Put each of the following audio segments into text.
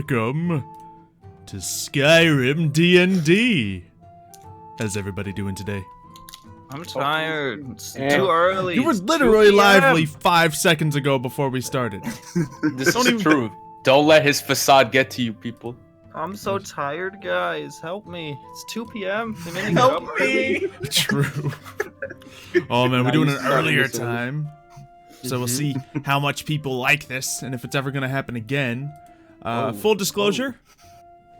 welcome to Skyrim D&D. How's everybody doing today? I'm tired. It's too early. You were literally lively 5 seconds ago before we started. This is the truth. Don't let his facade get to you, people. I'm so tired, guys. Help me. It's 2 p.m. Help me. True. Oh man, we're doing an earlier time. So we'll see how much people like this and if it's ever gonna happen again. Full disclosure,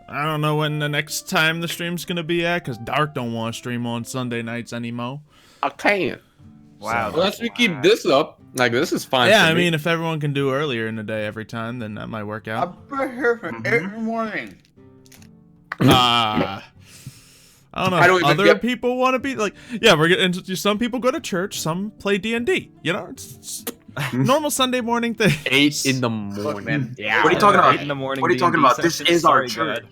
I don't know when the next time the stream's gonna be at, because Dark don't want to stream on Sunday nights anymore. I can't. Wow. Unless we keep this up, like this is fine. Yeah, for I me. mean, if everyone can do earlier in the day every time, then that might work out. I'm here for every morning. I don't know. I don't even Other get- people want to be like, yeah, we're getting. Some people go to church, some play D&D. You know, it's normal Sunday morning thing. 8 in the morning. man. Yeah. What are you talking about? 8 in the morning. What are you talking about? This is our church.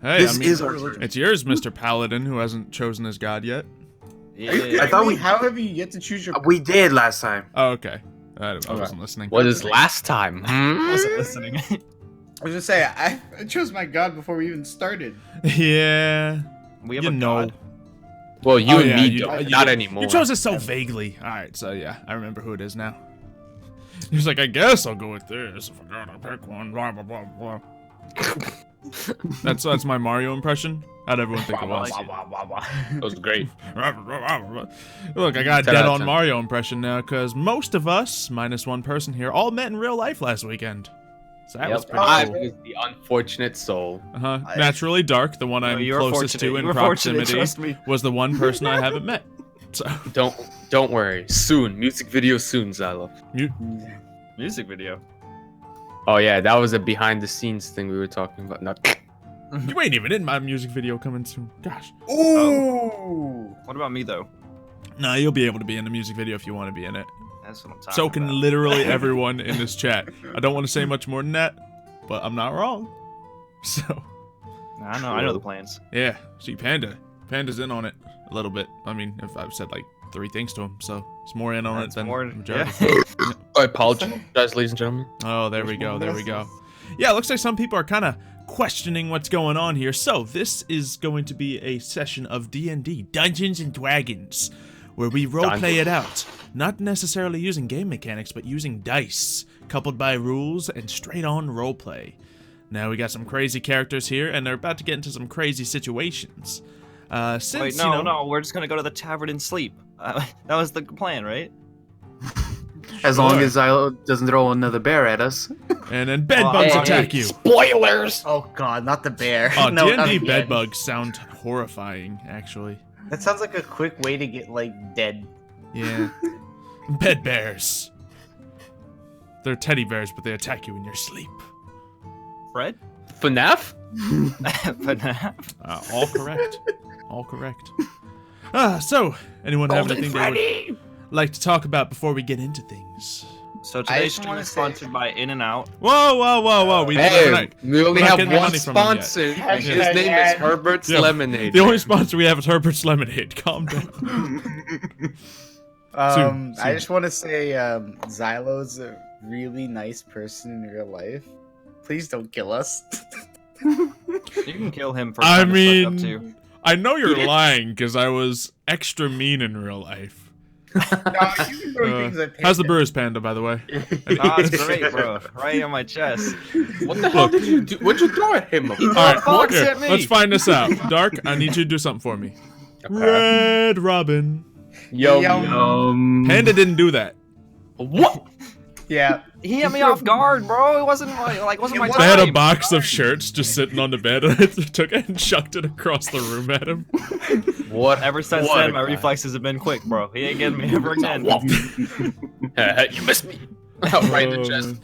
Hey, This I mean, is our church. it's yours, Mr. Paladin, who hasn't chosen his god yet. Yeah. I thought we How have you yet to choose your? we did last time. Oh, okay. I wasn't listening. What is last time? I wasn't listening. I was gonna say I chose my god before we even started. Yeah. We have You a know. god. Well, you Oh, and yeah, me you- don't. you- Not anymore. You chose it so vaguely. All right, so yeah, I remember who it is now. He's like, I guess I'll go with this. If I gotta pick one, blah blah blah blah. That's my Mario impression. How'd everyone think it was? That was great. Look, I got a 10 dead out of on 10. Mario impression now, because most of us, minus one person here, all met in real life last weekend. So that was pretty I cool. was the unfortunate soul. Naturally Dark, the one I'm you were closest fortunate. to You in were fortunate, proximity, trust me. was the one person I haven't met. So Don't worry. Soon, music video soon, Xylo. Music video. Oh yeah, that was a behind the scenes thing we were talking about. Not. you ain't even in my music video coming soon. Gosh. Ooh. What about me though? No, you'll be able to be in the music video if you want to be in it. That's what I'm talking So can about. literally everyone in this chat. I don't want to say much more than that, but I'm not wrong. So, I know the plans. yeah. See, Panda's in on it a little bit. I mean, if I've said like 3 things to him, so he's more in on That's it than more- the majority. yeah. I apologize, ladies and gentlemen. Oh, there we go. There we go. Yeah, it looks like some people are kind of questioning what's going on here. So this is going to be a session of D&D, Dungeons and Dragons, where we roleplay it out. Not necessarily using game mechanics, but using dice, coupled by rules and straight-on roleplay. Now we got some crazy characters here, and they're about to get into some crazy situations. Since, Wait, you know, no, we're just gonna go to the tavern and sleep. That was the plan, right? As long as Xylo doesn't throw another bear at us. and then bedbugs hey, attack you. Spoilers. Oh god, not the bear. Oh, no, not D&D again. bedbugs sound horrifying, actually. That sounds like a quick way to get like dead. Yeah. Bed bears. They're teddy bears, but they attack you in your sleep. Fred? FNAF? All correct. All correct. So, anyone have anything they would like to talk about before we get into things? So I today's just stream wanna is say- sponsored by In-N-Out. Whoa. We Hey, we only not have getting one money from them yet. sponsor. and Hashtag His name is ad. Herbert's Yeah, Lemonade. The only sponsor we have is Herbert's Lemonade. Calm down. Soon. I just want to say, Xylo's a really nice person in real life. Please don't kill us. You can kill him for I kinda stuck up mean, too. I know you're lying because I was extra mean in real life. No, you can throw things at How's the Panda. Brewers Panda, by the way? Oh, it's great, bro. Right on my chest. What the hell did you do? What'd you throw at him? All right, box here, at me. let's find this out. Dark, I need you to do something for me. Red Robin. Yo. Panda didn't do that. What? Yeah. He had me off guard, bro. It wasn't my They had a time. box of shirts just sitting on the bed, and I took it and chucked it across the room at him. What? Ever since What then, a my guy. reflexes have been quick, bro. He ain't getting me ever again. You missed me. Right in the chest.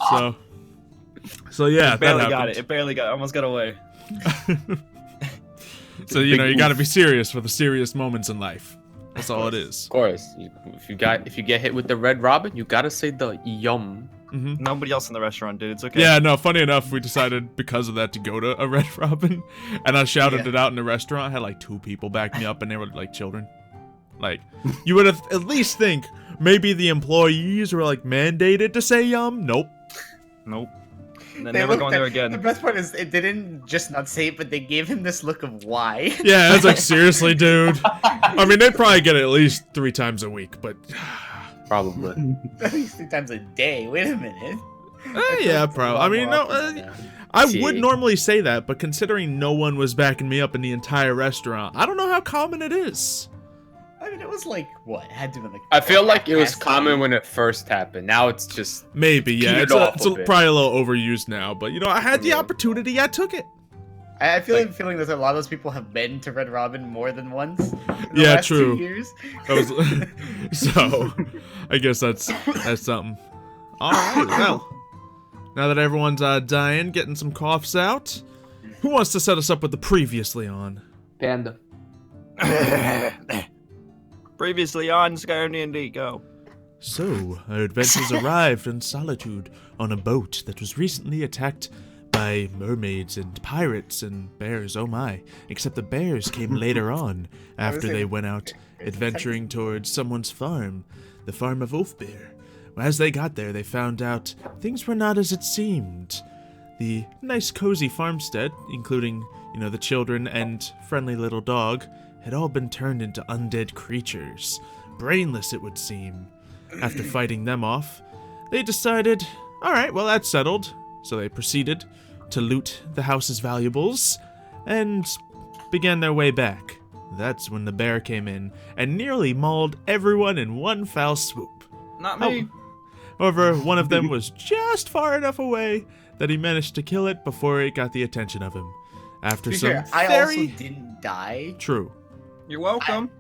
So yeah, It barely that got happened. it. It barely got. Almost got away. So you know, you got to be serious for the serious moments in life. That's all it is. Of course. If you get hit with the Red Robin, you gotta say the yum. Nobody else in the restaurant, dude. It's okay. Yeah, no, funny enough, we decided because of that to go to a Red Robin, and I shouted it out in the restaurant. I had like 2 people back me up, and they were like children. Like, you would have at least think maybe the employees were like mandated to say yum. Nope. Nope. And then They never looked going there at- The again. best part is it didn't just not say it, but they gave him this look of why. Yeah, it's like, seriously, dude. I mean, they probably get it at least 3 times a week, but Probably. At least 3 times a day. Wait a minute. yeah, probably. I mean, no, I would See. normally say that, but considering no one was backing me up in the entire restaurant, I don't know how common it is. I mean, it was like what? It had to be like. I feel like it was past common when it first happened. Now it's just Maybe, yeah. Petered It's, off it's a bit. probably a little overused now, but you know, I had the Yeah. opportunity, I took it. I feel like feeling that a lot of those people have been to Red Robin more than once. In the Yeah, last true. 2 years. That was, so, I guess that's something. All right, well, now that everyone's dying, getting some coughs out, who wants to set us up with the previously on? Panda. Previously on SKYRIM D&D, go. So, our adventurers arrived in Solitude on a boat that was recently attacked by mermaids and pirates and bears, oh my. Except the bears came later on, after they went out adventuring towards someone's farm, the farm of Wolfbear. As they got there, they found out things were not as it seemed. The nice cozy farmstead, including, you know, the children and friendly little dog, had all been turned into undead creatures. Brainless, it would seem. After fighting them off, they decided, alright, well that's settled. So they proceeded to loot the house's valuables and began their way back. That's when the bear came in and nearly mauled everyone in one foul swoop. Not me. However, one of them was just far enough away that he managed to kill it before it got the attention of him. After To be some fair, I very also didn't die. true. You're welcome.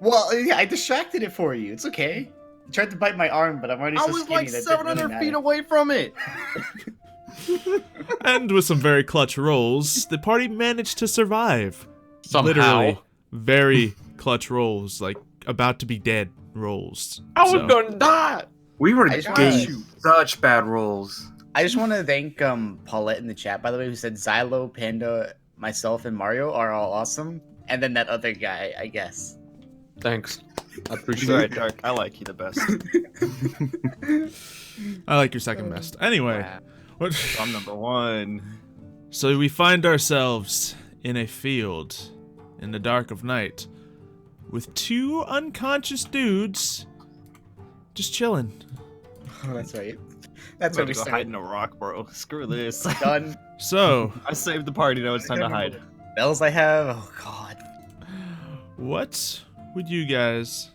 Well, yeah, I distracted it for you. It's okay. You tried to bite my arm, but I'm already so I was skinny like that it 700 didn't really feet matter. away from it. And with some very clutch rolls, the party managed to survive. Somehow. Literally, very clutch rolls, like about to be dead rolls. I was So- gonna die. We were I just getting such bad rolls. I just want to thank Paulette in the chat, by the way, who said Xylo, Panda, myself, and Mario are all awesome. And then that other guy, I guess. Thanks. I appreciate Sorry, it. Dark. I like you the best. I like your second best. Anyway, what? I'm number 1. So we find ourselves in a field in the dark of night with 2 unconscious dudes just chilling. Oh, that's right. That's I'm what we gonna go hide started. in a rock, bro. Screw this. Done. So, I saved the party. Now it's time to hide. Bells I have. Oh God. what would you guys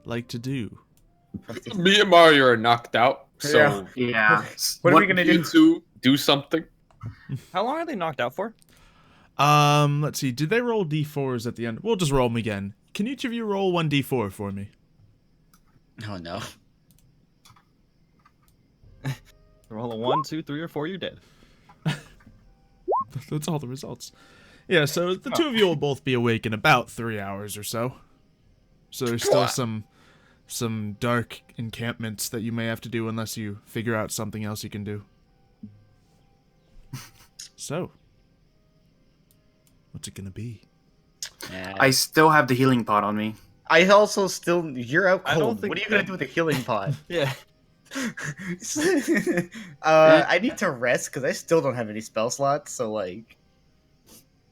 like to do? Me and Mario are knocked out, so Yeah. Yeah. What are we gonna you do? two do something. How long are they knocked out for? Let's see. Did they roll d4s at the end? We'll just roll them again. Can each of you roll 1d4 for me? Oh no. Roll a 1, 2, 3, or 4. You're dead. That's all the results. Yeah, so the 2 of you will both be awake in about 3 hours or so. So there's still some dark encampments that you may have to do unless you figure out something else you can do. So, what's it gonna be? I still have the healing pot on me. I also still. You're out I don't cold. think What are you gonna that- do with the healing pod? Yeah. I need to rest because I still don't have any spell slots. So like.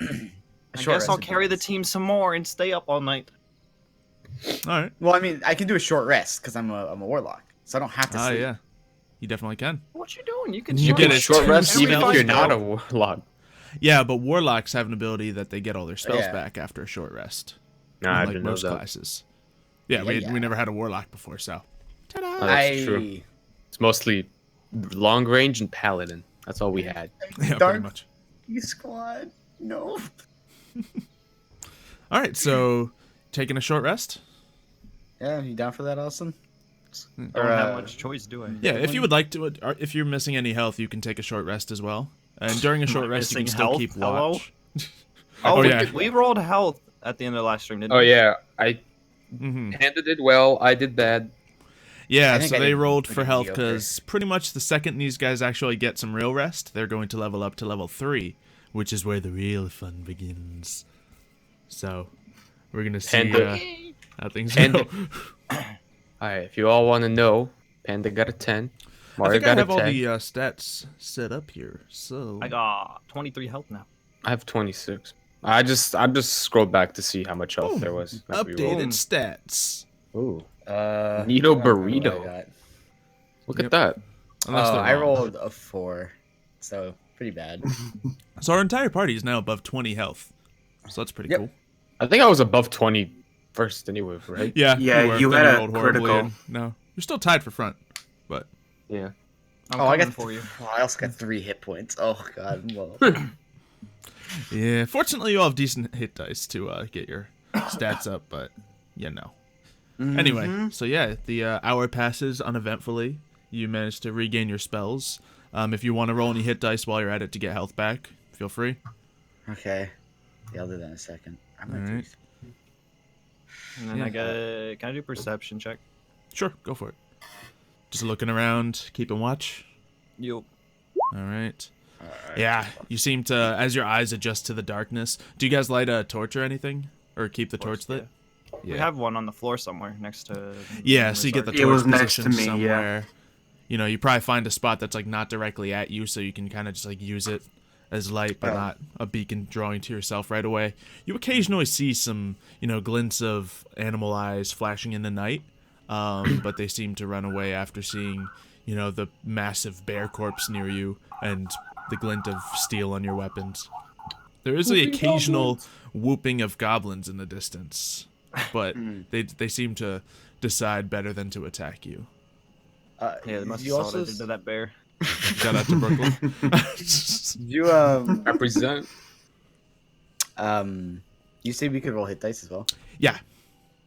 I guess I'll carry the team some more and stay up all night. All right. Well, I mean, I can do a short rest because I'm a warlock, so I don't have to Ah, sleep. yeah. You definitely can. What you doing? You can You You get get a it. short rest Every even if five you're not a minutes. warlock. Yeah, but warlocks have an ability that they get all their spells Yeah. back after a short rest. Nah, I Unlike didn't know most that. classes. Yeah, Yeah. we never had a warlock before, so. Ta-da! Oh, that's true. It's mostly long range and paladin. That's all we had. Yeah, pretty Dark much. Squad. No. All right, so taking a short rest. Yeah, you down for that, Austin? Don't Or, have much choice, do I? Yeah, if you would like to, if you're missing any health, you can take a short rest as well. And during a short Am I rest, you can missing still health? keep Hello? watch. Oh, yeah. we rolled health at the end of the last stream, didn't Oh we? yeah, I hmm Panda did well. I did bad. Yeah, I think so I they did rolled pretty for health mediocre. because pretty much the second these guys actually get some real rest, they're going to level up to level 3, which is where the real fun begins. So, we're going to see Panda. how things Panda. go. Alright, if you all want to know, Panda got a 10. I think I have all the stats set up here. So I got 23 health now. I have 26. I just scrolled back to see how much health there was. Updated stats. Ooh. Nito burrito. Look at that. I rolled a 4, so pretty bad. So our entire party is now above 20 health. So that's pretty cool. I think I was above 20 first anyway, right? Yeah. You had a critical. No, you're still tied for front, but I'm I got for you. Oh, I also got 3 hit points. Oh god. Well. yeah. Fortunately, you all have decent hit dice to get your stats up, but Anyway, so yeah, the hour passes uneventfully. You manage to regain your spells. If you want to roll any hit dice while you're at it to get health back, feel free. Okay. Yeah, I'll do that in a second. All right. And then can I do perception check? Sure, go for it. Just looking around, keeping watch. Yep. All right. Yeah, you seem to, as your eyes adjust to the darkness. Do you guys light a torch or anything, or keep the torch lit? Yeah. We have one on the floor somewhere next to. Yeah, so you get the torch it was next to positioned me, somewhere. You know, you probably find a spot that's like not directly at you, so you can kind of just like use it as light, but not a beacon drawing to yourself right away. You occasionally see some, glints of animal eyes flashing in the night, but they seem to run away after seeing, the massive bear corpse near you and the glint of steel on your weapons. There is the occasional whooping of goblins in the distance, but they seem to decide better than to attack you. Yeah, they must have saw what I did to that bear. Shout out to Brooklyn. You represent. You say we could roll hit dice as well? Yeah.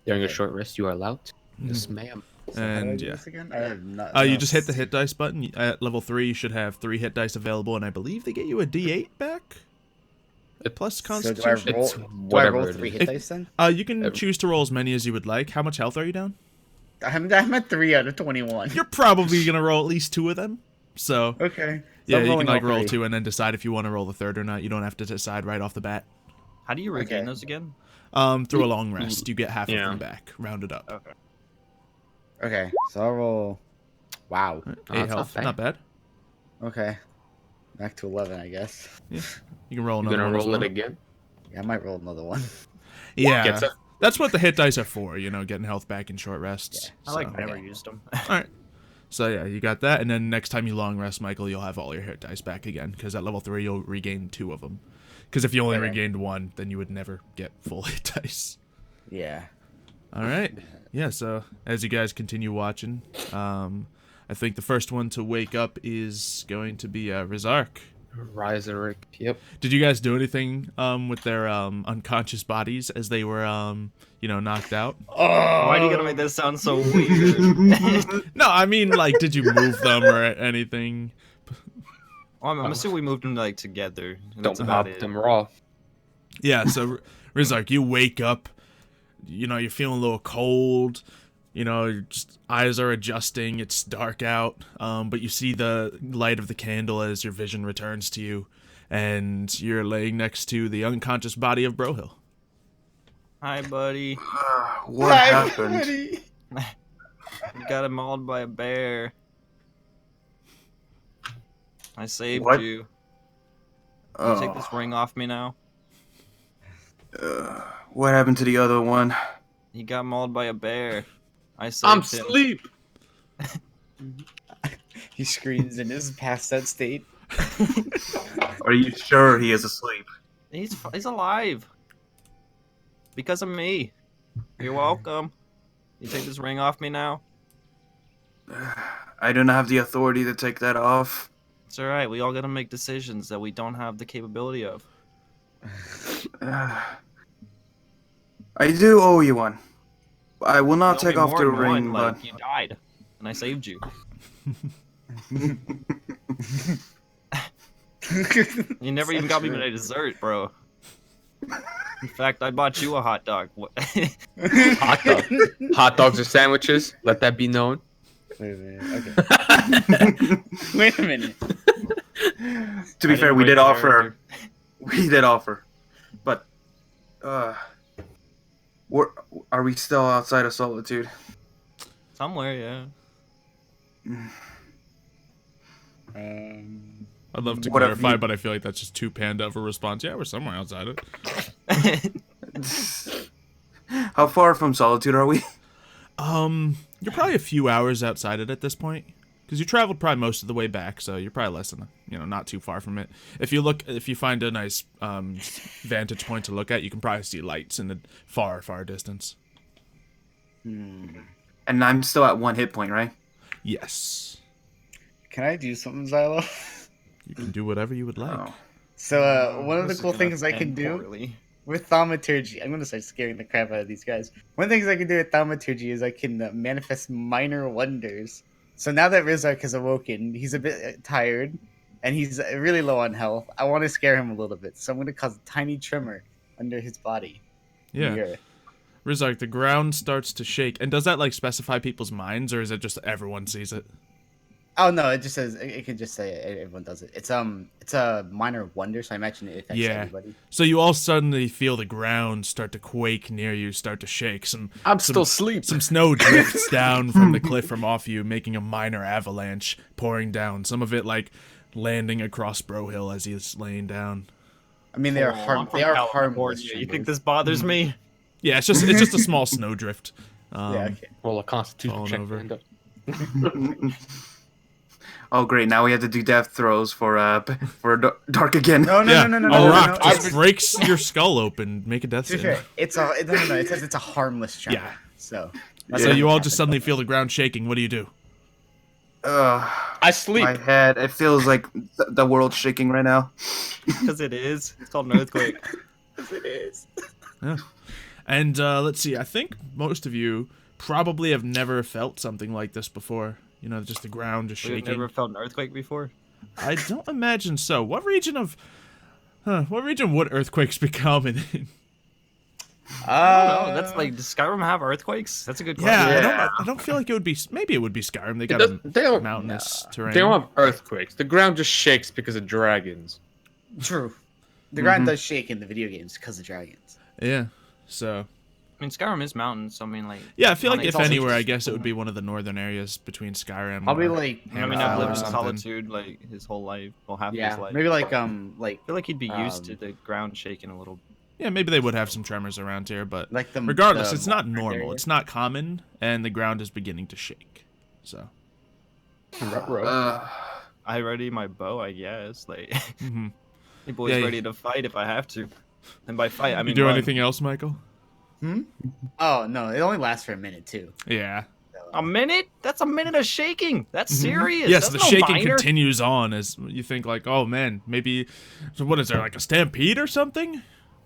During a short rest, you are allowed. Yes, ma'am. And you just hit the hit dice button. At level 3, you should have 3 hit dice available, and I believe they get you a D8 back. Plus Constitution. So do I roll 3 hit dice then? You can choose to roll as many as you would like. How much health are you down? I'm at 3 out of 21. You're probably gonna roll at least 2 of them. So okay. Yeah, you can like roll 2 and then decide if you want to roll the third or not. You don't have to decide right off the bat. How do you regain those again? Through a long rest, you get half of them back, rounded up. Okay, so I'll roll. Wow. 8 health, not bad. Okay. Back to 11, I guess. Yeah. You can roll another one. You're gonna roll it again? Yeah, I might roll another one. Yeah. That's what the hit dice are for, getting health back in short rests. Yeah, I never used them. Alright. So yeah, you got that, and then next time you long rest, Michael, you'll have all your hit dice back again, because at level 3 you'll regain 2 of them. Because if you only regained 1, then you would never get full hit dice. Yeah. Alright. Yeah, so as you guys continue watching, I think the first one to wake up is going to be Rizark. Rizark, yep. Did you guys do anything with their unconscious bodies as they were, knocked out? Oh, why do you gotta make this sound so weird? No, I mean, like, did you move them or anything? Well, I'm assuming we moved them, like, together. Don't pop them raw. Yeah, so, Rizark, you wake up, you're feeling a little cold, your eyes are adjusting, it's dark out, but you see the light of the candle as your vision returns to you, and you're laying next to the unconscious body of Brohill. Hi, buddy. What happened? You got mauled by a bear. I saved you. Can you take this ring off me now? What happened to the other one? He got mauled by a bear. I saved I'm him. asleep. He screams in his past that state. Are you sure he is asleep? He's alive. Because of me. You're welcome. You take this ring off me now? I don't have the authority to take that off. It's alright. We all gotta make decisions that we don't have the capability of. I do owe you one. I will not You owe take me off more the than ring, one, but... like, you died. And I saved you. You never even got me my dessert, bro. In fact, I bought you a hot dog. Hot dog. Hot dogs or sandwiches. Let that be known. Wait a minute. Okay. Wait a minute. To be fair, we did offer. We did offer. But, are we still outside of Solitude? Somewhere, yeah. I'd love to What have clarify, you- but I feel like that's just too panda of a response. Yeah, we're somewhere outside it. How far from Solitude are we? You're probably a few hours outside it at this point, because you traveled probably most of the way back, so you're probably less than, not too far from it. If you find a nice vantage point to look at, you can probably see lights in the far, far distance. And I'm still at 1 hit point, right? Yes. Can I do something, Xylo? You can do whatever you would like. Oh. So one of the This is cool gonna things I can end do poorly. with thaumaturgy, I'm gonna start scaring the crap out of these guys. One of the things I can do with thaumaturgy is I can manifest minor wonders. So now that Rizark has awoken, he's a bit tired, and he's really low on health. I want to scare him a little bit, so I'm gonna cause a tiny tremor under his body. in the Yeah. earth. Rizark, the ground starts to shake. And does that, like, specify people's minds, or is it just everyone sees it? Oh no, it just says it can just say everyone does it. It's a minor wonder, so I imagine it affects Yeah. everybody. So you all suddenly feel the ground start to quake near you, start to shake. I'm still asleep. Some snow drifts down from the cliff from off you, making a minor avalanche pouring down. Some of it, like, landing across Brohill as he's laying down. I mean, they are harmless. You think this bothers me? Yeah, it's just a small snowdrift. Yeah, okay. Roll a constitution Falling check. over. Panda. Oh great! Now we have to do death throws for dark again. No, Yeah, no. a rock no. just breaks your skull open. Make a death Sure, save. sure. It says it's a harmless tremor. Yeah. So. So Yeah. you all just suddenly feel the ground shaking. What do you do? I sleep. My head. It feels like the world's shaking right now. Because it is. It's called an earthquake. It is. Yeah. And let's see. I think most of you probably have never felt something like this before. You know, just the ground just We've shaking. never felt an earthquake before. I don't imagine so. What region would earthquakes be common in? I don't know. That's like, does Skyrim have earthquakes? That's a good question. Yeah, I don't feel like it would be. Maybe it would be Skyrim. They got a They don't, mountainous terrain. they don't have earthquakes. The ground just shakes because of dragons. True. The ground does shake in the video games because of dragons. Yeah. So. I mean, Skyrim is mountains, so I mean, like. Yeah, I feel like It's if also anywhere, just- I guess it would be one of the northern areas between Skyrim. Probably or like. I mean, Hammerfell I've or lived in something. solitude like his whole life, well, half of Yeah, his life. maybe like I feel like he'd be used to the ground shaking a little. Yeah, maybe they would have some tremors around here, but like the regardless, the it's not modern normal. area. It's not common, and the ground is beginning to shake. So. I ready my bow, I guess. Like, Mm-hmm. the boy's Yeah, ready to fight if I have to. And by fight, I mean You do run. anything else, Michael? Oh no, it only lasts for a minute too. Yeah. A minute? That's a minute of shaking. That's serious. Yes, That's the no shaking minor. continues on as you think, like, oh man, maybe. So what is there, like a stampede or something?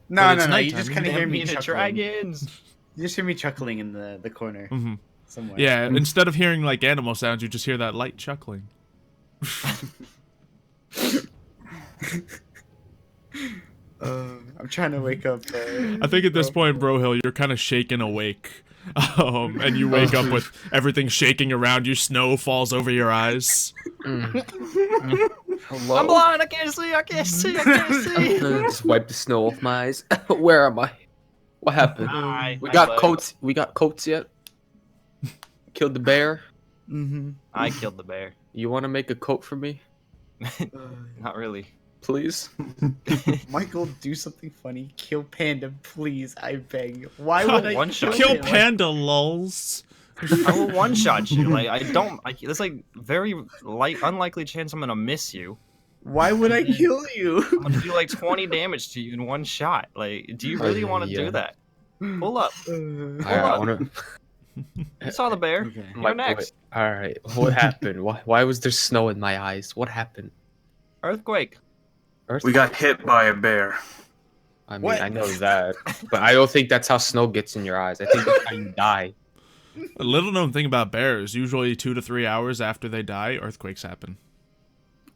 No, But no, it's no. You nighttime. just kind of hear me Stampede of chuckling. dragons. You just hear me chuckling in the corner Mm-hmm. somewhere. Yeah. Instead of hearing like animal sounds, you just hear that light chuckling. I'm trying to wake up. I think at this point, Brohill, you're kind of shaken awake. And you wake up with everything shaking around you. Snow falls over your eyes. I'm blind. I can't see. I can't see. I can't see. Just wipe the snow off my eyes. Where am I? What happened? We got coats. We got coats yet? Killed the bear. Mm-hmm. I killed the bear. You want to make a coat for me, Not really. please? Michael, do something funny. Kill Panda, please. I beg. Why would I One shot. Kill him? Panda, lulz. I will one shot you. Like I don't. There's like very unlikely chance I'm gonna miss you. Why would I kill you? I'm gonna do like 20 damage to you in one shot. Like, do you really want to Yeah. do that? Pull up. I want to. You saw the bear. Okay. You're next. All right. What happened? Why was there snow in my eyes? What happened? Earthquake. Earth? We got hit by a bear. I mean, What? I know that, but I don't think that's how snow gets in your eyes. I think that's how you die. A little known thing about bears: usually 2 to 3 hours after they die, earthquakes happen.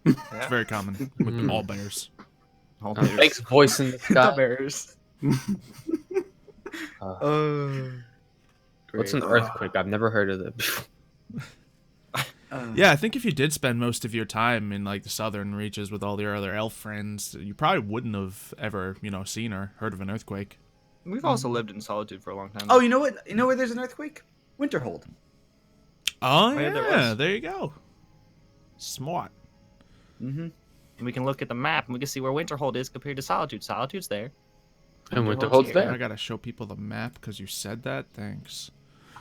It's Yeah. very common with all bears. All bears. Thanks, voice in the The sky. bears. What's an earthquake? I've never heard of it before. Yeah, I think if you did spend most of your time in like the southern reaches with all your other elf friends, you probably wouldn't have ever, seen or heard of an earthquake. We've also lived in solitude for a long time. Oh, you know what? You know where there's an earthquake? Winterhold. Oh yeah, yeah, there was. there you go. Smart. Mm-hmm. And we can look at the map and we can see where Winterhold is compared to Solitude. Solitude's there. And Winterhold's Winterhold's here. there. I gotta show people the map because you said that. Thanks.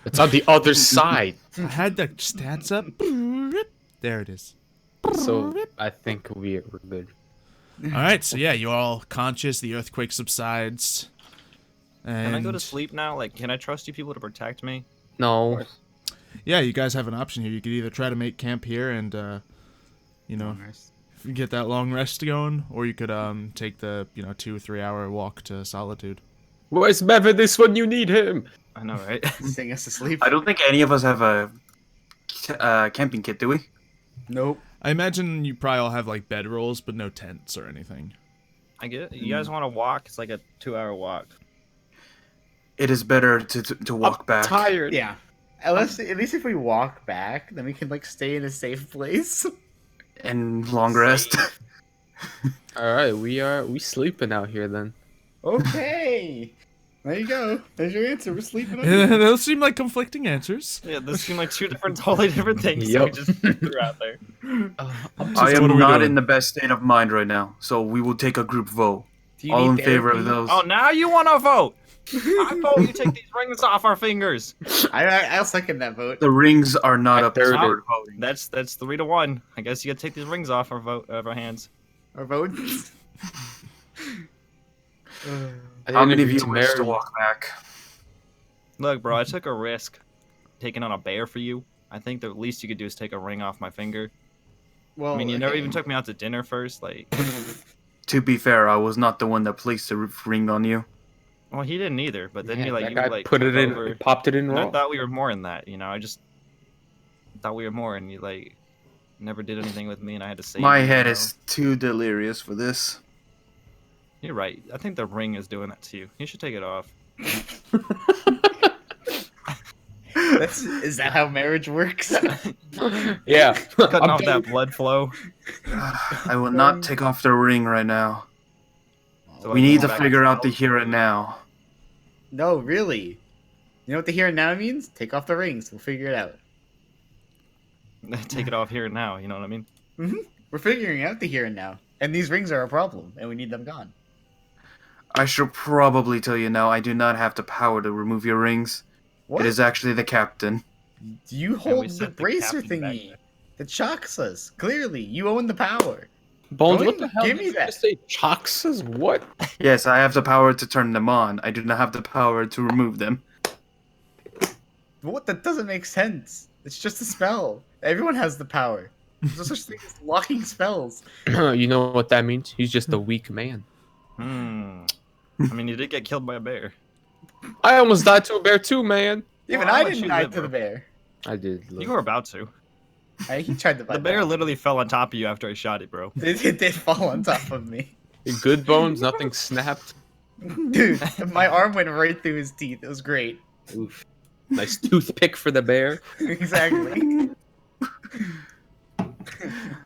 It's on the other side. I had the stats up. There it is. So I think we're good. All right, so yeah, you're all conscious. The earthquake subsides. And Can I go to sleep now? Like, can I trust you people to protect me? No. yeah, you guys have an option here. You could either try to make camp here and, you know, get that long rest going, or you could take the 2 or 3 hour walk to Solitude. Where's Methodist when you need him? I know, right? Sing us to sleep. I don't think any of us have a camping kit, do we? Nope. I imagine you probably all have like bedrolls, but no tents or anything. I get it. You guys want to walk? It's like a 2-hour walk. It is better to walk back. Tired. Yeah. At least if we walk back, then we can like stay in a safe place. And long rest. All right, we sleeping out here then. Okay. There you go. There's your answer. We're sleeping. Those seem like conflicting answers. Yeah, those seem like two totally different things. So we Yep. just threw out there. I So what are am we not doing? in the best state of mind right now, so we will take a group vote. Do you All in need favor of therapy? those. Oh, now you want to vote? I vote you take these rings off our fingers. I'll second that vote. The rings are not I up to third voting. That's 3-1. I guess you gotta take these rings off our hands. Our vote. How many of you wish to walk back? Look, bro, I took a risk taking on a bear for you. I think the least you could do is take a ring off my finger. Well, I mean, you never even took me out to dinner first. Like, To be fair, I was not the one that placed the ring on you. well, he didn't either. But then Yeah, you like that you guy like put it took in, over, popped it in and I wrong. thought we were more in that. I just thought we were more, and you like never did anything with me, and I had to save My you, head you is too delirious for this. You're right. I think the ring is doing that to you. You should take it off. is that how marriage works? Yeah. Cutting I'm off done. that blood flow. I will not take off the ring right now. So We I need go to back figure to out the health. here and now. No, really. You know what the here and now means? Take off the rings. We'll figure it out. Take it off here and now. You know what I mean? We're figuring out the here and now. And these rings are a problem, and we need them gone. I should probably tell you now, I do not have the power to remove your rings. What? It is actually the captain. You we hold the set the bracer captain back thingy that shocks us. Clearly, you own the power. Bones, Don't what the hell give did me you that. just say? Choxes? What? Yes, I have the power to turn them on. I do not have the power to remove them. What? That doesn't make sense. It's just a spell. Everyone has the power. There's no such thing as locking spells. You know what that means? He's just a weak man. I mean, you did get killed by a bear. I almost died to a bear too, man. Even Well, I'll I let didn't you die live, to the bro. bear. I did. You were about to. He tried to bite The bear me. literally fell on top of you after I shot it, bro. It did fall on top of me. Good bones, nothing snapped. Dude, my arm went right through his teeth. It was great. Oof. Nice toothpick for the bear. Exactly.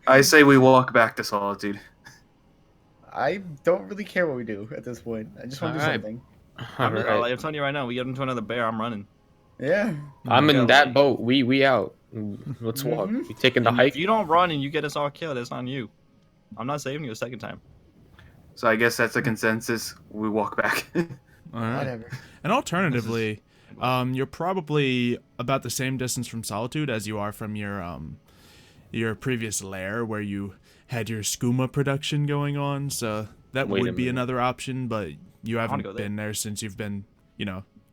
I say we walk back to Solitude. I don't really care what we do at this point. I just want to do Alright. something. I'm Alright. telling you right now, we get into another bear, I'm running. Yeah. I'm Yeah, in that like- boat. We out. Let's walk. Mhm. We taking the And hike. if you don't run and you get us all killed, it's on you. I'm not saving you a second time. So I guess that's a consensus. We walk back. All right. Whatever. And alternatively, you're probably about the same distance from Solitude as you are from your previous lair where you had your skooma production going on. So that Wait a would be minute. another option, but you haven't go there. been there since you've been,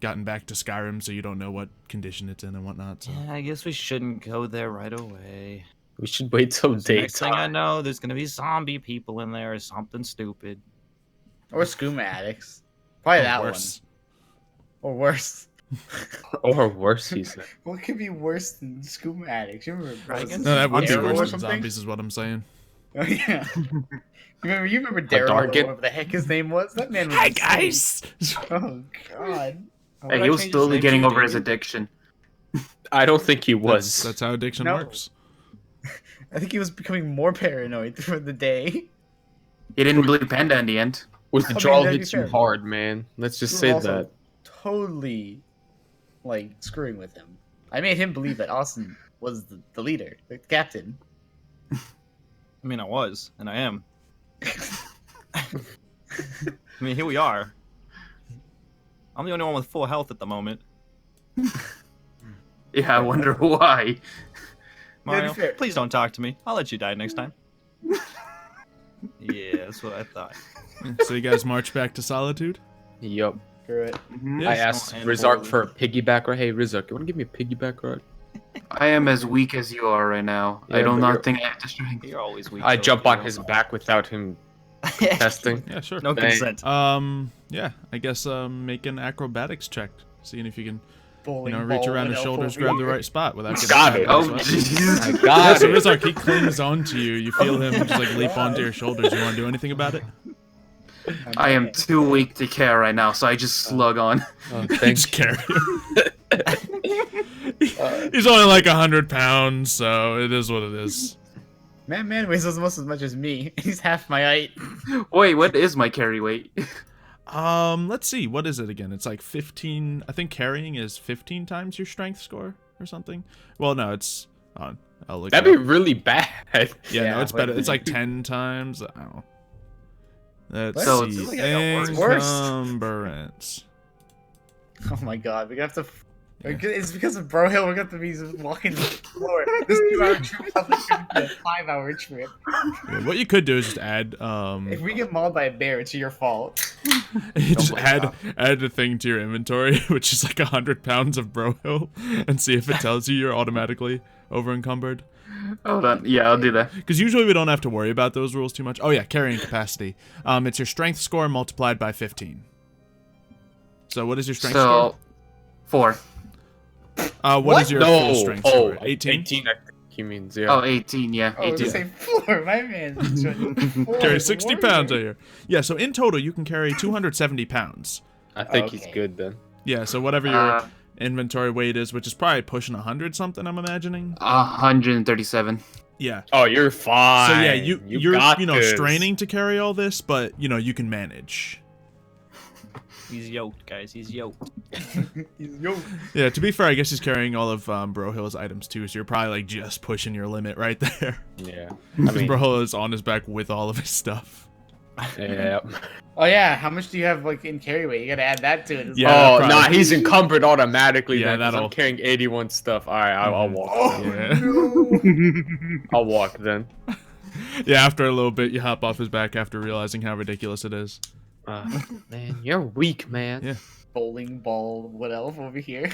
gotten back to Skyrim, so you don't know what condition it's in and whatnot. So. Yeah, I guess we shouldn't go there right away. We should wait till Next thing I daytime. know, there's gonna be zombie people in there or something stupid. Or skooma addicts. Probably that Worse. one. Or worse. Or worse, he said. What could be worse than skooma addicts? You remember Dragons? No, that would be Daryl or worse than something? zombies, is what I'm saying. Oh yeah. You remember Daryl, Darkin? whatever the heck his name was? That man was Hi insane. guys. Oh god. Why Hey, would he I was change his slowly name getting to over his David? addiction. I don't think he was. That's how addiction No. works. I think he was becoming more paranoid for the day. He didn't believe Panda in the end. With I the mean, draw that'd be hits you fair. hard, man. Let's just You say were also that. Totally, like, screwing with him. I made him believe that Austin was the leader, the captain. I mean, I was, and I am. I mean, here we are. I'm the only one with full health at the moment. Yeah, I wonder why. Mario, fair. please don't talk to me. I'll let you die next time. Yeah, that's what I thought. So you guys march back to Solitude? Yup. Screw it. Yeah. I asked and Rizark Bold. for a piggyback ride. Hey, Rizark, you want to give me a piggyback ride? I am as weak as you are right now. Yeah, I do but not you're- think I have the strength. You're always weak. I so jump you on know. his back without him testing. Yeah, sure. No Thank- consent. Yeah, I guess make an acrobatics check, seeing if you can, Bowling reach ball around went his up shoulders, over grab the here. right spot without getting Got stabbed it. by Oh, his weapon. jeez. I Yeah, got so it. Rizark, he clings onto you. You feel him just like leap onto your shoulders. You want to do anything about it? I am too weak to care right now, so I just slug on. Oh, Just carry him. He's only like 100 pounds, so it is what it is. Man weighs almost as much as me. He's half my height. Wait, what is my carry weight? Let's see. What is it again? It's like 15. I think carrying is 15 times your strength score or something. Well, no, it's on. I'll look. That'd it be up. really bad. Yeah, Yeah, no, it's wait better. a It's like minute. 10 times. I don't know. Let's So see. it's like worse. Encumbrance. Oh my god, we have to. It's because of Bro Hill. We're gonna have to be walking the floor. This 2-hour trip is probably gonna be a 5-hour trip. Yeah, what you could do is just add If we get mauled by a bear, it's your fault. just my add a thing to your inventory, which is like 100 pounds of bro hill, and see if it tells you you're automatically over encumbered. Hold on. Yeah, I'll do that. Because usually we don't have to worry about those rules too much. Oh yeah, carrying capacity. It's your strength score multiplied by 15. So what is your strength So, 4. score? What is your full strength score? 18? 18, I think he means, yeah. Oh, 18, yeah. Oh, 18. the same floor. My man. Carry 60 pounds a year. Yeah, so in total you can carry 270 pounds. I think he's Okay. good then. Yeah, so whatever your inventory weight is, which is probably pushing 100 something, I'm imagining. 137. Yeah. Oh, you're fine. So yeah, you're got this. straining to carry all this, but you can manage. He's yoked, guys. He's yoked. Yeah, to be fair, I guess he's carrying all of Bro Hill's items too, so you're probably like just pushing your limit right there. Yeah. I mean, Bro Hill is on his back with all of his stuff. Yeah. Oh yeah, how much do you have like in carry weight? You gotta add that to it. As Yeah, well. Oh, probably- nah, he's encumbered automatically. Yeah, Yeah, then, 'cause that'll- I'm carrying 81 stuff. All right, I'll walk. Oh, Yeah. no. I'll walk then. Yeah, after a little bit, you hop off his back after realizing how ridiculous it is. Man, you're weak, man. Yeah. Bowling ball, what else over here?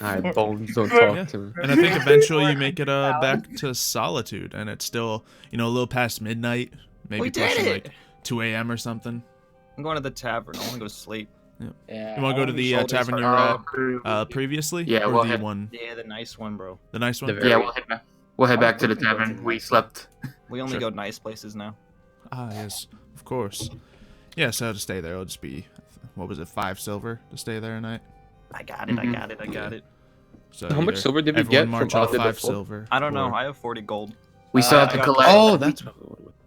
All right, Bones, don't talk Yeah. to me. And I think eventually you make it back to Solitude, and it's still a little past midnight, maybe We did pushing it! like 2 a.m. or something. I'm going to the tavern. I want to go to sleep. Yeah. You want to go to the shoulders tavern you hurt. were at previously? Yeah, or we'll the head- one, Yeah, the nice one, bro. the nice one. The Yeah, very- we'll head back to the we can go to tavern. the We next slept. We only Sure. go nice places now. Ah, yes, of course. Yeah, so to stay there, it'll just be, what was it, 5 silver to stay there a night? I got it. I got it. I got it. So How much either silver did we everyone get march from out Alduins 5 Fall? silver. I don't know. or- I have 40 gold. We still have I to got collect. Oh, that's.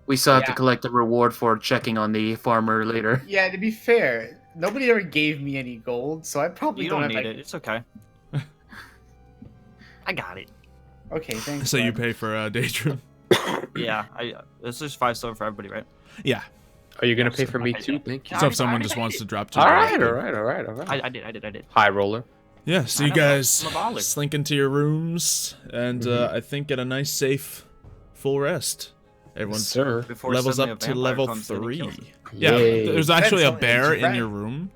We still have to Yeah. collect a reward for checking on the farmer later. Yeah, to be fair, nobody ever gave me any gold, so I probably You don't, don't have need like... it. It's okay. I got it. Okay, thanks. So you bud. pay for Daydream? Yeah. It's just 5 silver for everybody, right? Yeah. Are you gonna pay for me I too? did. Thank you. Yeah. So if I someone already just paid wants it. to drop to All you. right, all right, all right, all right. I did. High roller. Yeah, so I you know, guys I'm a baller. slink into your rooms and I think get a nice, safe, full rest. Everyone Sir. Before levels suddenly up a to vampire level comes in and 3. kills us. Yeah, Yay. there's actually a Depends on bear its in your room.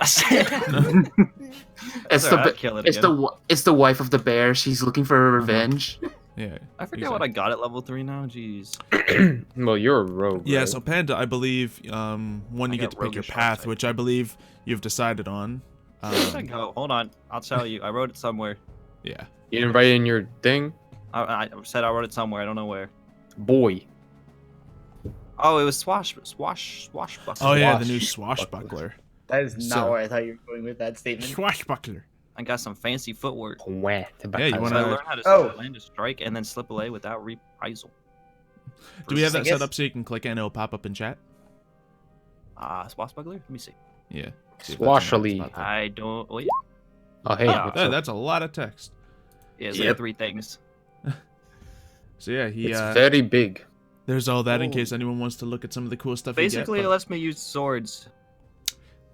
It's the I'd kill it it's again. it's the wife of the bear. She's looking for revenge. Yeah. I forget what I got at level 3 now. Jeez. Well, you're a rogue. Yeah, right? so Panda, I believe when you get got to pick your roguish path, archetype. which I believe you've decided on. Where did I go? Hold on. I'll tell you. I wrote it somewhere. Yeah. You didn't write in your thing, I said I wrote it somewhere. I don't know where. boy. Oh, it was swashbuckler. Oh yeah, the new swashbuckler. That is not So- where I thought you were going with that statement. Swashbuckler. I got some fancy footwork. Yeah, you So wanna- I learned how to Oh. land a strike and then slip away without reprisal. Do we have that I guess- set up so you can click it and it'll pop up in chat? Swashbuckler? Let me see. Yeah. See if that's Swashily. in that spot I don't. Wait. Oh, hey. Yeah. what's there. up? That's a lot of text. Yeah, it's Yep. like 3 things. So yeah, he It's very big. there's all that in case anyone wants to look at some of the cool stuff. Basically, you get, it lets me use swords.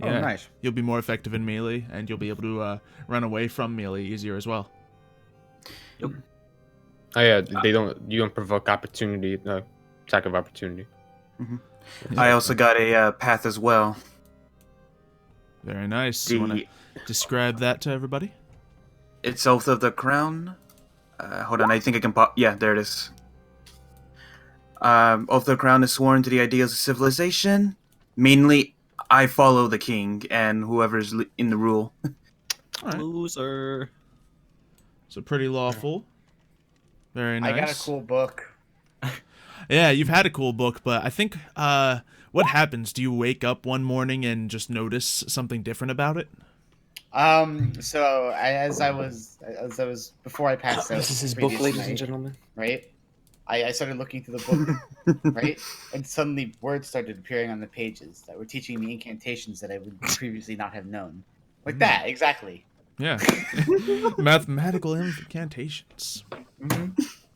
Yeah, Oh, nice. You'll be more effective in melee, and you'll be able to run away from melee easier as well. Oh yeah, you don't provoke opportunity, attack of opportunity. I also got a path as well. Very nice. You want to describe that to everybody? It's Oath of the Crown. Hold on, I think I can pop. Yeah, there it is. Oath of the Crown is sworn to the ideals of civilization. Mainly, I follow the king and whoever's in the rule. Right. Loser. So pretty lawful. Very nice. I got a cool book. Yeah, you've had a cool book, but I think what happens? Do you wake up one morning and just notice something different about it? So as I was before I passed out. This is his book, previous ladies night, and gentlemen. Right. I started looking through the book, right, and suddenly words started appearing on the pages that were teaching me incantations that I would previously not have known. Like that, exactly. Yeah. Mathematical incantations.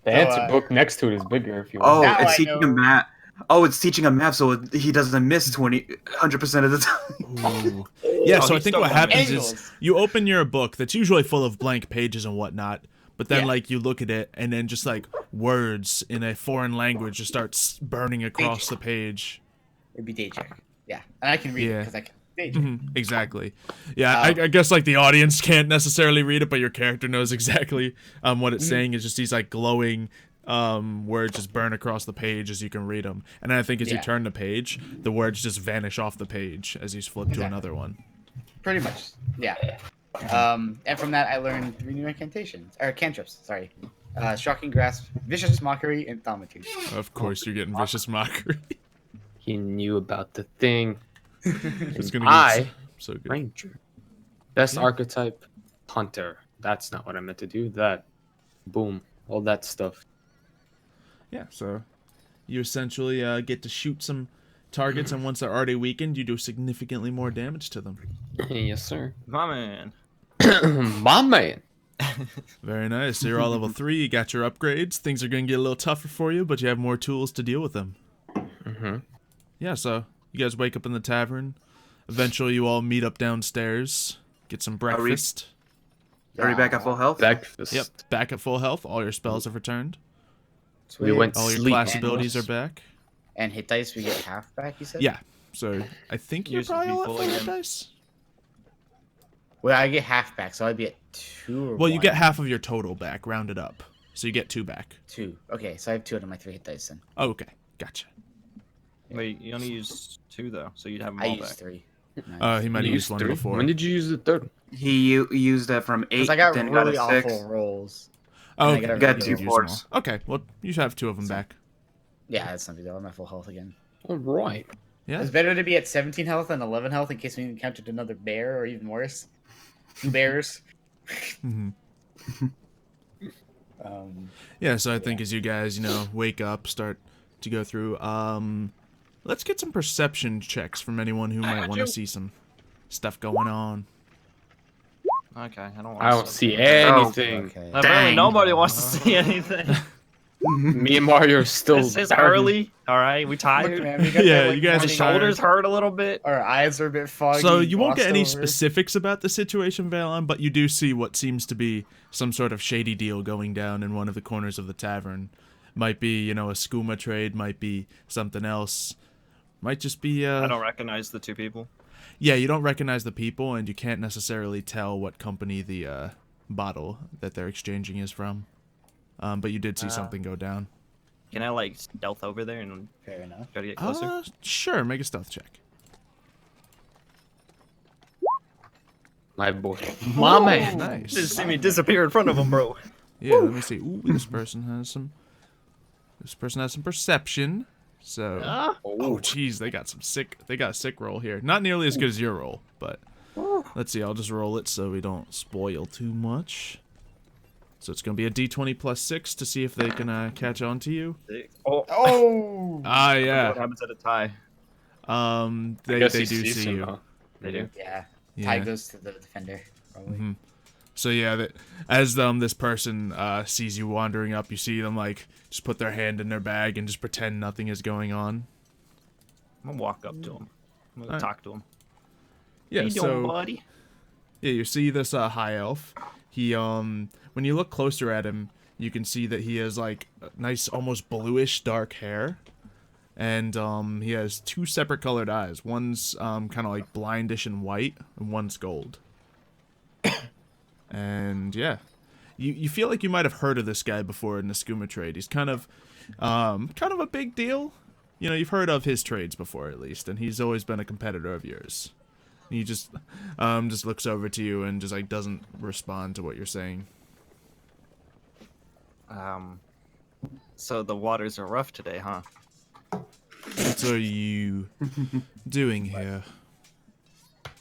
The answer book next to it is bigger if you Oh, want. Now it's I teaching know. a math. Oh, it's teaching a math, so he doesn't miss 100% of the time. Ooh. Yeah, so I he's think still what on happens angles. is you open your book that's usually full of blank pages and whatnot, but then Yeah. like you look at it and then just like words in a foreign language just starts burning across the page. It'd be Daedric. Yeah, and I can read it Yeah. because I can. Daedric. Exactly. Yeah, I guess like the audience can't necessarily read it, but your character knows exactly what it's saying. It's just these like glowing words just burn across the page as you can read them. And then I think as you Yeah. turn the page, the words just vanish off the page as you flip to another one. Pretty much, yeah. And from that, I learned 3 new incantations or cantrips. Sorry, shocking grasp, vicious mockery, and thaumaturgy. Of course, you're getting vicious mockery. He knew about the thing. It's gonna I, get so good. Ranger. Best archetype, Hunter. That's not what I meant to do. That, boom, all that stuff. Yeah, so you essentially get to shoot some targets, and once they're already weakened, you do significantly more damage to them. Yes, sir. My man. My man. Very nice. So you're all level 3. You got your upgrades. Things are going to get a little tougher for you, but you have more tools to deal with them. Yeah, so you guys wake up in the tavern. Eventually, you all meet up downstairs, get some breakfast. Are we back at full health? Breakfast. Yep, back at full health. All your spells have returned. We went All your sleep. class abilities are back. And hit dice, we get half back. You said. Yeah, so I think you're Yours would probably be all at full full hit again. dice. Well, I get half back, so I'd be at 2 or Well, you 1? get half of your total back, rounded up. So you get 2 back. 2. Okay, so I have 2 out of my 3 hit dice then. Oh, okay, gotcha. Wait, you only used 2 though, so you'd have them I all used back. 3. He might have You used used one 3? before. When did you use the third? He used that from 8, Because I got then really got a 6. awful rolls. Oh, and I okay. got a Got really 2 Use them fours. all. Okay, well, you should have 2 of them back. Yeah, that's not big deal. I'm at full health again. All right. Yeah. It's better to be at 17 health than 11 health in case we encountered another bear or even worse. 2 bears. Mhm. Um, Yeah, so I think as you guys, wake up, start to go through, let's get some perception checks from anyone who might want to see some stuff going on. Okay, I don't want I don't see anything. okay. Apparently Dang. nobody wants to see anything. Me and Mario are still. It's early. All right, we Look, tired. man, we got Yeah, that, like, you guys are My morning- tired. shoulders hurt a little bit. Our eyes are a bit foggy. So you won't get any glossed over. specifics about the situation, Valon, but you do see what seems to be some sort of shady deal going down in one of the corners of the tavern. Might be, a skooma trade, might be something else. Might just be, I don't recognize the 2 people. Yeah, you don't recognize the people, and you can't necessarily tell what company the bottle that they're exchanging is from. But you did see something go down. Can I like stealth over there and Fair enough. try to get closer? Sure, make a stealth check. My boy. My man. Nice. Just see me disappear in front of him, bro. Yeah, let me see. Ooh, this person has some perception. So, oh jeez, they got a sick roll here. Not nearly as good as your roll, but let's see. I'll just roll it so we don't spoil too much. So it's gonna be a D20 plus 6 to see if they can catch on to you. Oh, Oh! Ah, what yeah. happens at a tie? They Guess do he sees see him, you. huh? They do. Yeah. Yeah. Tie goes to the defender, probably. Mhm. So yeah, as this person sees you wandering up, you see them like just put their hand in their bag and just pretend nothing is going on. I'm gonna walk up to him. I'm gonna talk to him. Yeah, How you so doing, buddy? yeah, you see this high elf. He when you look closer at him, you can see that he has like nice, almost bluish dark hair, and he has 2 separate colored eyes. One's kind of like blindish and white, and one's gold. And yeah, you feel like you might have heard of this guy before in the skooma trade. He's kind of a big deal. You know, you've heard of his trades before at least, and he's always been a competitor of yours. He just looks over to you and just like doesn't respond to what you're saying. So the waters are rough today, huh? What are you doing here?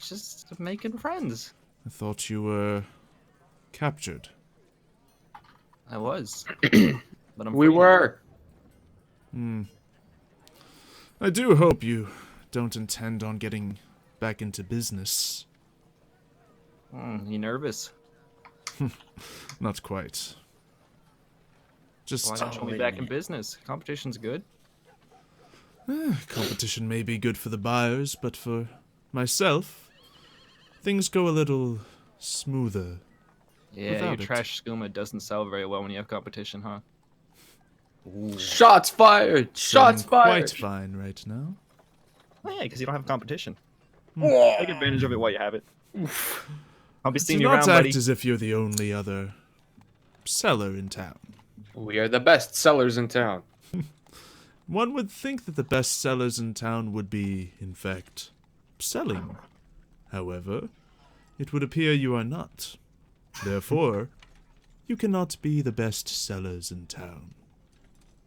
Just making friends. I thought you were captured. I was. But I'm We free now. were. I do hope you don't intend on getting back into business. You nervous? Not quite. Just Why not you me back in business? Competition's good. competition may be good for the buyers, but for myself, things go a little smoother. Yeah, Without your it. trash skooma doesn't sell very well when you have competition, huh? Shots fired! Shots Selling fired! Quite fine right now. Oh yeah, because you don't have competition. Take advantage of it while you have it. I'll be seeing Do you not around, act buddy. as if you're the only other seller in town. We are the best sellers in town. One would think that the best sellers in town would be, in fact, selling. However, it would appear you are not. Therefore, you cannot be the best sellers in town.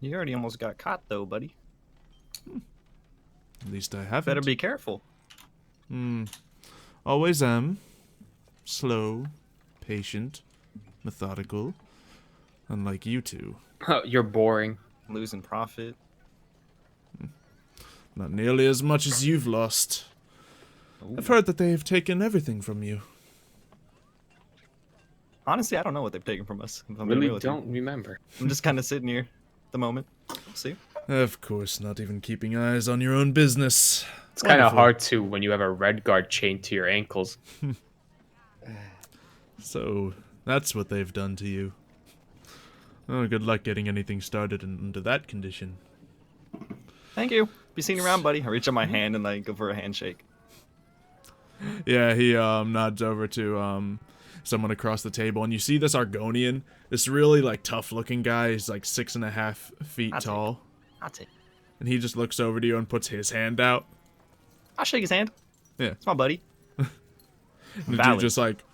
You already almost got caught, though, buddy. At least I haven't. Better be careful. Always am. Slow, patient, methodical. Unlike you two. You're boring. Losing profit. Not nearly as much as you've lost. I've heard that they have taken everything from you. Honestly, I don't know what they've taken from us. If I'm being real Really with you. don't remember. I'm just kind of sitting here at the moment. See? Of course, not even keeping eyes on your own business. It's kind of Wonderful. hard to when you have a red guard chained to your ankles. So, that's what they've done to you. Oh, good luck getting anything started under that condition. Thank you. Be seeing you around, buddy. I reach out my hand and like go for a handshake. Yeah, he nods over to someone across the table, and you see this Argonian, this really like tough-looking guy. He's like 6.5 feet That's it. tall, I'll take it. and he just looks over to you and puts his hand out. I'll shake his hand. Yeah, It's my buddy. and the dude Valid. just like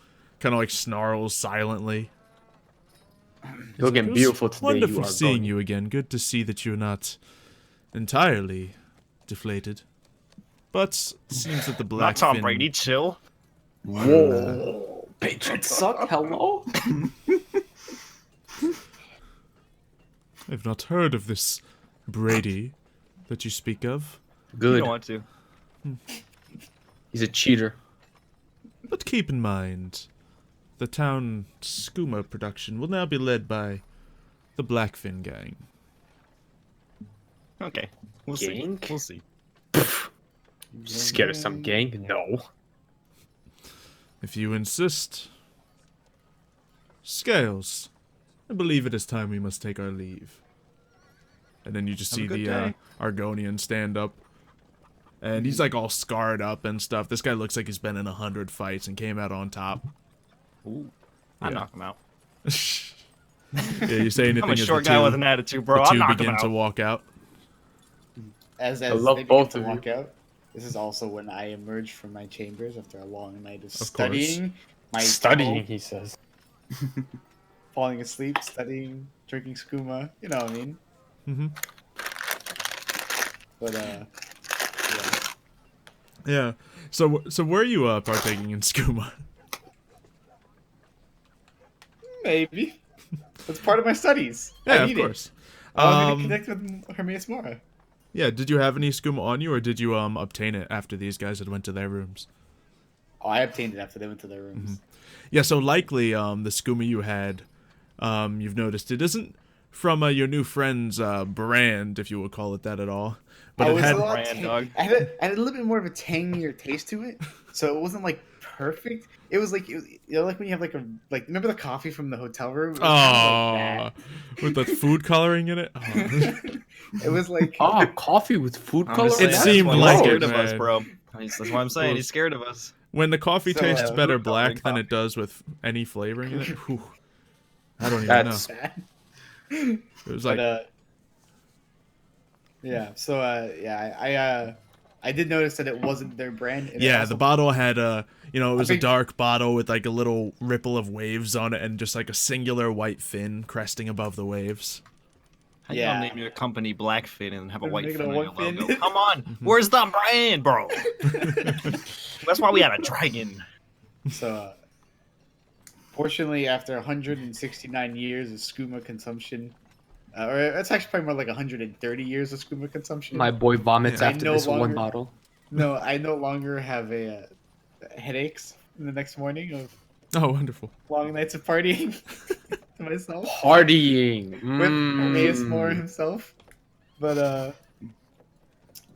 kind of like snarls silently. You're looking It was beautiful today. Wonderful you are seeing going. you again. Good to see that you're not entirely deflated. But seems that the Not black Tom fin- Brady. Chill. Whoa. Patriots suck. Hello? I've not heard of this Brady that you speak of. You Good. don't want to. He's a cheater. But keep in mind, the town skooma production will now be led by the Blackfin gang. Okay. We'll see. Gang? We'll see. Scared of some gang? No. If you insist. Scales, I believe it is time we must take our leave. And then you just Have a see good the day. Argonian stand up. And he's like all scarred up and stuff. This guy looks like he's been in 100 fights and came out on top. Ooh. I'll Yeah. knock him out. Yeah, you say anything I'm a as short the guy two, with an attitude, bro. the I'll two knock him begin out. to walk out. As love they begin both to of walk out, this is also when I emerge from my chambers after a long night of course. studying. Studying, he says. Falling asleep, studying, drinking skooma. You know what I mean? Mm-hmm. But yeah. Yeah. So were you partaking in skooma? Maybe. That's part of my studies. Yeah, I of need it. course. I want to connect with Hermes Mora. Yeah, did you have any skooma on you, or did you obtain it after these guys had went to their rooms? Oh, I obtained it after they went to their rooms. Yeah, so likely the skooma you had, you've noticed it isn't from your new friend's brand, if you would call it that at all. But it had I had a little bit more of a tangier taste to it, so it wasn't like perfect. It was like like when you have like remember the coffee from the hotel room? It was with the food coloring in it. Oh. It was like coffee with food coloring. It seemed like scared it, of us, man. bro. That's what I'm saying. He's scared of us. When the coffee tastes better black than coffee. it does with any flavoring in it, whew, I don't even That's know. bad. It was like, yeah. So I did notice that it wasn't their brand. And yeah, the bottle had it was a dark bottle with like a little ripple of waves on it and just like a singular white fin cresting above the waves. How you gonna name your company Blackfin and have a white fin on your fin. logo? Come on, where's the brand, bro? That's why we had a dragon. So, fortunately, after 169 years of skooma consumption, or it's actually probably more like 130 years of skooma consumption. My boy vomits I after no this one longer- bottle. No, I no longer have headaches in the next morning of Oh, wonderful. long nights of partying to myself. Partying With ASMR himself. But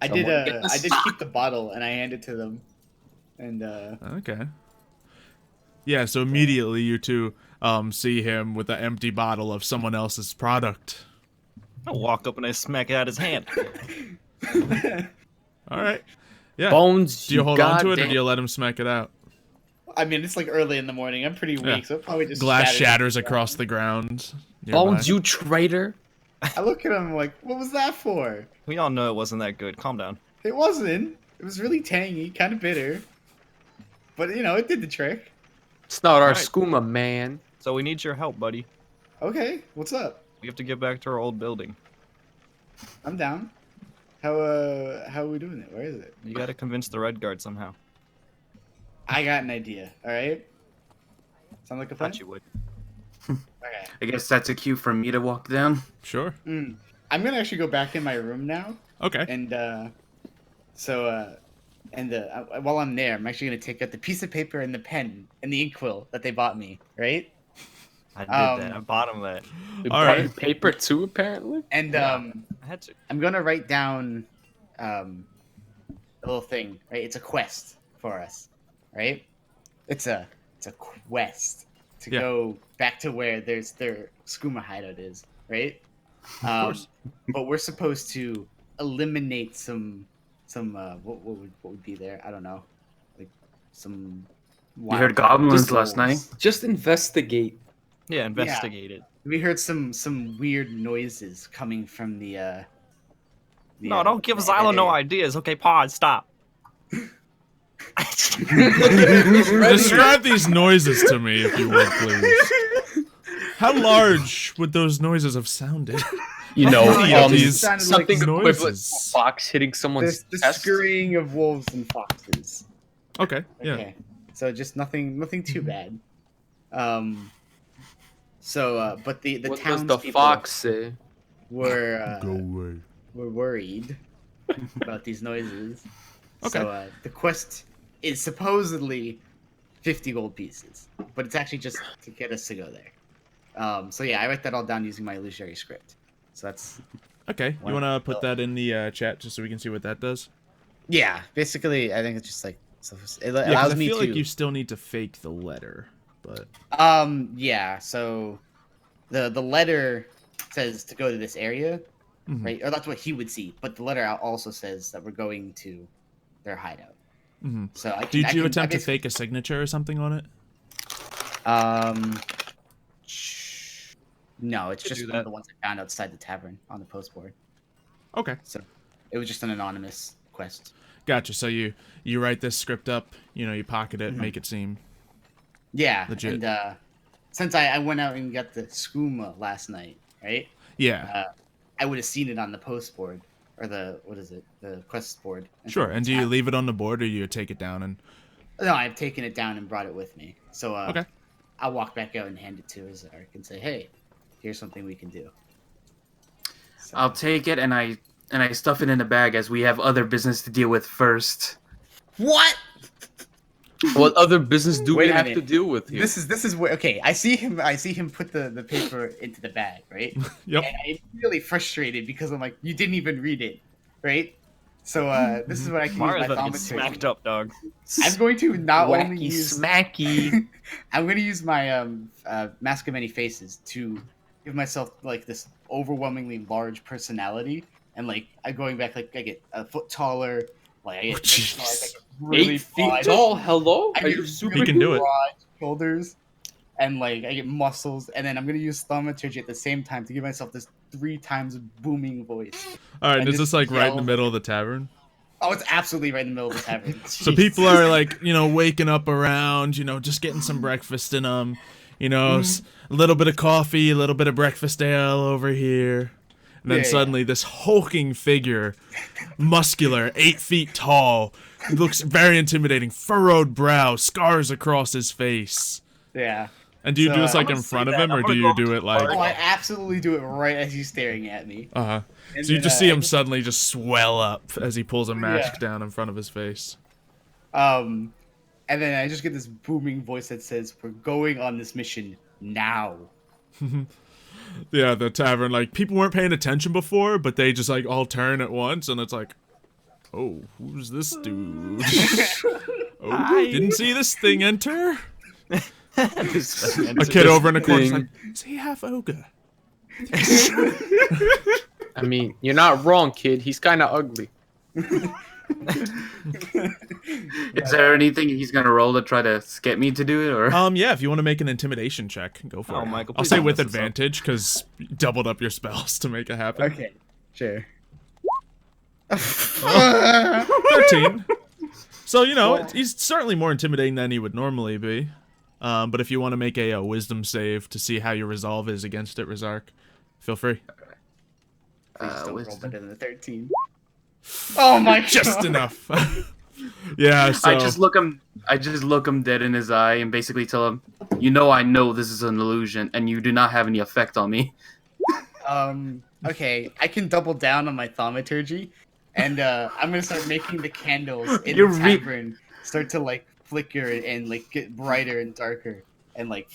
I did keep the bottle and I handed it to them. And Okay. Yeah, so immediately you two see him with an empty bottle of someone else's product. I walk up and I smack it out his hand. All right. Yeah. Bones. Do you hold on to it or do you let him smack it out? I mean, it's like early in the morning. I'm pretty weak, so it probably just glass shatters across the ground. Bones, you traitor. I look at him like, what was that for? We all know it wasn't that good. Calm down. It wasn't. It was really tangy, kind of bitter. But, it did the trick. It's not our Right. skooma, man. So we need your help, buddy. Okay, what's up? We have to get back to our old building. I'm down. How are we doing it? Where is it? You gotta convince the Red Guard somehow. I got an idea, alright? Sound like a plan? Thought you would. Okay. I guess that's a cue for me to walk down. Sure. I'm gonna actually go back in my room now. Okay. And, while I'm there, I'm actually gonna take out the piece of paper and the pen and the inkwell that they bought me, right? I did that. I bought him that. We All brought right. paper too, apparently. And I had to. I'm gonna write down a little thing, right? It's a quest for us, right? It's a quest to go back to where their skooma hideout is, right? Of course. But we're supposed to eliminate some what would be there? I don't know, like some. You heard goblins last night? Just investigate. Yeah, investigate it. We heard some weird noises coming from the. No, don't give Xylo no ideas. Okay, pause. Stop. Describe these noises to me, if you would, please. How large would those noises have sounded? These something equivalent to a noises. fox hitting someone's The chest. scurrying of wolves and foxes. Okay. Yeah. Okay. So just nothing too bad. But the What does townspeople the fox say? were Go away. were worried about these noises. Okay. So the quest is supposedly 50 gold pieces, but it's actually just to get us to go there. So yeah, I write that all down using my illusionary script. So that's Okay. You want to put that in the chat just so we can see what that does? yeah. Basically, I think it's just like it Yeah, 'cause allows I me feel to. like you still need to fake the letter, but Yeah. So the letter says to go to this area, Mhm. right? Or that's what he would see. But the letter also says that we're going to their hideout. Mhm. So Did you attempt to fake a signature or something on it? No, it's Could just do one of that. the ones I found outside the tavern on the post board. Okay. So it was just an anonymous quest. Gotcha. So you write this script up, you pocket it, make it seem Yeah, legit. and since I went out and got the skooma last night, right? Yeah. I would have seen it on the post board or the quest board. Sure. And do you leave it on the board or you take it down and No, I've taken it down and brought it with me. So Okay. I'll walk back out and hand it to Azark and say, "Hey, here's something we can do." So, I'll take it and I stuff it in a bag as we have other business to deal with first. what? What other business do Wait we a have minute. to deal with here? This is where okay. I see him put the paper into the bag, right? Yep. And I'm really frustrated because I'm like, you didn't even read it, right? So this is what I can Mario's use my about to get thaumaturgy. smacked up, dog. I'm going to not only Wacky use smacky. I'm going to use my mask of many faces to give myself like this overwhelmingly large personality, and like I'm going back like I get a foot taller, like I get, like, I get really 8 feet broad- tall. Hello? I Are get you super? He can do it. broad shoulders, and like I get muscles, and then I'm gonna use thaumaturgy at the same time to give myself this 3 times booming voice. All right, And is just this like right in the yell. middle of the tavern? Oh, it's absolutely right in the middle of the tavern. So people are like, waking up around, just getting some breakfast in them, a little bit of coffee, a little bit of breakfast ale over here. And then Yeah, suddenly this hulking figure, muscular, 8 feet tall, looks very intimidating, furrowed brow, scars across his face. Yeah. And do you So, do this like I'm in gonna front see of that. him, I'm or do gonna you go do up it to like... Oh, I absolutely do it right as he's staring at me. Uh-huh. And So you then, just see I him suddenly just swell up as he pulls a mask Yeah. down in front of his face. And then I just get this booming voice that says, "We're going on this mission now." Yeah, the tavern, like, people weren't paying attention before, but they just, like, all turn at once, and it's like, oh, who's this dude? Oh, didn't see this thing enter? A kid over in the corner's like, is he half ogre? I mean, you're not wrong, kid. He's kind of ugly. Is there anything he's gonna roll to try to get me to do it, or? Yeah, if you want to make an intimidation check, go for Oh, it. Michael, I'll please say don't with mess this up. advantage, because you doubled up your spells to make it happen. Okay, sure. 13. So, he's certainly more intimidating than he would normally be. But if you want to make a wisdom save to see how your resolve is against it, Rizark, feel free. Please don't roll Wisdom. better than 13. Oh my god! Just enough. Yeah, so... I just look him dead in his eye and basically tell him, I know this is an illusion and you do not have any effect on me. Okay, I can double down on my thaumaturgy, and I'm gonna start making the candles in You're the tavern start to like flicker and like get brighter and darker, and like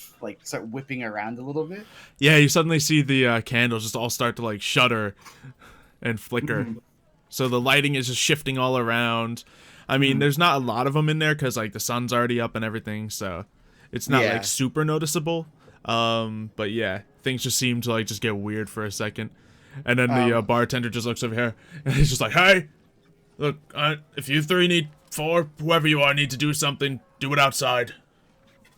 start whipping around a little bit. Yeah, you suddenly see the candles just all start to like shudder and flicker. So the lighting is just shifting all around. I mean, there's not a lot of them in there because like the sun's already up and everything, so it's not Yeah. like super noticeable. But yeah, things just seem to like just get weird for a second. And then the bartender just looks over here and he's just like, "Hey, look, if you three need whoever you are, need to do something, do it outside."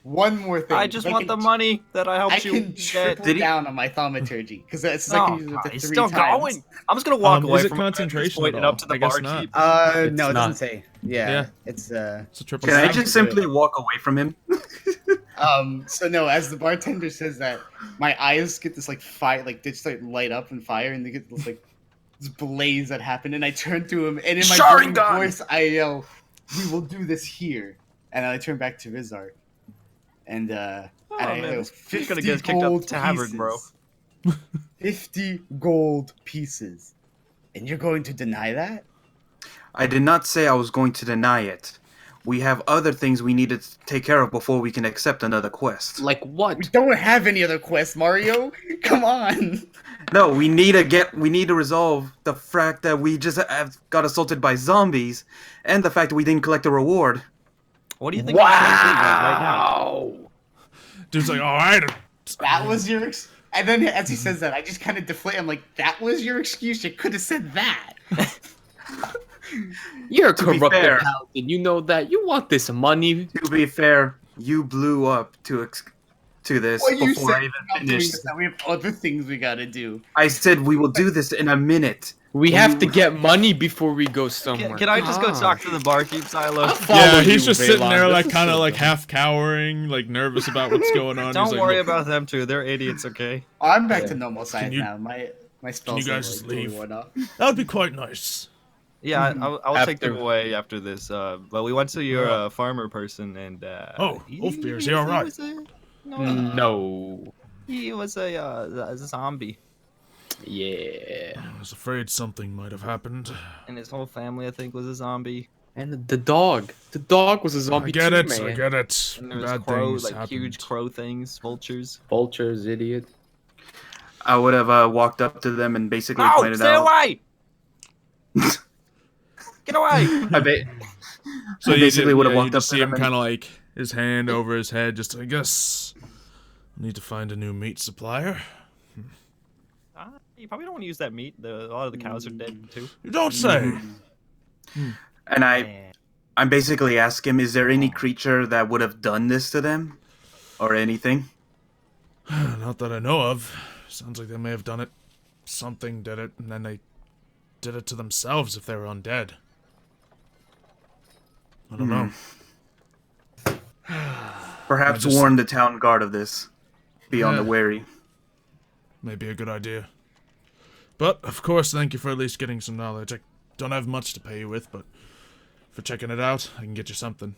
One more thing. I just want the money that I I helped you can get. triple down on my thaumaturgy because that's I Oh, can use it God, to he's 3 still times. going. I'm just gonna walk away Is it from it and just concentration point at it all? up to the I guess barkeep. not. It's No, it not. doesn't say. Yeah, Yeah. it's It's a triple. Can I Sounds just good. simply walk away from him? So no, as the bartender says that, my eyes get this like fire, like they just like light up and fire, and they get this like this blaze that happened, and I turn to him, and in my booming Sharingan! voice, I yell, "We will do this here," and then I turn back to Rizark, and Oh, and I man, go, he's 50 gonna get kicked out gold the tavern, bro. pieces. 50 gold pieces, and you're going to deny that? I did not say I was going to deny it. We have other things we need to take care of before we can accept another quest. Like what? We don't have any other quests, Mario. Come on. No, we need to resolve the fact that we just got assaulted by zombies, and the fact that we didn't collect a reward. What do you think? Right now? Wow. Dude's like, all right. That was your and then as he says that, I just kind of deflate. I'm like, that was your excuse? You could have said that. You're a To be corrupted fair- paladin. You know that. You want this money. To be fair, you blew up to this Well, you before said I even we're not doing finished. this now. We have other things we gotta do. I said we will do this in a minute. We have to get money before we go somewhere. Can I just go talk to the barkeep, Silo? Yeah, he's just sitting there like kind of like half cowering, like nervous about what's going on. Don't He's like, worry "Look, about them too. They're idiots, okay? I'm back to normal size you- now. My spells you guys are, just totally leave? worn off. That would be quite nice. Yeah, I'll take them After- away after this. But we went to your farmer person, and Oh, Wolfbeard, is he all right? No. He was a zombie, Yeah. I was afraid something might have happened. and his whole family, I think, was a zombie. And the dog. The dog was a zombie I get too, it. man. I get it. And there's Bad crow, things like happened. huge crow things, vultures. Vultures, idiot. I would have walked up to them and basically No, pointed stay out. away! Get away! So I you basically would have you walked up just to see them him and- kind of like his hand over his head. Just I guess I need to find a new meat supplier. You probably don't want to use that meat. A lot of the cows are dead too. You don't say. And I'm basically asking him, is there any creature that would have done this to them? Or anything? Not that I know of. Sounds like they may have done it. Something did it, and then they did it to themselves if they were undead. I don't know. Perhaps I just- warn the town guard of this. Be on the Yeah. wary. Maybe a good idea. But, of course, thank you for at least getting some knowledge. I don't have much to pay you with, but for checking it out, I can get you something.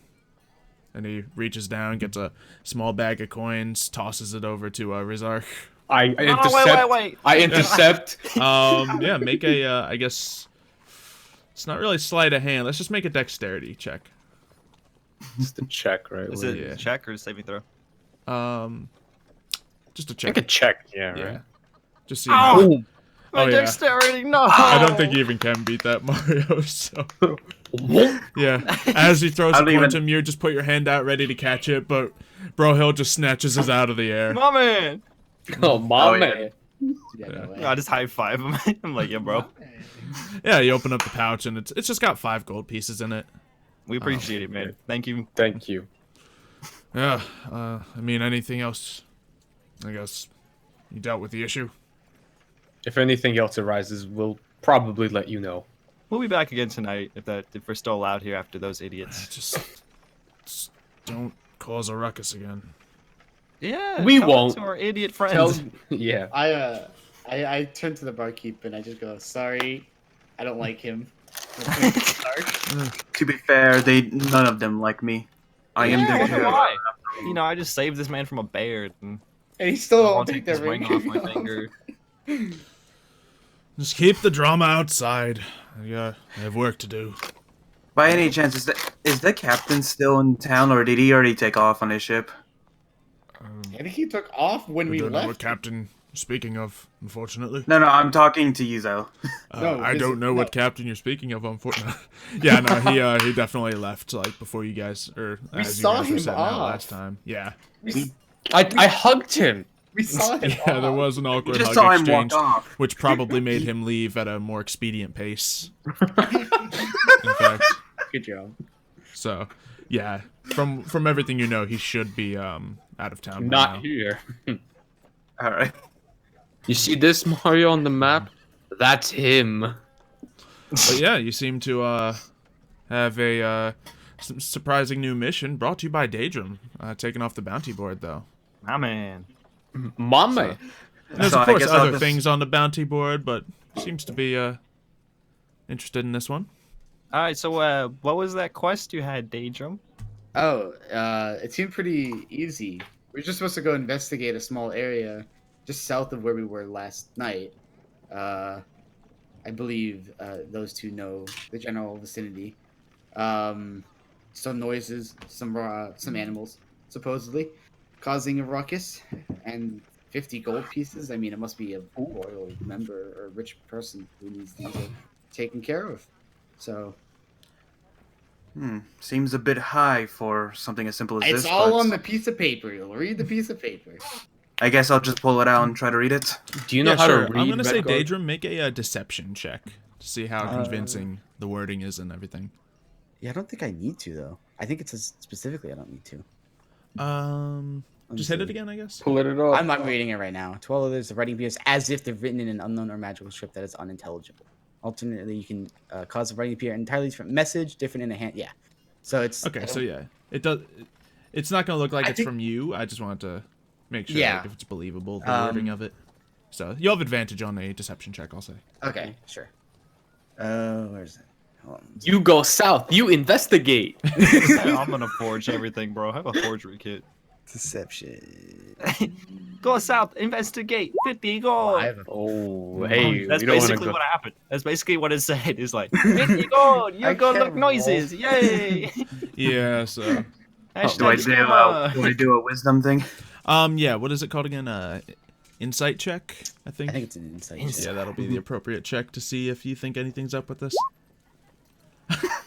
And he reaches down, gets a small bag of coins, tosses it over to Rizark. I intercept. Wait. I intercept. Yeah, make a, I guess, it's not really sleight of hand. Let's just make a dexterity check. Just a check, right? Is Wait. it Yeah. check or saving throw? Just a I check. think a check. Yeah, Yeah. right. Just see how... Boom. My Oh, yeah. dexterity, no! I don't think you even can beat that, Mario, so... Yeah, as he throws I a don't coin even- to him, you just put your hand out ready to catch it, but Brohill just snatches us out of the air. My man! Oh, my Oh, yeah. man. Yeah, no way. I just high five him. I'm like, yeah, bro. Yeah, you open up the pouch, and it's just got 5 gold pieces in it. We appreciate it, man. Thank you. Thank you. Yeah, I mean, anything else? I guess you dealt with the issue? If anything else arises, we'll probably let you know. We'll be back again tonight if we're still allowed here after those idiots. Just don't cause a ruckus again. Yeah, We tell it won't. to our idiot Tell, friends. yeah. I turn to the barkeep and I just go, sorry, I don't like him. Dark. To be fair, none of them like me. I am Yeah, the wonder hero. why. You know, I just saved this man from a bear. And And he still I'll won't take take this the ring. ring off my finger. Just keep the drama outside. Yeah, I have work to do. By any chance, is the captain still in town, or did he already take off on his ship? I think he took off when I we don't know what left. captain you're speaking of, unfortunately. No, I'm talking to you, though. No, I this don't is- know what no. captain you're speaking of, unfortunately. Yeah, no, he definitely left, like, before you guys, or We as you saw guys were him setting out off. last time. Yeah. I hugged him. We saw him. Yeah, there was an You awkward just hug saw him exchange, walk off. which probably made him leave at a more expedient pace. In fact, Good job. so, yeah, from everything you know, he should be out of town by Not now. here. All right. You see this Mario on the map? That's him. But yeah, you seem to have a some surprising new mission brought to you by Daedrum, taken off the bounty board though. My man. Mama. There's So of I course guess I'll other just- things on the bounty board, but seems to be interested in this one. All right, so what was that quest you had, Daedrum? Oh, it seemed pretty easy. We're just supposed to go investigate a small area just south of where we were last night. I believe those two know the general vicinity. Some noises, some animals, supposedly, causing a ruckus, and 50 gold pieces. I mean, it must be a royal member or a rich person who needs these taken care of. So Seems a bit high for something as simple as it's this. all but on the piece of paper. You'll read the piece of paper. I guess I'll just pull it out and try to read it. Do you know Yeah, how sure. to read? I'm gonna say Redguard? Daedrum, make a deception check to see how convincing the wording is and everything. Yeah, I don't think I need to though. I think it says specifically I don't need to. Let me Just hit see. it again, I guess. Pull it up. I'm not reading it right now. 12 others of writing appears as if they're written in an unknown or magical script that is unintelligible. Alternately, you can cause a writing to appear an entirely different message, different in a hand. Yeah. So it's Okay, so yeah, it does. It's not gonna look like I it's think- from you. I just wanted to make sure Yeah. like, if it's believable, the wording of it. So you'll have advantage on a deception check, I'll say. okay. Sure. Where's it? Hold on. You go south. You investigate. I'm gonna forge everything, bro. I have a forgery kit. Deception. Go south, investigate, 50 gold. Oh, hey, That's we don't want to basically go. what happened. That's basically what it said. It's like 50 gold. You I go can't look noises. Yay. Yeah, so Hashtag scammer. do I do a wisdom thing? yeah, what is it called again? Insight check, I think. I think it's an insight. Yeah, that'll be the appropriate check to see if you think anything's up with this.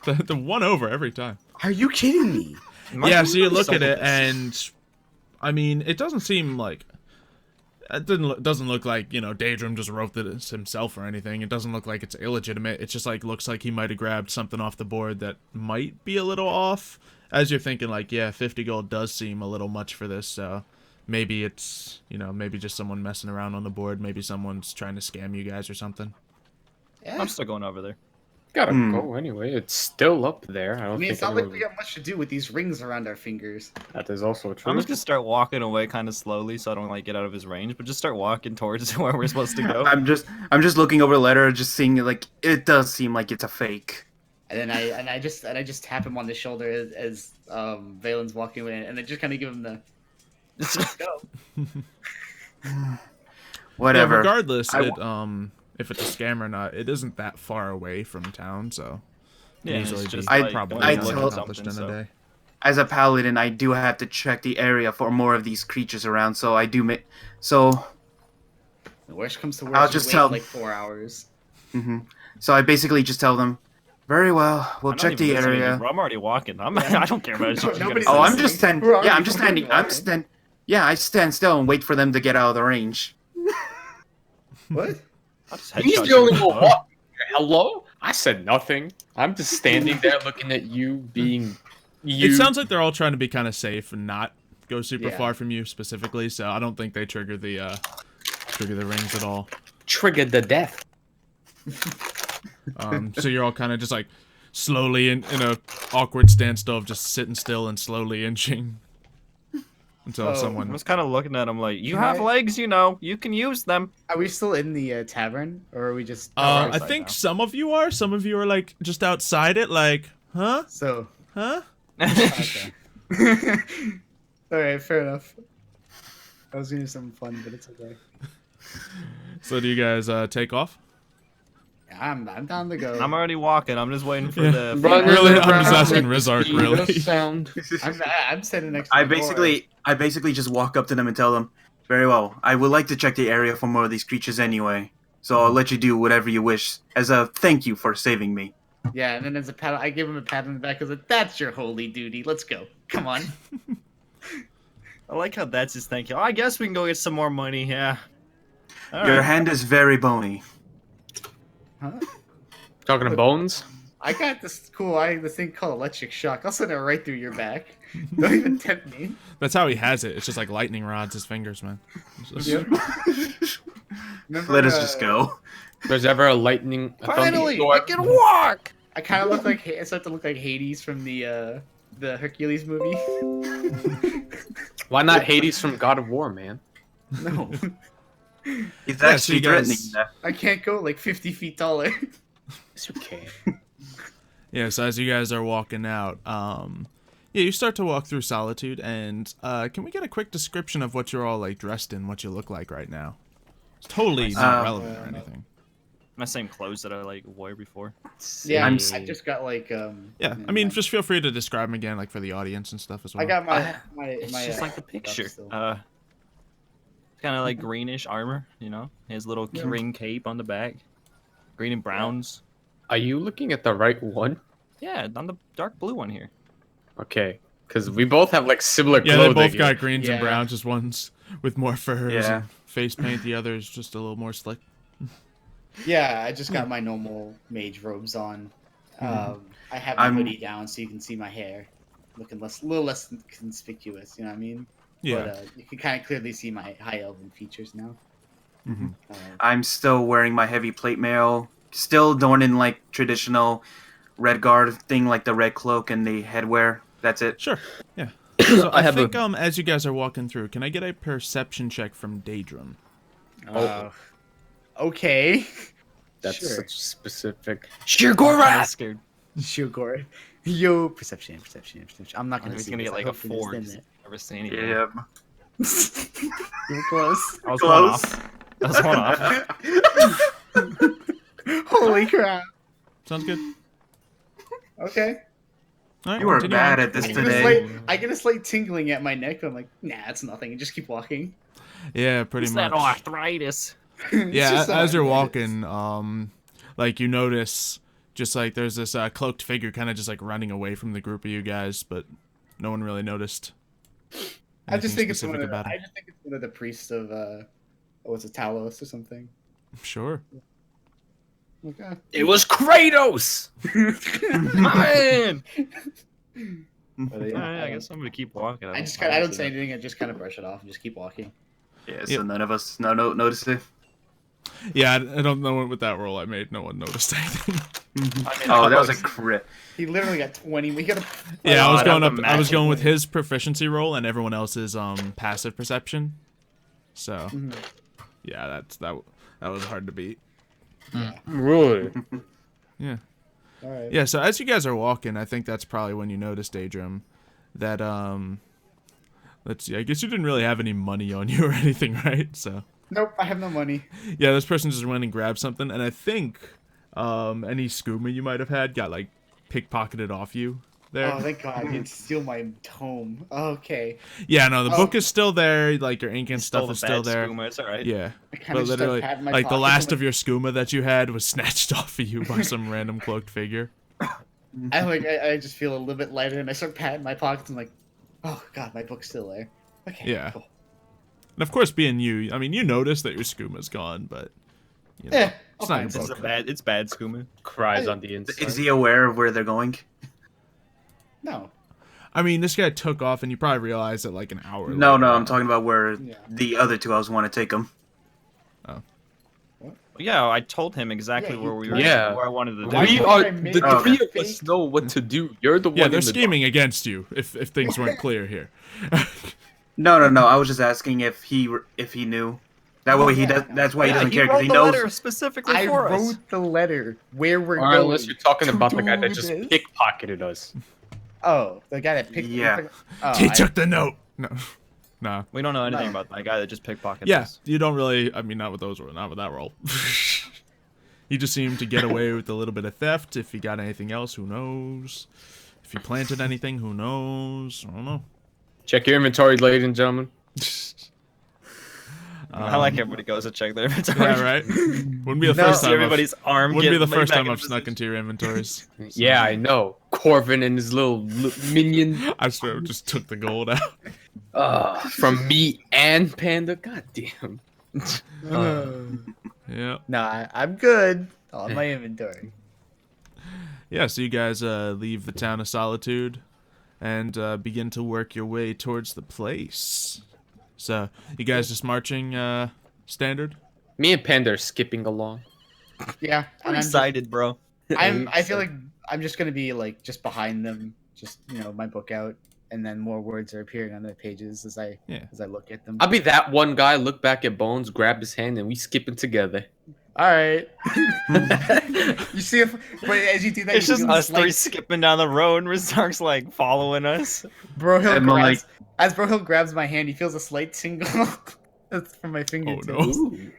the one over every time. Are you kidding me? Yeah, so you look at it and I mean, it doesn't seem like it doesn't look like, you know, Daedrum just wrote this himself or anything. It doesn't look like it's illegitimate. It just like looks like he might have grabbed something off the board that might be a little off. As you're thinking like, yeah, 50 gold does seem a little much for this, so maybe it's, you know, maybe just someone messing around on the board, maybe someone's trying to scam you guys or something. Yeah. I'm still going over there. Gotta go anyway. It's still up there. I don't I mean, think it's not like anyone- we got much to do with these rings around our fingers. that is also true. I'm just gonna start walking away kind of slowly so I don't like get out of his range, but just start walking towards where we're supposed to go. I'm just looking over the letter, just seeing like it does seem like it's a fake. And then I just tap him on the shoulder as Valen's walking away, and I just kind of give him the let's go. Whatever. Yeah, regardless, I if it's a scam or not, it isn't that far away from town, so Yeah, easily it's be just like probably I like told- accomplished in something, a day. As a paladin, I do have to check the area for more of these creatures around, so I do so. The worst comes to worst, I'll you just wait tell- like 4 hours. So I basically just tell them, very well, we'll I'm not check even the listening to you, area. bro. I'm already walking. I don't care about it. Nobody's Oh, I'm listening. just standing. We're Yeah, I'm already just standing. walking. I stand still and wait for them to get out of the range. What? I'll just He's headshot the only you. one walking. Hello? I said nothing. I'm just standing there looking at you being you. It sounds like they're all trying to be kind of safe and not go super Yeah. far from you specifically, so I don't think they trigger the rings at all. triggered the death. So you're all kind of just like slowly in a awkward standstill of just sitting still and slowly inching until Oh, someone. I was kind of looking at him like, you Can have I- legs, you know. You can use them. Are we still in the tavern, or are we just? I outside think now. some of you are. Some of you are like just outside it, like, huh, So. huh. Okay. All right, fair enough. I was gonna do something fun, but it's okay. So do you guys take off? I'm down to go. I'm already walking. I'm just waiting for Yeah. the. Really, I'm just around asking with Rizark, speed of really. Sound. I'm sitting next to I the door. basically just walk up to them and tell them, very well, I would like to check the area for more of these creatures anyway. So I'll let you do whatever you wish as a thank you for saving me. Yeah, and then as a pat, I give him a pat on the back. I was like, "That's your holy duty. Let's go. Come on." I like how that's his thank you. I guess we can go get some more money. Yeah. All Your right. hand is very bony. Huh? Talking to bones? I got this this thing called electric shock. I'll send it right through your back. Don't even tempt me. That's how he has it. It's just like lightning rods his fingers, man. It's just- Yep. Remember, Let us just go. If there's ever a lightning. a Finally, thunderstorm- I can walk. I kind of look like I start to look like Hades from the Hercules movie. Why not Hades from God of War, man? No, He's so actually you guys- threatening that. I can't go like 50 feet taller. It's okay. Yeah, so as you guys are walking out, yeah, you start to walk through Solitude, and can we get a quick description of what you're all like dressed in, what you look like right now? It's totally not relevant or anything. My same clothes that I like wore before. Yeah, I'm I just got like Yeah, I mean, just feel free to describe them again, like for the audience and stuff as well. I got my It's just like the stuff picture. still. Kind of like greenish armor, you know. His little ring cape on the back. Green and browns. Are you looking at the right one? Yeah, on the dark blue one here. Okay. Because we both have like similar Yeah, clothing. they both here. got greens and Yeah. browns, just one's with more furs Yeah. and face paint, the other's just a little more slick. Yeah, I just got my normal mage robes on. I have my I'm- hoodie down so you can see my hair, looking a little less conspicuous. You know what I mean? Yeah. But you can kind of clearly see my high elven features now. Mhm. I'm still wearing my heavy plate mail, still adorning like traditional red guard thing, like the red cloak and the headwear. That's it. Sure. Yeah. So I, have think as you guys are walking through, can I get a perception check from Daedrum? Okay. That's Sure. such specific. I'm kinda scared. Sugar. Yo, perception. I'm not gonna. He's see gonna this. get like I a hope it is 4. in He's it. never seen anything. Yeah. You were close. I was Close. That was one off. Holy crap. Sounds good. Okay. All right, You were continue bad on. at this I get, a today. I get a slight tingling at my neck, but I'm like, nah, it's nothing. And just keep walking. Yeah, pretty It's much. that arthritis. It's Yeah, just as you're arthritis. walking, like you notice, just like there's this cloaked figure kind of just like running away from the group of you guys, but no one really noticed. I just anything think it's one specific of the, about I him. just think it's one of the priests of what's it, Talos or something. Sure. Okay. It was Kratos. Man! But, yeah, Alright, I guess I'm gonna keep walking. I just kind of, I don't say anything. I just kind of brush it off and just keep walking. Yeah, so Yep. none of us noticed it. Yeah, I don't know what with that roll I made. No one noticed anything. Oh, that was a crit. He literally got 20. We got to. Yeah, I was I'd going have up. to I was match going it. with his proficiency roll and everyone else's passive perception. So yeah, that was hard to beat. Really? Yeah. All right. Yeah, so as you guys are walking, I think that's probably when you notice, Daedrum, that let's see, I guess you didn't really have any money on you or anything, right? So Nope, I have no money. yeah, this person just went and grabbed something, and I think any skooma you might have had got like pickpocketed off you there. Oh, thank God! I didn't steal my tome. Okay. Yeah, no, the Oh. book is still there, like your ink and stuff is still there. It's alright. Yeah. I kinda But just literally, patting my like the pockets, last I'm of your skooma that you had was snatched off of you by some random cloaked figure. I just feel a little bit lighter, and I start patting my pockets. And like, oh God, my book's still there. Okay. Yeah. Cool. And of course, being you, I mean, you notice that your skooma's gone, but you know, Yeah. it's I'll not find your it. book. It's bad, Skooma. Cries on the inside. Is he aware of where they're going? No. I mean, this guy took off, and you probably realized it like an hour. No, later. no, I'm talking about where Yeah. the other two I was want to take them. Yeah, I told him exactly Yeah, where we were. Yeah. Where I wanted to Why do. We can't are I make the a three of fake- us know what to do. You're the one. Yeah, they're in the scheming against you. If things weren't clear here. No, I was just asking if he knew. That way he does. That's why he doesn't care because he knows. letter specifically I for wrote us. the letter where we're Or going. unless you're talking to about the guy that do just this. pickpocketed us. Oh, the guy that picked. Yeah. Oh, He took the note. No, nah. We don't know anything No. about that guy that just pickpocketed Yeah, us. you don't really. I mean, not with that roll. He just seemed to get away with a little bit of theft. If he got anything else, who knows? If he planted anything, who knows? I don't know. Check your inventory, ladies and gentlemen. I like everybody goes to check their inventory. Yeah, right. Wouldn't be the No. first See time. everybody's arm. Wouldn't be get the laid first back time in I've snuck position. into your inventories. Yeah, I know. Corvin and his little minion. I swear, just took the gold out. From me and Panda. God damn. Yeah. Nah, I'm good on my inventory. Yeah. So you guys leave the town of Solitude, and begin to work your way towards the place. So you guys just marching standard. Me and Panda are skipping along. Yeah, I'm and excited, bro. I feel like I'm just gonna be like just behind them, just my book out, and then more words are appearing on the pages as I look at them. I'll be that one guy, look back at Bones, grab his hand, and we skipping together. All right. You see if, but as you do that, It's you just do us this, like, three skipping down the road, and Rizark's like following us. Brohill And I'm grabs, as Brohill grabs my hand, he feels a slight tingle. That's from my fingertips. no. Ooh.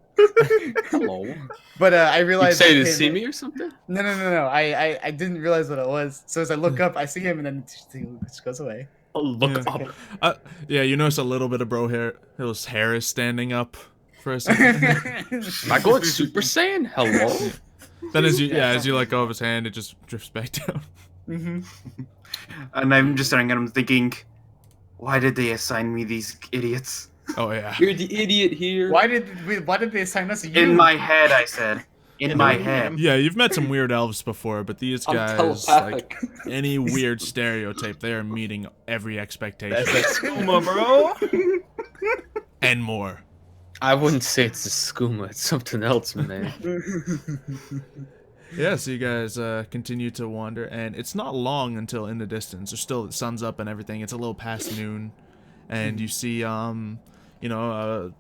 Hello. But I You realized say that to him- see me or something? No. I didn't realize what it was. So as I look up, I see him, and then he just goes away. Oh, look Yeah. up. Yeah, you notice a little bit of His hair is standing up for a second. Am I going Super Saiyan? Hello? Then as you let go of his hand, it just drifts back down. Mm-hmm. And I'm just staring at him thinking, why did they assign me these idiots? Oh yeah. You're the idiot here. Why did they assign us you? In my head, I said. In my head. Yeah, you've met some weird elves before, but these I'm guys, like telepathic. any weird stereotype, they are meeting every expectation That's that skooma, bro. and more. I wouldn't say it's a skooma. It's something else, man. Yeah, so you guys continue to wander, and it's not long until in the distance, there's still the sun's up and everything. It's a little past noon, and you see a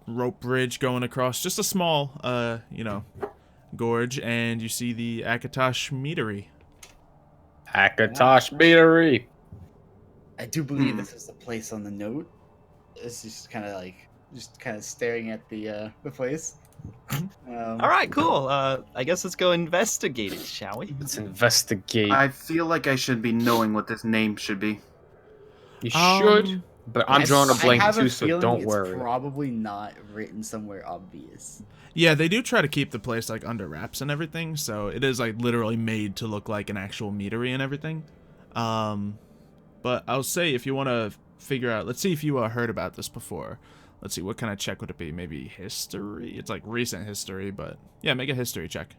rope bridge going across just a small gorge, and you see the Akatosh meadery. Akatosh Meadery. I do believe this is the place on the note. It's just kind of like staring at the place. All right, cool. I guess let's go investigate it, shall we? Let's investigate. I feel like I should be knowing what this name should be. You should, but I'm drawing a blank too, so don't worry. It's probably not written somewhere obvious. Yeah, they do try to keep the place like under wraps and everything, so it is like literally made to look like an actual meadery and everything. But I'll say if you want to figure out, let's see if you heard about this before. Let's see, what kind of check would it be? Maybe history? It's like recent history, but yeah, make a history check.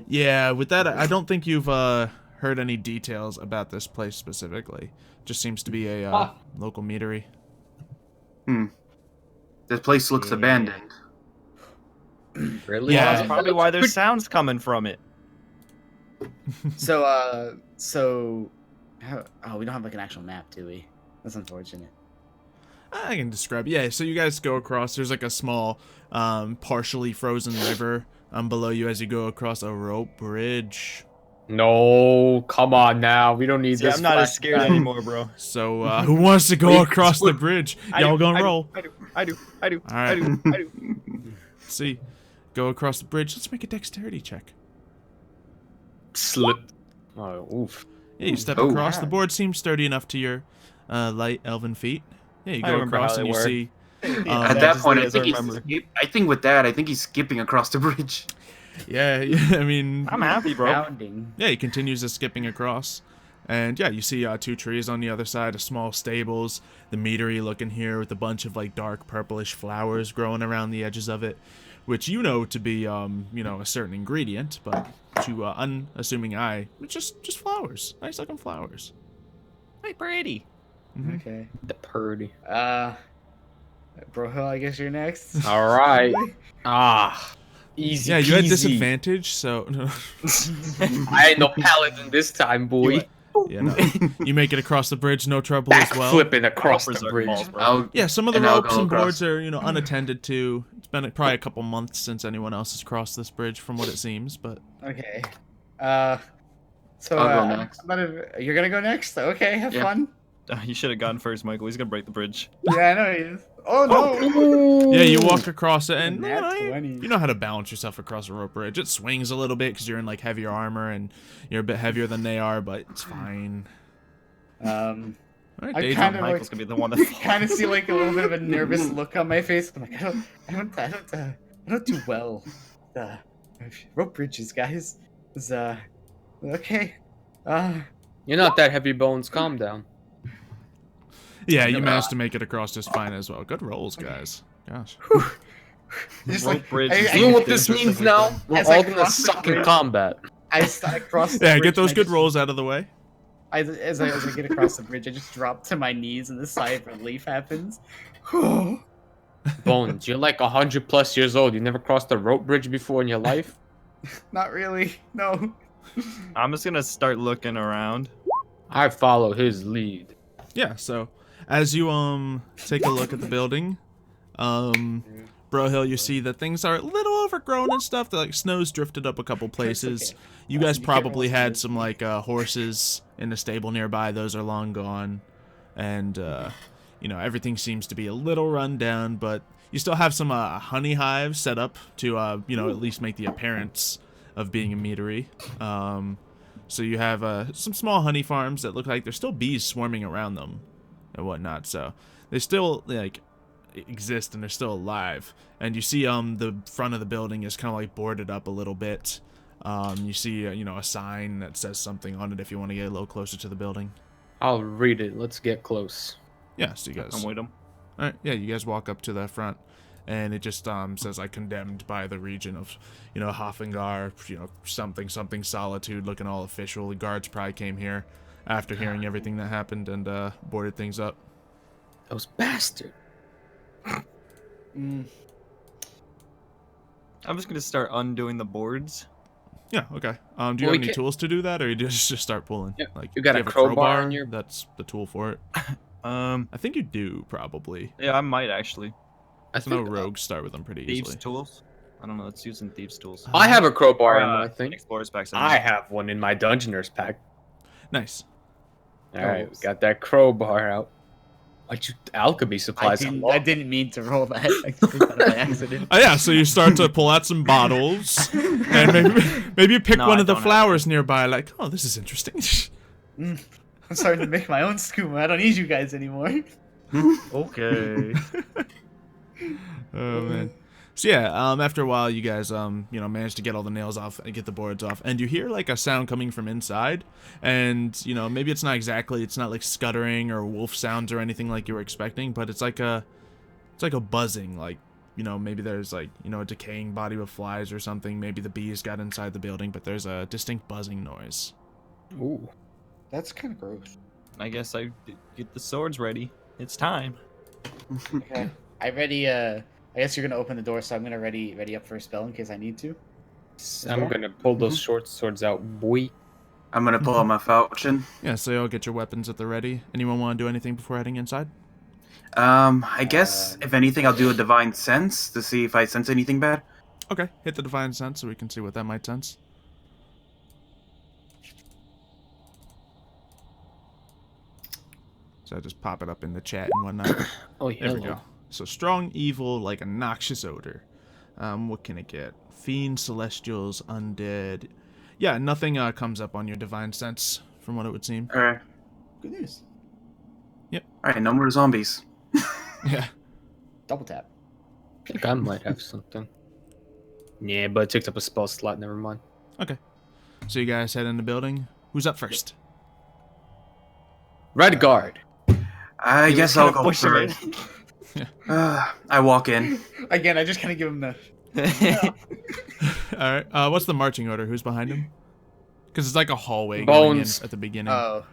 Yeah, with that, I don't think you've heard any details about this place specifically. Just seems to be a local meadery. This place looks abandoned. Really? Yeah, that's probably why there's sounds coming from it. So, we don't have like an actual map, do we? That's unfortunate. I can describe. Yeah, so you guys go across. There's like a small, partially frozen river below you as you go across a rope bridge. No, come on now. We don't need this. I'm not as scared anymore, bro. So, who wants to go across the bridge? Y'all gonna roll? I do. All right. Let's see. Go across the bridge. Let's make a dexterity check. Slip. Oh, oof. Yeah, you step across. The board seems sturdy enough to your light elven feet. Yeah, you go across and you see. At that point, I think with that, I think he's skipping across the bridge. Yeah, I mean, I'm happy, bro. Yeah, he continues to skipping across. And yeah, you see 2 trees on the other side, a small stables, the meadery looking here with a bunch of like dark purplish flowers growing around the edges of it, which you know to be, you know, a certain ingredient, but to unassuming eye, it's just flowers, nice looking flowers. Hey, pretty. Mm-hmm. Okay. The purdy. Bro, I guess you're next. All right. Easy. Yeah, you had peasy. disadvantage, so I ain't no paladin this time, boy. Yeah, no. You make it across the bridge, no trouble as well. Flipping across the bridge. Yeah, some of the ropes and boards are, you know, unattended to. It's been probably a couple months since anyone else has crossed this bridge, from what it seems. But Okay. I'll go next. You're gonna go next? Okay, have fun. You should have gone first, Michael. He's gonna break the bridge. Yeah, I know he is. Oh no! Yeah, you walk across it, and Nat you 20. know how to balance yourself across a rope bridge. It swings a little bit because you're in like heavier armor and you're a bit heavier than they are, but it's fine. All right, I Dave, kind of Michael's gonna be the one that kind of see like a little bit of a nervous look on my face. I'm like, I don't do well. Rope bridges, guys. It's, okay. You're not that heavy, Bones. Calm down. Yeah, you managed to make it across just fine as well. Good rolls, guys. Gosh. Just rope like, bridge. You know what this means now? We're all gonna suck in combat. I cross the Yeah, bridge get those and good rolls out of the way. As I get across the bridge, I just drop to my knees and the sigh of relief happens. Bones, you're like 100+ years old. You never crossed a rope bridge before in your life? Not really, no. I'm just gonna start looking around. I follow his lead. Yeah, so as you take a look at the building, Brohill, you see that things are a little overgrown and stuff. That like snow's drifted up a couple places. You guys probably had some like horses in the stable nearby. Those are long gone, and you know, everything seems to be a little run down. But you still have some honey hives set up to you know, at least make the appearance of being a meadery. So you have some small honey farms that look like there's still bees swarming around them and whatnot. So they still like exist and they're still alive. And you see the front of the building is kind of like boarded up a little bit. You see you know, a sign that says something on it if you want to get a little closer to the building. I'll read it. Let's get close. Yeah, so you guys. I'm with him. All right, yeah, you guys walk up to the front, and it just says like condemned by the region of, you know, Hofengar, you know, something solitude, looking all official. The guards probably came here after hearing everything that happened and boarded things up. Those bastards. I'm just gonna start undoing the boards. Yeah, okay. Do you have any tools to do that, or you just start pulling? Yeah, like you got a crowbar in your... That's the tool for it. I think you do probably. Yeah, I might actually. I know rogues start with them pretty Thieves' easily. tools. I don't know. Let's use some thieves' tools. I have a crowbar in my thing. Explorers packs. I have one in my Dungeoner's pack. Nice. All right, we got that crowbar out. Alchemy supplies. I didn't mean to roll that. I did that by accident. Oh yeah, so you start to pull out some bottles, and maybe you pick one of the flowers nearby. Like, oh, this is interesting. I'm starting to make my own skooma. I don't need you guys anymore. Okay. Oh man. So yeah, after a while, you guys, manage to get all the nails off and get the boards off, and you hear like a sound coming from inside, and maybe it's not like scuttering or wolf sounds or anything like you were expecting, but it's like a buzzing, like maybe there's like a decaying body with flies or something. Maybe the bees got inside the building, but there's a distinct buzzing noise. Ooh, that's kind of gross. I guess I get the swords ready. It's time. Okay, I guess you're gonna open the door, so I'm gonna ready up for a spell in case I need to. I'm gonna pull those short swords out, boy. I'm gonna pull out my falchion. Yeah, so you'll get your weapons at the ready. Anyone want to do anything before heading inside? I guess if anything, I'll do a divine sense to see if I sense anything bad. Okay, hit the divine sense so we can see what that might sense. So I just pop it up in the chat and whatnot. Oh yeah. There we go. So strong evil, like a noxious odor. What can it get? Fiend, celestials, undead. Yeah, nothing comes up on your divine sense, from what it would seem. All right. Good news. Yep. All right, no more zombies. Yeah. Double tap. I think I might have something. Yeah, but it takes up a spell slot. Never mind. Okay. So you guys head in the building. Who's up first? Red guard. I guess I'll go first. I walk in. Again, I just kind of give him the. All right. What's the marching order? Who's behind him? Because it's like a hallway Bones. going in at the beginning. Oh,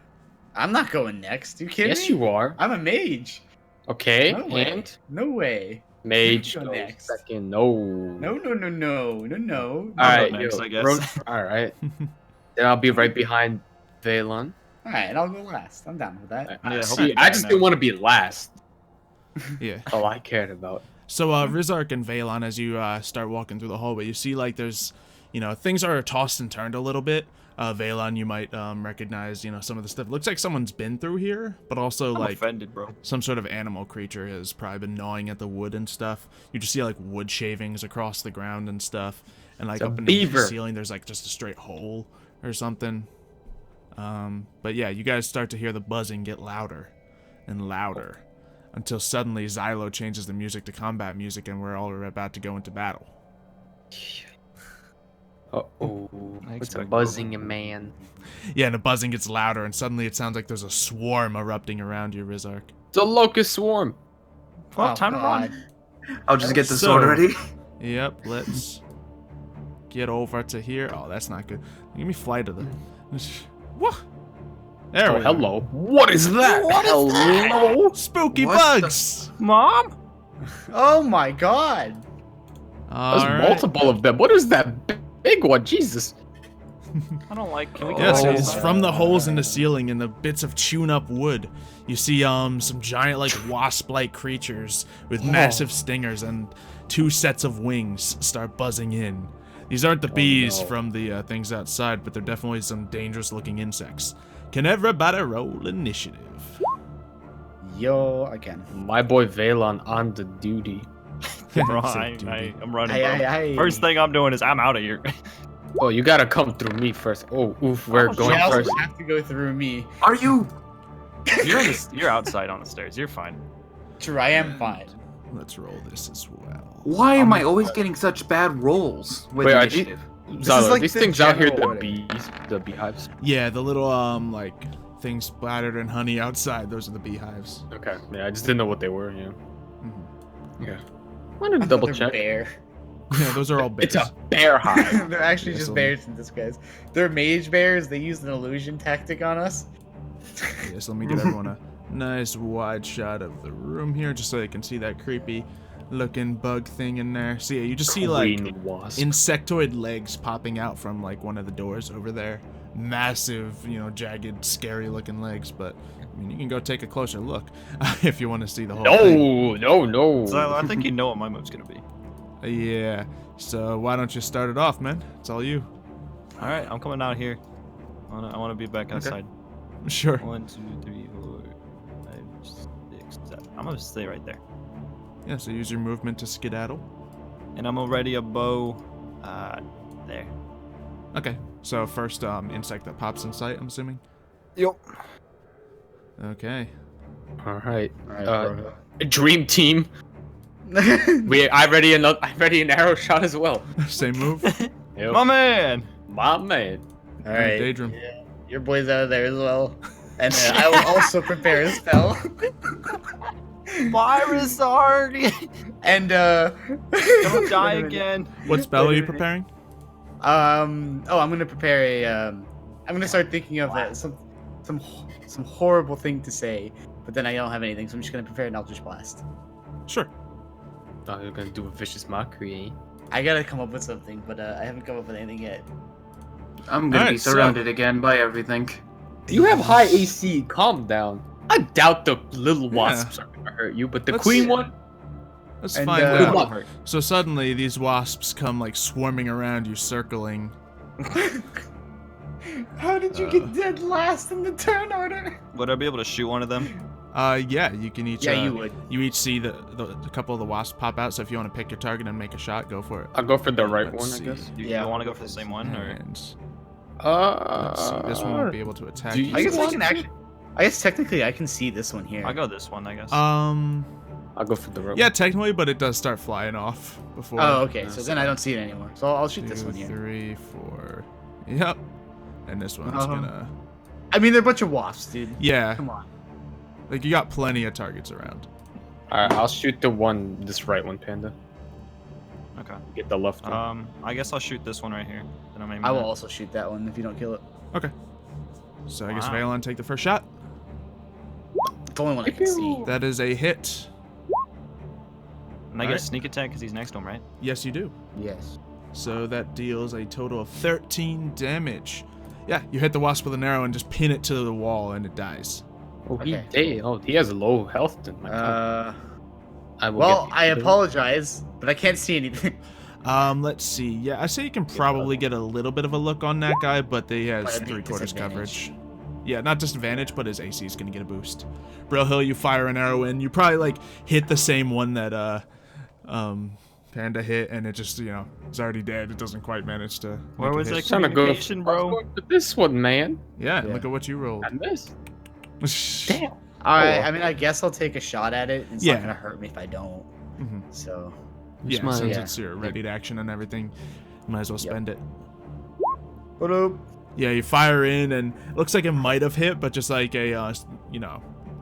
I'm not going next. You kidding me? Yes, you are. I'm a mage. Okay, No way. and No way. mage Go goes next. second. No. No. All I'll right, go next, yo, I guess. All right. Then I'll be right behind Valen. All right, and I'll go last. I'm down with that. Yeah, See, I just didn't want to be last. Yeah. All I cared about. So Rizark and Valon, as you start walking through the hallway, you see like there's, things are tossed and turned a little bit. Valon, you might recognize, some of the stuff. It looks like someone's been through here, but also I'm like offended, bro. some sort of animal creature has probably been gnawing at the wood and stuff. You just see like wood shavings across the ground and stuff, and like It's a up in the beaver. ceiling there's like just a straight hole or something. But yeah, you guys start to hear the buzzing get louder and louder until suddenly Xylo changes the music to combat music and we're all about to go into battle. Uh-oh. I What's a expect buzzing, man? Yeah, and the buzzing gets louder and suddenly it sounds like there's a swarm erupting around you, Rizark. It's a locust swarm. Well, time to run. I'll just get the So- sword ready. Yep, let's get over to here. Oh, that's not good. Give me fly to the... What? There we go. Hello. What is that? Hello. Spooky What bugs! Mom? Oh my god. There's Alright. multiple of them. What is that big one? Jesus. I don't like. Can we Yeah, so go it's outside? from the holes in the ceiling and the bits of chewn up wood. You see some giant like wasp-like creatures with massive stingers and 2 sets of wings start buzzing in. These aren't the bees no. from the things outside, but they're definitely some dangerous looking insects. Can everybody roll initiative? Yo, again. My boy Valon on the duty. Bro, Say duty. I'm running, bro. Aye. First thing I'm doing is I'm out of here. Oh, you gotta come through me first. Oh, oof, we're Oh, going You also first. have to go through me. Are you? You're outside on the stairs. You're fine. True, I am fine. Let's roll this as well. Why am I always getting such bad rolls with Wait, are initiative? Xylo, is like these the things out here, general the bees, the beehives. Yeah, the little like things splattered in honey outside. Those are the beehives. Okay, yeah, I just didn't know what they were. Yeah. Mhm. Yeah. Why did I thought double they're check? Bear. Yeah, those are all bears. It's a bear hive. They're actually Yeah, just so- bears in disguise. They're mage bears. They used an illusion tactic on us. Yeah, so let me get everyone a nice wide shot of the room here, just so they can see that creepy looking bug thing in there. So yeah, you just see like Queen wasp. insectoid legs popping out from like one of the doors over there. Massive, jagged, scary looking legs. But I mean, you can go take a closer look if you want to see the whole thing. No. Xylo, I think you know what my move's gonna be. Yeah. So why don't you start it off, man? It's all you. All right, I'm coming out here. I want to be back outside. Sure. 1, 2, 3, 4, 5, 6, 7. I'm gonna stay right there. Yeah. So use your movement to skedaddle. And I'm already a bow. There. Okay. So first insect that pops in sight, I'm assuming. Yep. Okay. All right. Alright, Dream team. I ready an arrow shot as well. Same move. Yep. My man. My man. All right. Daedrum. Yeah, your boy's out of there as well. And I will also prepare a spell. Virus already. And Don't die again. What spell are you preparing? I'm gonna prepare a. I'm gonna start thinking of some horrible thing to say, but then I don't have anything, so I'm just gonna prepare an Eldritch Blast. Sure. Oh, you're gonna do a vicious mockery. I gotta come up with something, but I haven't come up with anything yet. I'm gonna Alright, be surrounded again by everything. You have high AC. Calm down. I doubt the little wasps are gonna hurt you, but the Let's queen see. one. Let's And, find Good out. luck. So suddenly these wasps come like swarming around you, circling. How did you get dead last in the turn order? Would I be able to shoot one of them? Yeah, you can each. Yeah, you would. You each see the couple of the wasps pop out. So if you want to pick your target and make a shot, go for it. I'll go for the right Let's one, see. I guess. You Yeah. want to go for the same one, or? And let's see. This one won't be able to attack. do you. you I guess I want can to? actually. I guess technically I can see this one here. I'll go this one, I guess. I'll go for the right Yeah, one. technically, but it does start flying off before. Oh, okay. So then I don't see it anymore. So I'll shoot this one here. 3, 4. Yep. And this one's gonna. I mean, they're a bunch of wasps, dude. Yeah. Come on. Like you got plenty of targets around. Alright, I'll shoot this right one, Panda. Okay. Get the left one. I guess I'll shoot this one right here. Then I'm aiming I will at- also shoot that one if you don't kill it. Okay. So I guess Wow. Valen take the first shot. It's the only one I can see. That is a hit. And I get a Alright. sneak attack because he's next to him, right? Yes, you do. Yes. So that deals a total of 13 damage. Yeah, you hit the wasp with an arrow and just pin it to the wall and it dies. Oh, okay. he has low health then. My God. I will Well, get I apologize, but I can't see anything. Let's see. Yeah, I say you can probably get a little bit of a look on that guy, but he has But I think 3/4 disadvantage. coverage. Yeah, not disadvantage, but his AC is gonna get a boost. Brilhill, you fire an arrow in. You probably like hit the same one that Panda hit, and it just it's already dead. It doesn't quite manage to. Where make a was hit. that trying to go communication, bro? for this one, man. Yeah, Yeah. look at what you rolled. I missed. Damn. Alright, Oh. I mean, I guess I'll take a shot at it. It's Yeah. not gonna hurt me if I don't. Mhm. So. Yeah, my- since yeah. it's your ready to action and everything, you might as well Yep. spend it. What up? Yeah, you fire in, and it looks like it might have hit, but just like a,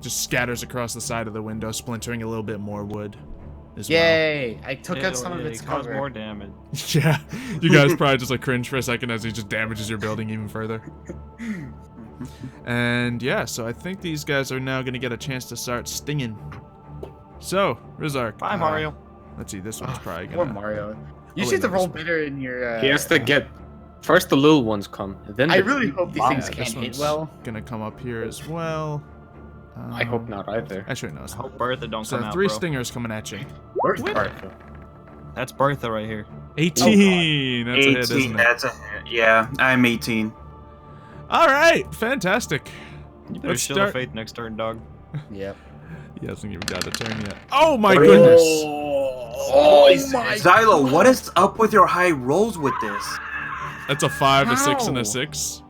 just scatters across the side of the window, splintering a little bit more wood as Yay! I took Yeah, out some of yeah, its it caused cover. more damage. well. Yeah, you guys probably just like cringe for a second as he just damages your building even further. And yeah, so I think these guys are now going to get a chance to start stinging. So, Rizark. Bye, Mario. Let's see, this one's probably Poor going to... Mario. You I'll just wait need to on roll this one. better in your. He has to get first the little ones come, then I the really hope these bomb- things can't hit well. Going to come up here as well. I hope not either. Actually, no. I It's hope not. Bertha don't So come out, 3 bro. stingers coming at you. Where's Wait. Bertha? That's Bertha right here. 18! That's a hit, 18, isn't it? that's a hit. Yeah, I'm 18. All right, fantastic. You better Let's show start- the faith next turn, dog. Yep. He hasn't even got a turn yet. Oh my goodness! Oh, my! Xylo, what is up with your high rolls with this? That's a 5, a 6, and How? a 6.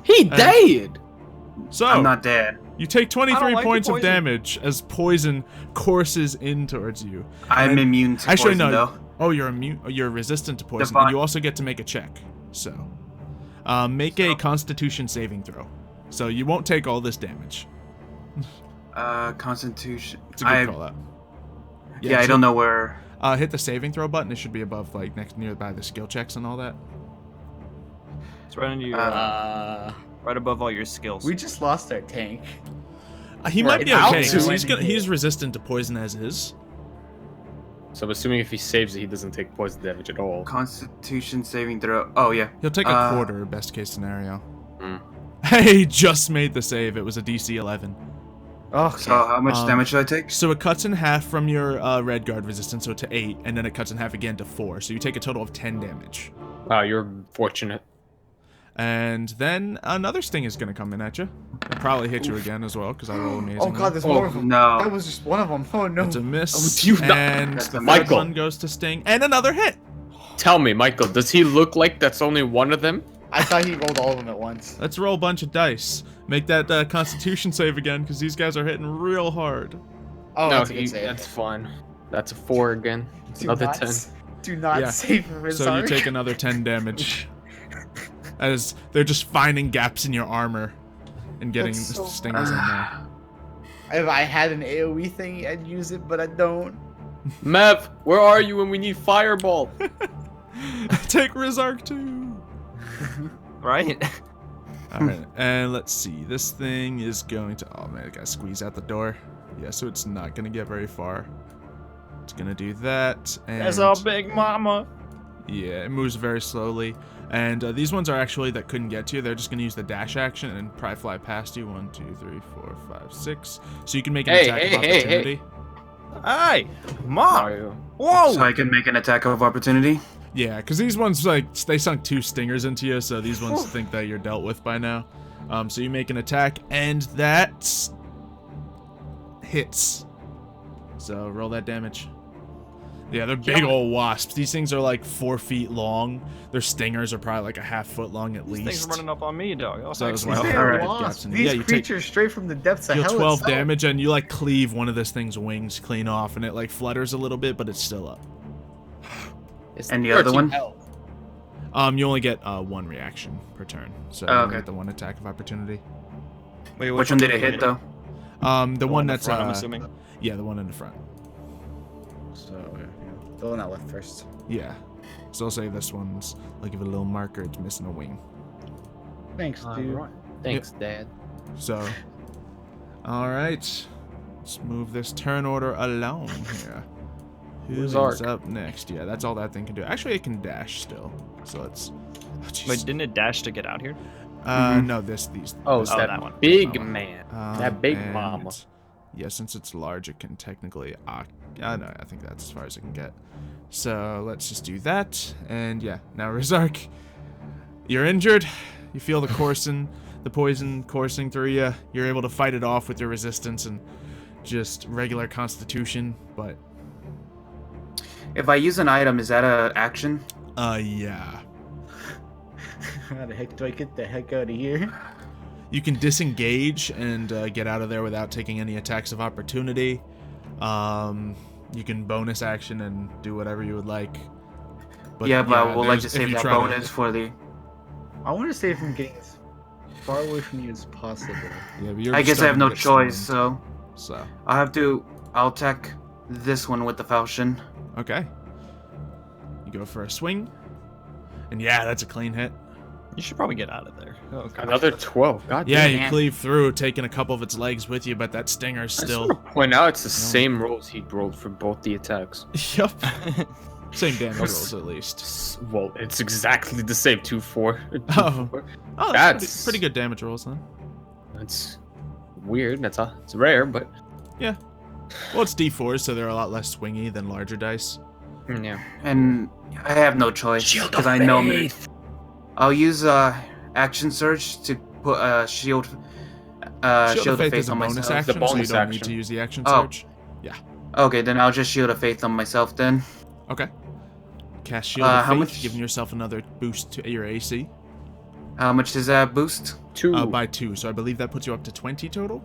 He dead. So I'm not dead. you take 23 I don't like the points of poison. damage as poison courses in towards you. I'm And- immune to Actually, poison, no. though. Oh, you're immune. You're resistant to poison, Divine. and you also get to make a check. So, make a Constitution saving throw. So you won't take all this damage. Constitution. It's a good call out. Yeah, I so, don't know where. Hit the saving throw button. It should be above, like nearby the skill checks and all that. It's right under your, right above all your skills. We just lost our tank. He might be Right. okay. 'Cause Altitude. he's resistant to poison as is. So I'm assuming if he saves it, he doesn't take poison damage at all. Constitution saving throw. Oh, yeah. He'll take a quarter, best case scenario. Hmm. Hey, he just made the save. It was a DC 11. Oh, So how much damage should I take? So it cuts in half from your red guard resistance, so to 8, and then it cuts in half again to 4. So you take a total of 10 damage. Wow, you're fortunate. And then another sting is going to come in at you. It'll probably hit you again as well, because I roll amazing. Oh god, there's more of them. No. That was just one of them. Oh no. It's a miss. Oh, and That's the third Michael. one goes to sting. And another hit. Tell me, Michael, does he look like that's only one of them? I thought he rolled all of them at once. Let's roll a bunch of dice. Make that Constitution save again, because these guys are hitting real hard. Oh, no, that's a good save. that's fine. That's a 4 again. Do Another not 10. Do not Yeah. save him. So you take another 10 damage. As they're just finding gaps in your armor and getting That's so stingers in there. If I had an AoE thing, I'd use it, but I don't. Mev, where are you when we need fireball? Take Rizark too. Right? Alright, and let's see. This thing is going to... Oh man, I gotta squeeze out the door. Yeah, so it's not gonna get very far. It's gonna do that. And That's our big mama. yeah, it moves very slowly. And these ones are actually that couldn't get to you. They're just gonna use the dash action and probably fly past you. 1, 2, 3, 4, 5, 6. So you can make an attack of opportunity. Hey, Mom. Mario. Whoa. So I can make an attack of opportunity. Yeah, because these ones, like, they sunk 2 stingers into you, so these ones think that you're dealt with by now. So you make an attack, and that hits. So roll that damage. Yeah, they're big old wasps. These things are like 4 feet long. Their stingers are probably like a half foot long at These least. things are running up on me, dog. So it's These well, damn alright. wasps. Yeah, These you take- creatures straight from the depths of Deal hell 12 itself. damage, and you like cleave one of this thing's wings clean off, and it like flutters a little bit, but it's still up. It's And the other 13 one? health. You only get 1 reaction per turn, so Oh, you okay. only get the 1 attack of opportunity. Wait, Which one did it hit though? The one in the that's front, I'm assuming. yeah, the one in the front. So, yeah, the one that left first. Yeah. So I'll say this one's, I'll give it a little marker, it's missing a wing. Thanks, dude. Alright. Thanks, Dad. So, alright. Let's move this turn order along here. Who's Rizark. up next? Yeah, that's all that thing can do. Actually, it can dash still. So let's... Oh, jeez. Wait, didn't it dash to get out here? No, these... Oh, this- it's that, that one. big one. man. Um, that big and- mama. Yeah, since it's large, it can technically... no, I think that's as far as it can get. So, let's just do that. And yeah, now Rizark, you're injured. You feel the poison coursing through you. You're able to fight it off with your resistance and just regular constitution, but... If I use an item, is that a action? Yeah. How the heck do I get the heck out of here? You can disengage and get out of there without taking any attacks of opportunity. You can bonus action and do whatever you would like. But I would like to there's- if save you that try to- bonus for the... I want to save from getting as far away from you as possible. Yeah, but you're I just guess I have starting no to get choice, stunned, so... So, I'll attack this one with the falchion. okay. You go for a swing. And yeah, that's a clean hit. You should probably get out of there. Oh, God. Another 12. God Yeah, damn. you cleave through, taking a couple of its legs with you, but that stinger's I just still... want to point out it's the same rolls he rolled for both the attacks. Yup. Same damage rolls, at least. Well, it's exactly the same. 2, 4. Oh. Oh, that's That's- pretty good damage rolls, then. That's weird. It's rare, but Yeah. Well, it's D4s, so they're a lot less swingy than larger dice. yeah. And I have no choice, because I know me. I'll use action surge to put shield Shield of Faith is a on bonus myself. action, so you bonus don't need action. to use the action Oh. surge. Okay, then I'll just shield of faith on myself then. Okay. Cast Shield of how Faith, much- giving yourself another boost to your AC. How much is that boost? 2. By 2, so I believe that puts you up to 20 total?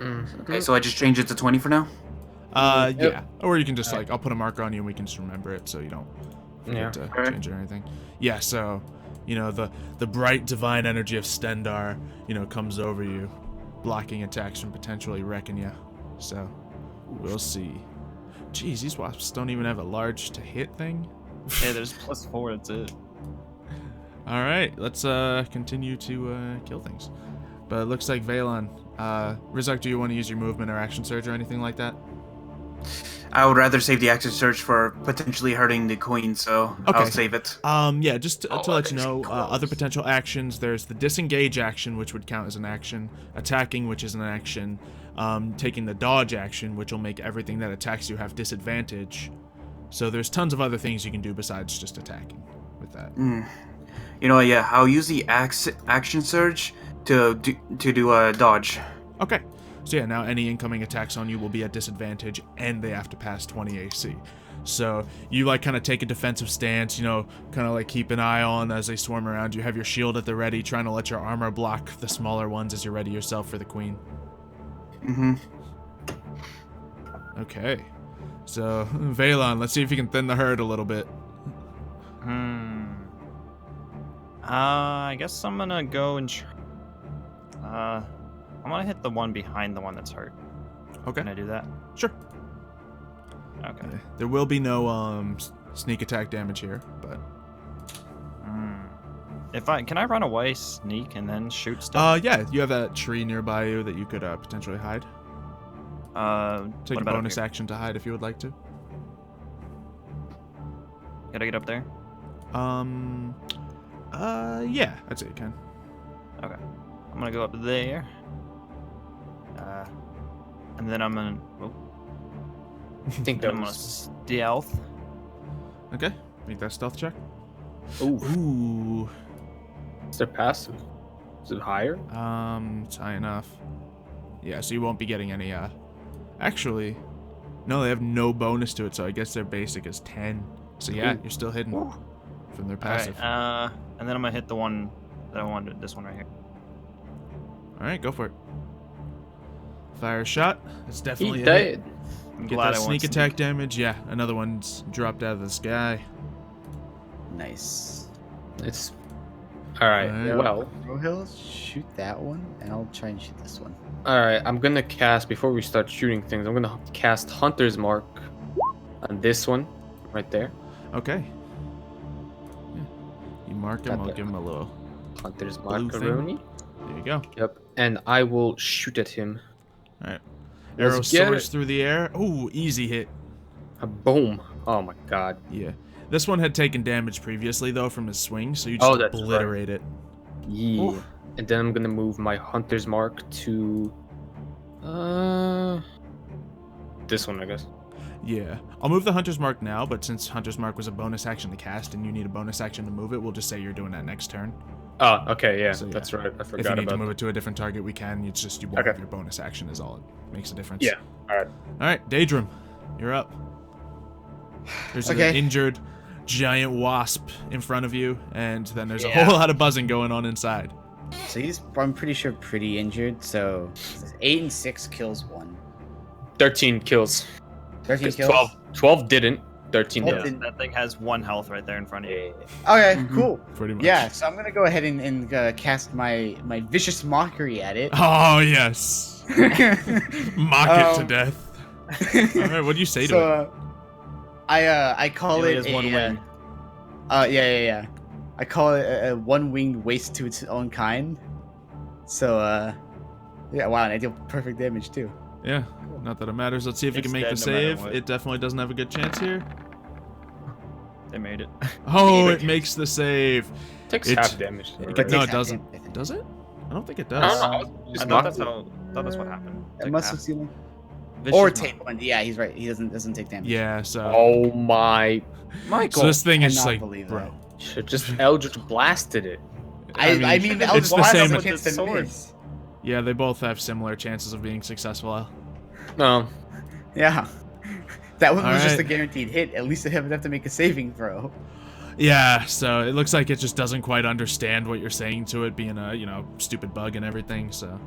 Okay, so I just change it to 20 for now. Yeah. Or you can just, like, I'll put a marker on you and we can just remember it so you don't forget to Alright. change it or anything. Yeah, so, you know, the bright divine energy of Stendar, you know, comes over you, blocking attacks from potentially wrecking you. So, we'll see. Jeez, these wasps don't even have a large to hit thing. Yeah, there's +4, that's it. Alright, let's continue to kill things. But it looks like Valon. Rizark, do you want to use your movement or action surge or anything like that? I would rather save the action surge for potentially hurting the queen, so I'll save it. Yeah, just to let you know, other potential actions, there's the disengage action, which would count as an action, attacking, which is an action, taking the dodge action, which will make everything that attacks you have disadvantage. So there's tons of other things you can do besides just attacking with that. You know, yeah, I'll use the action surge to do a dodge. Okay. So yeah, now any incoming attacks on you will be at disadvantage, and they have to pass 20 AC. So you like kind of take a defensive stance, you know, kind of like keep an eye on as they swarm around you. Have your shield at the ready, trying to let your armor block the smaller ones as you ready yourself for the queen. Okay. So Valon, let's see if you can thin the herd a little bit. I guess I'm gonna go and I'm gonna hit the one behind the one that's hurt. Okay. Can I do that? Sure. Okay. There will be no sneak attack damage here, but can I run away, sneak, and then shoot stuff? yeah, you have that tree nearby you that you could potentially hide. Take a bonus action to hide if you would like to. Gotta get up there. Yeah, I'd say you can. Okay. I'm gonna go up there. And then I'm gonna. I think I'm gonna stealth. Okay, make that stealth check. Ooh. Ooh. Is there passive? Is it higher? It's high enough. Yeah, so you won't be getting any, Actually, no, they have no bonus to it, so I guess their basic is 10. So yeah, you're still hidden from their passive. Alright, and then I'm gonna hit the one that I wanted, this one right here. Alright, go for it. Fire a shot. That's definitely He a died. hit. I'm Get glad that I sneak went attack damage. Yeah, another one's dropped out of the sky. Nice. It's alright. Alright. Well, Rohil, shoot that one, and I'll try and shoot this one. alright. I'm gonna cast before we start shooting things. I'm gonna cast Hunter's Mark on this one, right there. Okay. Yeah. You mark him, Got I'll that. give him a little. Hunter's Blue thing. Mark. There you go. Yep. And I will shoot at him. Alright. Let's Arrow get soars it. through the air. Ooh, easy hit. A boom. Oh my god. Yeah. This one had taken damage previously, though, from his swing, so you just that's obliterate it. Yeah. Oof. And then I'm gonna move my Hunter's Mark to this one, I guess. Yeah. I'll move the Hunter's Mark now, but since Hunter's Mark was a bonus action to cast and you need a bonus action to move it, we'll just say you're doing that next turn. Oh, okay, yeah, So, yeah. that's right. I If you forgot need to about move that. it to a different target, we can. It's just you won't Okay. have your bonus action is all it makes a difference. Yeah. Alright. Alright, Daedrum, you're up. There's an Okay. injured giant wasp in front of you, and then there's a Yeah. whole lot of buzzing going on inside. So he's, I'm pretty sure, pretty injured. So 8 and 6 kills 1. 13 kills. 13 'Cause kills. 12 didn't. 13 12 did. That thing has 1 health right there in front of you. Okay, cool. Pretty much. Yeah, so I'm gonna go ahead and cast my vicious mockery at it. Oh, yes. Mock it to death. Alright, what do you say to it? I call It it has 1 wing. yeah. I call it a one-winged waste to its own kind. So yeah, wow, and I deal perfect damage too. Yeah, not that it matters. Let's see if you It's can make the dead no matter save. what. It definitely doesn't have a good chance here. They made it. Oh, it makes the save. Takes It- half damage. It No, takes it half doesn't. damage, I think. Does it? I don't think it I does. don't know. I Just thought knocked that's what happened. It Took must half. have seen him. Vicious Or mock. take one. Yeah, he's right. He doesn't take damage. Yeah, so. Oh my. So this thing is cannot like, believe bro. that. Should just Eldritch blasted it. I mean, Eldritch it's the Blast same. has a with chance the to sword. miss. Yeah, they both have similar chances of being successful. No. Yeah. That one was just a Alright. guaranteed hit. At least I would have to make a saving throw. Yeah, so it looks like it just doesn't quite understand what you're saying to it, being a, stupid bug and everything, so.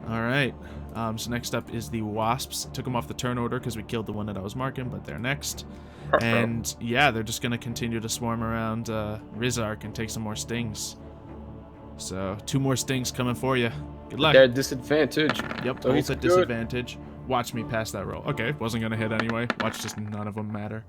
Alright. So next up is the wasps. Took them off the turn order because we killed the one that I was marking, but they're next. And yeah, they're just going to continue to swarm around Rizark and take some more stings. So 2 more stings coming for you. Good luck. They're at disadvantage. Yep, So both he's at good. disadvantage. Watch me pass that roll. Okay, wasn't going to hit anyway. Watch just none of them matter.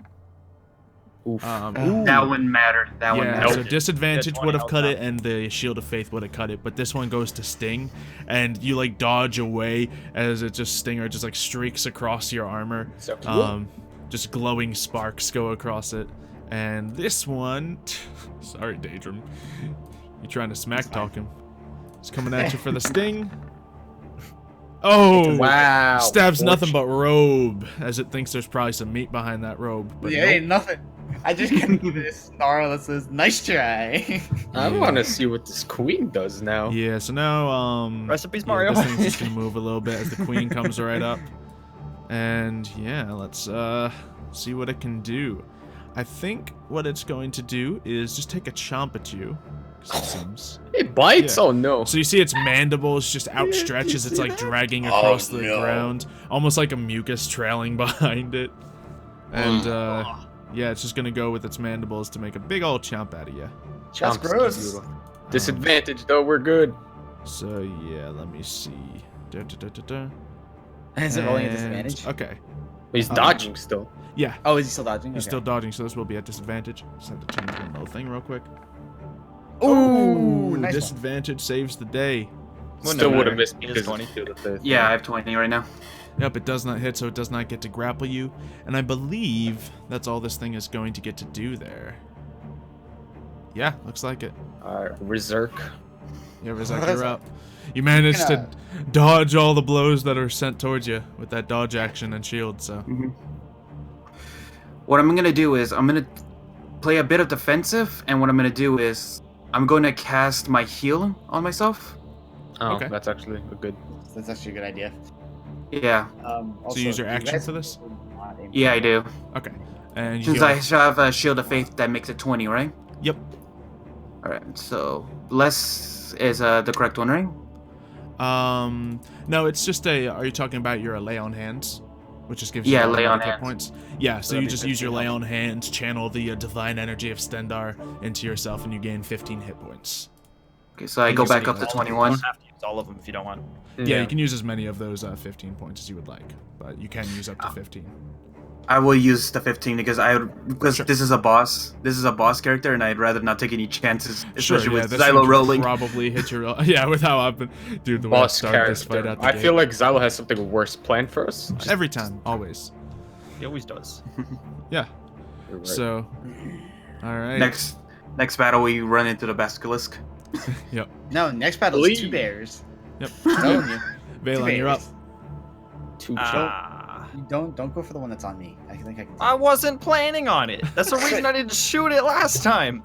Oof. That one mattered. That one Yeah, mattered. so disadvantage Get would have 20 cut health it, and the shield of faith would have cut it. But this one goes to sting, and you like dodge away as it just stinger just like streaks across your armor. So cool. Just glowing sparks go across it. And this one, sorry, Daedrum, you trying to smack talk him? It's coming at you for the sting. Oh, Wow. Stabs nothing but robe, as it thinks there's probably some meat behind that robe. But Yeah, nope. ain't nothing. I just can't give it a snarl that says, nice try. I want to see what this queen does now. Yeah, so now, Recipes, yeah, Mario. this thing's just gonna move a little bit as the queen comes right up. And yeah, let's see what it can do. I think what it's going to do is just take a chomp at you. 'Cause it seems. It bites? Yeah. Oh no. So you see its mandibles just outstretch as it's like dragging across the ground, almost like a mucus trailing behind it. And yeah, it's just gonna go with its mandibles to make a big old chomp out of you. That's gross. Disadvantage though, we're good. So yeah, let me see. Is it rolling at And- disadvantage? Okay. He's dodging still. Yeah, Oh, is he still dodging? he's still dodging, so this will be at disadvantage. Just have to change one little thing real quick. Ooh, nice one. Disadvantage saves the day. Still would have matter. missed It is because 20. of shield of faith. Yeah, I have 20 right now. Yep, it does not hit, so it does not get to grapple you. And I believe that's all this thing is going to get to do there. Yeah, looks like it. Berserk. Yeah, Rizak, you're up. You managed to dodge all the blows that are sent towards you with that dodge action and shield, so. What I'm gonna do is I'm gonna play a bit of defensive, and what I'm gonna do is I'm going to cast my heal on myself. Oh, Okay. that's actually a good. That's actually a good idea. Yeah, Also, you use your you action guys for this? would not aim yeah, I do. Okay. And you Since heal- I have a shield of faith that makes it 20, right? Yep. All right. So less is the correct one, right? No, it's just a. Are you talking about your lay on hands, which just gives you Yeah, lay on automatic hit hands. points? Yeah, so that'd you be just use your 15 lay health. on hands, channel the divine energy of Stendar into yourself, and you gain 15 hit points. Okay, so I go back up to You 21. don't have to use all of them if you don't want. Yeah, you can use as many of those 15 points as you would like, but you can use up to 15. I will use the 15 because Sure. this is a boss. This is a boss character, and I'd rather not take any chances, especially with this Xylo one could rolling. Probably hit your. Yeah, with how I've been. Dude, the way I Boss started this fight character. out the I gate. feel like Xylo has something worse planned for us. Every time, always. He always does. Yeah, You're right. so. Alright. Next battle, we run into the basilisk. Yep. No, next battle is two Please. bears. Yep. I'm telling you. Valen, you're up. Too chill. You don't go for the one that's on me. I think I can. I wasn't planning on it. That's the reason I didn't shoot it last time.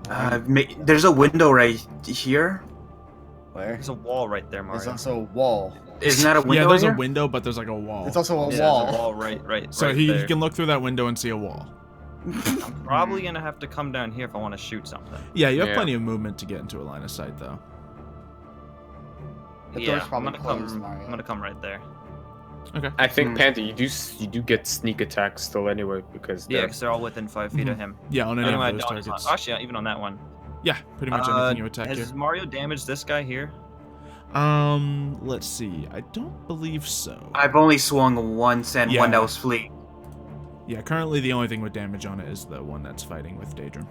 There's a window right here. Where? There's a wall right there, There's Mario. also a wall. Isn't that a window? Yeah, there's right a here? window, but there's like a wall. There's also a Yeah, wall. there's a wall right So right he there. can look through that window and see a wall. I'm probably gonna have to come down here if I want to shoot something. Yeah, you have Yeah. plenty of movement to get into a line of sight, though. The Yeah, door's I'm probably gonna closed, come. Mario. I'm gonna come right there. Okay. I think Hmm. Panda, you do get sneak attack still anyway because Yeah, they're- because they're all within 5 feet of him. Yeah, on any Anyway, of those no, it's not- targets. actually, even on that one. Yeah, pretty much anything you attack here. Has Mario damaged this guy here? Let's see. I don't believe so. I've only swung once and Yeah. one that was fleet. Yeah, currently the only thing with damage on it is the one that's fighting with Daedrum.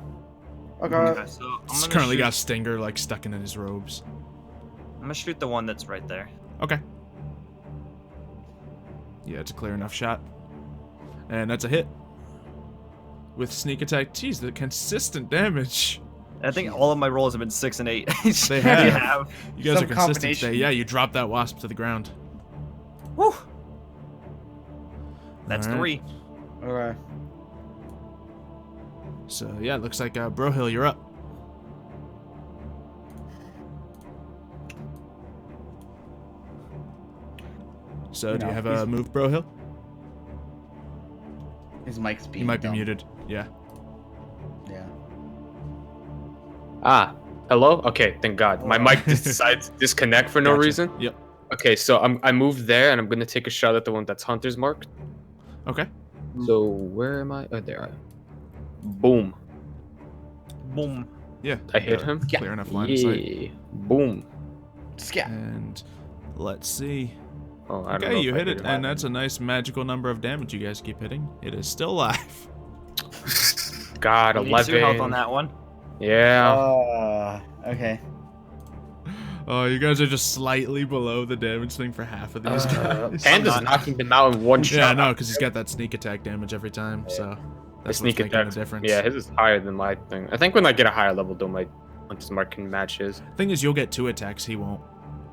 Okay. Okay, so It's I'm currently gonna got Stinger like stuck in his robes. I'm gonna shoot the one that's right there. Okay. Yeah, it's a clear enough shot. And that's a hit. With sneak attack. Jeez, the consistent damage. I think all of my rolls have been 6 and 8. They have. Yeah. You guys Some are consistent combination. today. Yeah, you dropped that wasp to the ground. Woo. That's Alright. 3. Okay. So yeah, it looks like Brohill, you're up. So do you No, have he's- a move, Brohill? His mic's being You might be dumb. muted. Yeah. Yeah. Ah, hello. Okay, thank God. My mic just decides to disconnect for no Gotcha. reason. Yep. Okay, so I moved there and I'm gonna take a shot at the one that's Hunter's marked. Okay. So where am I? Oh, there I am. Boom. Boom. Yeah. I hit got a him? Clear enough line of sight. Yeah. Boom. Scat. And let's see. Oh, I don't know Okay, if you I hit it, and my that's a nice magical number of damage you guys keep hitting. It is still alive. God, You need 11. 2 health on that one. Yeah. Okay. Oh, you guys are just slightly below the damage thing for half of these guys. Panda's knocking them out in one shot. Yeah, I know, because he's got that sneak attack damage every time, so that's sneak what's making attack. the difference. Yeah, his is higher than my thing. I think when I get a higher level, though, my Hunter's Mark can match his. Thing is, you'll get 2 attacks, he won't.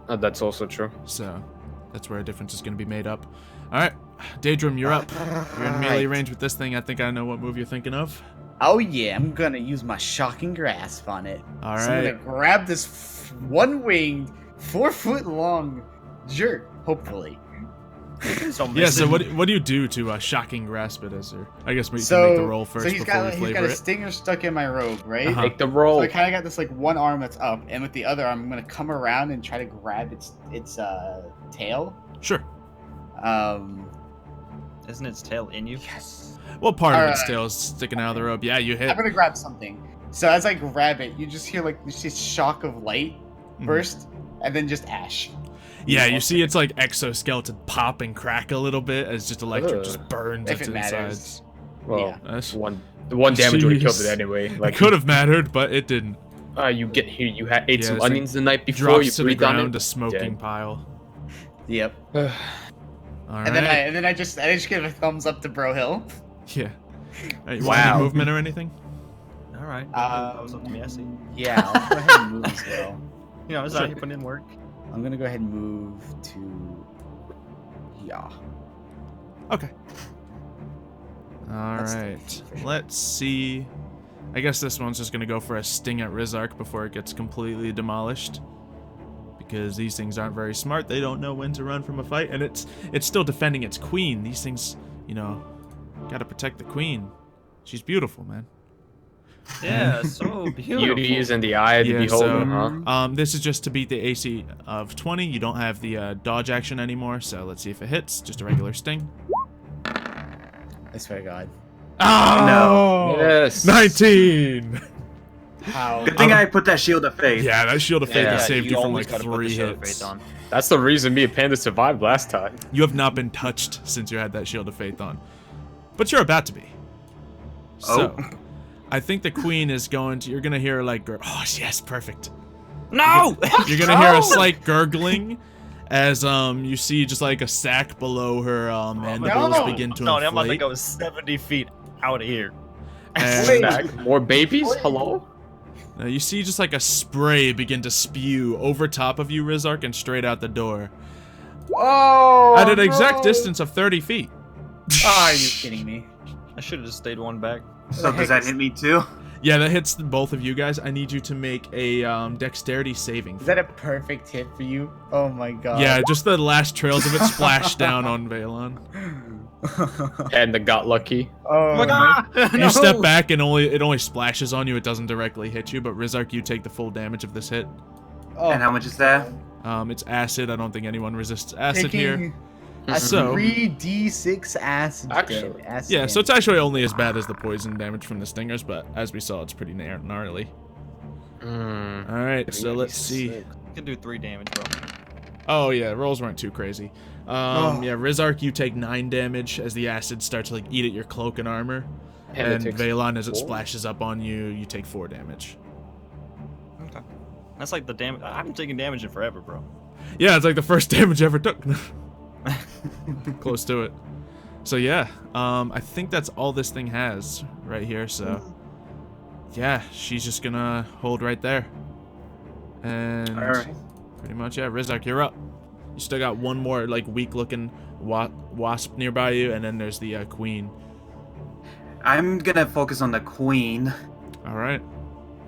Oh, that's also true. So that's where a difference is going to be made up. All right, Daedrum, you're up. You're in melee range with this thing. I think I know what move you're thinking of. Oh yeah, I'm gonna use my shocking grasp on it. All So I'm right. gonna grab this one-winged, 4-foot-long jerk. Hopefully. Yeah. So what do you do to shocking grasp it? As I guess we So can make the roll first so he's before we got flavor a it. stinger stuck in my robe, right? Uh-huh. Make the So roll. I kind of got this like one arm that's up, and with the other arm, I'm gonna come around and try to grab its tail. Sure. Isn't its tail in you? Yes. Well, part of its Alright. tail is sticking out of the rope. Yeah, you hit. I'm gonna grab something. So as I grab it, you just hear like this shock of light Mhm. first, and then just ash. Yeah, you see its like exoskeleton pop and crack a little bit as just electric Ugh. just burns If its it matters. insides. Well, Yeah. That's, the one damage would have killed Jeez. it anyway. it Like, could have mattered, but it didn't. you get here, you ate Yeah, some it's like onions the night before, Drops you to the breathed on ground, it. a smoking dead. pile. Yep. All And then right. I just give a thumbs up to Bro Hill. Yeah. Right, you want any Wow. movement or anything? All right. That was up to me. I see. Yeah, I'll go ahead and move as well. You know, I was out here putting in work. I'm gonna go ahead and move to. Yeah. Okay. All That's right. for sure. Let's see. I guess this one's just gonna go for a sting at Rizark before it gets completely demolished. Because these things aren't very smart. They don't know when to run from a fight, and it's still defending its queen. These things, you know, gotta protect the queen. She's beautiful, man. Yeah, so beautiful. Beauty is in the eye of the Yeah, beholder, so- huh? This is just to beat the AC of 20. You don't have the dodge action anymore, so let's see if it hits. Just a regular sting. I swear to God. Oh! Yes. 19! How? Good thing I put that shield of faith. Yeah, that shield of fate Yeah, has saved you from always like gotta put the 3 shield of hits. faith on. That's the reason me and Panda survived last time. You have not been touched since you had that shield of faith on. But you're about to be. So, I think the queen is going to, you're going to hear like, oh yes, perfect. No! You're going to hear a slight gurgling as you see just like a sack below her mandibles no. begin to No, I'm about to inflate. go 70 feet out of here. And Back. More babies? Hello? you see just like a spray begin to spew over top of you, Rizark, and straight out the door. Whoa! At an exact distance of 30 feet. Are you kidding me? I should have just stayed one back. So does that hit me too? Yeah, that hits both of you guys. I need you to make a dexterity saving. Is that a perfect hit for you? Oh my God. Yeah, just the last trails of it splash down on Valon. Panda got lucky. Oh my God! You step back and it only splashes on you. It doesn't directly hit you, but Rizark, you take the full damage of this hit. Oh. And how much is that? It's acid. I don't think anyone resists acid here. Taking a So- 3d6 acid. Actually, acid Yeah, so it's damage. actually only as bad as the poison damage from the stingers, but as we saw, it's pretty gnarly. Mm. All right, so let's see. You can do 3 damage, bro. Oh yeah, rolls weren't too crazy. Yeah, Rizark, you take 9 damage as the acid starts to like eat at your cloak and armor, Panda and takes Valon, as it 4. splashes up on you, you take 4 damage. Okay. That's like the damage. I haven't taken damage in forever, bro. Yeah, it's like the first damage I ever took. Close to it. So yeah, I think that's all this thing has right here. So yeah, she's just gonna hold right there. And Alright. pretty much, yeah, Rizark, you're up. You still got one more like weak-looking wasp nearby you, and then there's the queen. I'm gonna focus on the queen. All right.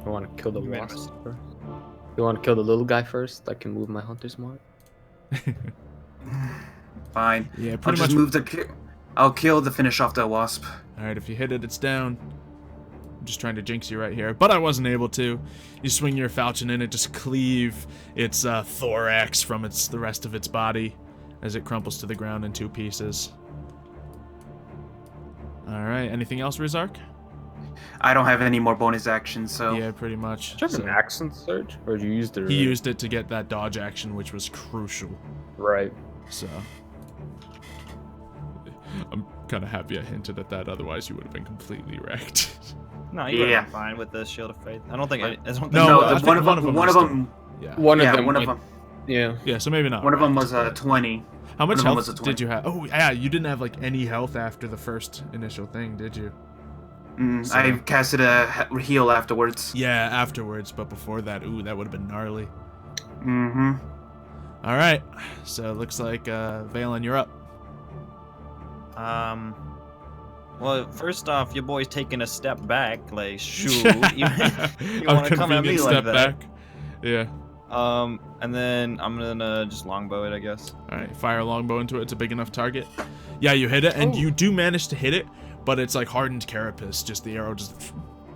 I want to kill the You wasp missed. first. You want to kill the little guy first? I can move my Hunter's Mark. Fine. Yeah, I'll pretty just much. move the. I'll kill the finish off the wasp. All right, if you hit it, it's down. I'm just trying to jinx you right here, but I wasn't able to. You swing your falchion in, it just cleave its thorax from the rest of its body as it crumples to the ground in 2 pieces. All right, anything else, Rizark? I don't have any more bonus actions, so Yeah, pretty much. Did you have So an accent surge? Or did you use the... he used it to get that dodge action, which was crucial. Right. So I'm kind of happy I hinted at that. Otherwise, you would have been completely wrecked. No, you would have been fine with the Shield of Faith. I don't think. I don't think No, No, I think one of them. was still- Yeah. One of Yeah, them. one of them. Yeah. Yeah. So maybe not. One of them was 20. How much one of them health was a 20. did you have? Oh, yeah. You didn't have like any health after the first initial thing, did you? So- I casted a heal afterwards. Yeah, afterwards. But before that, ooh, that would have been gnarly. Mm-hmm. All right. So it looks like Valen, you're up. Well, first off, your boy's taking a step back. Like, shoot, you A want to come at me convenient like step that? back. Yeah. And then I'm gonna just longbow it, I guess. All right, fire a longbow into it. It's a big enough target. Yeah, you hit it, and you do manage to hit it, but it's like hardened carapace. Just the arrow just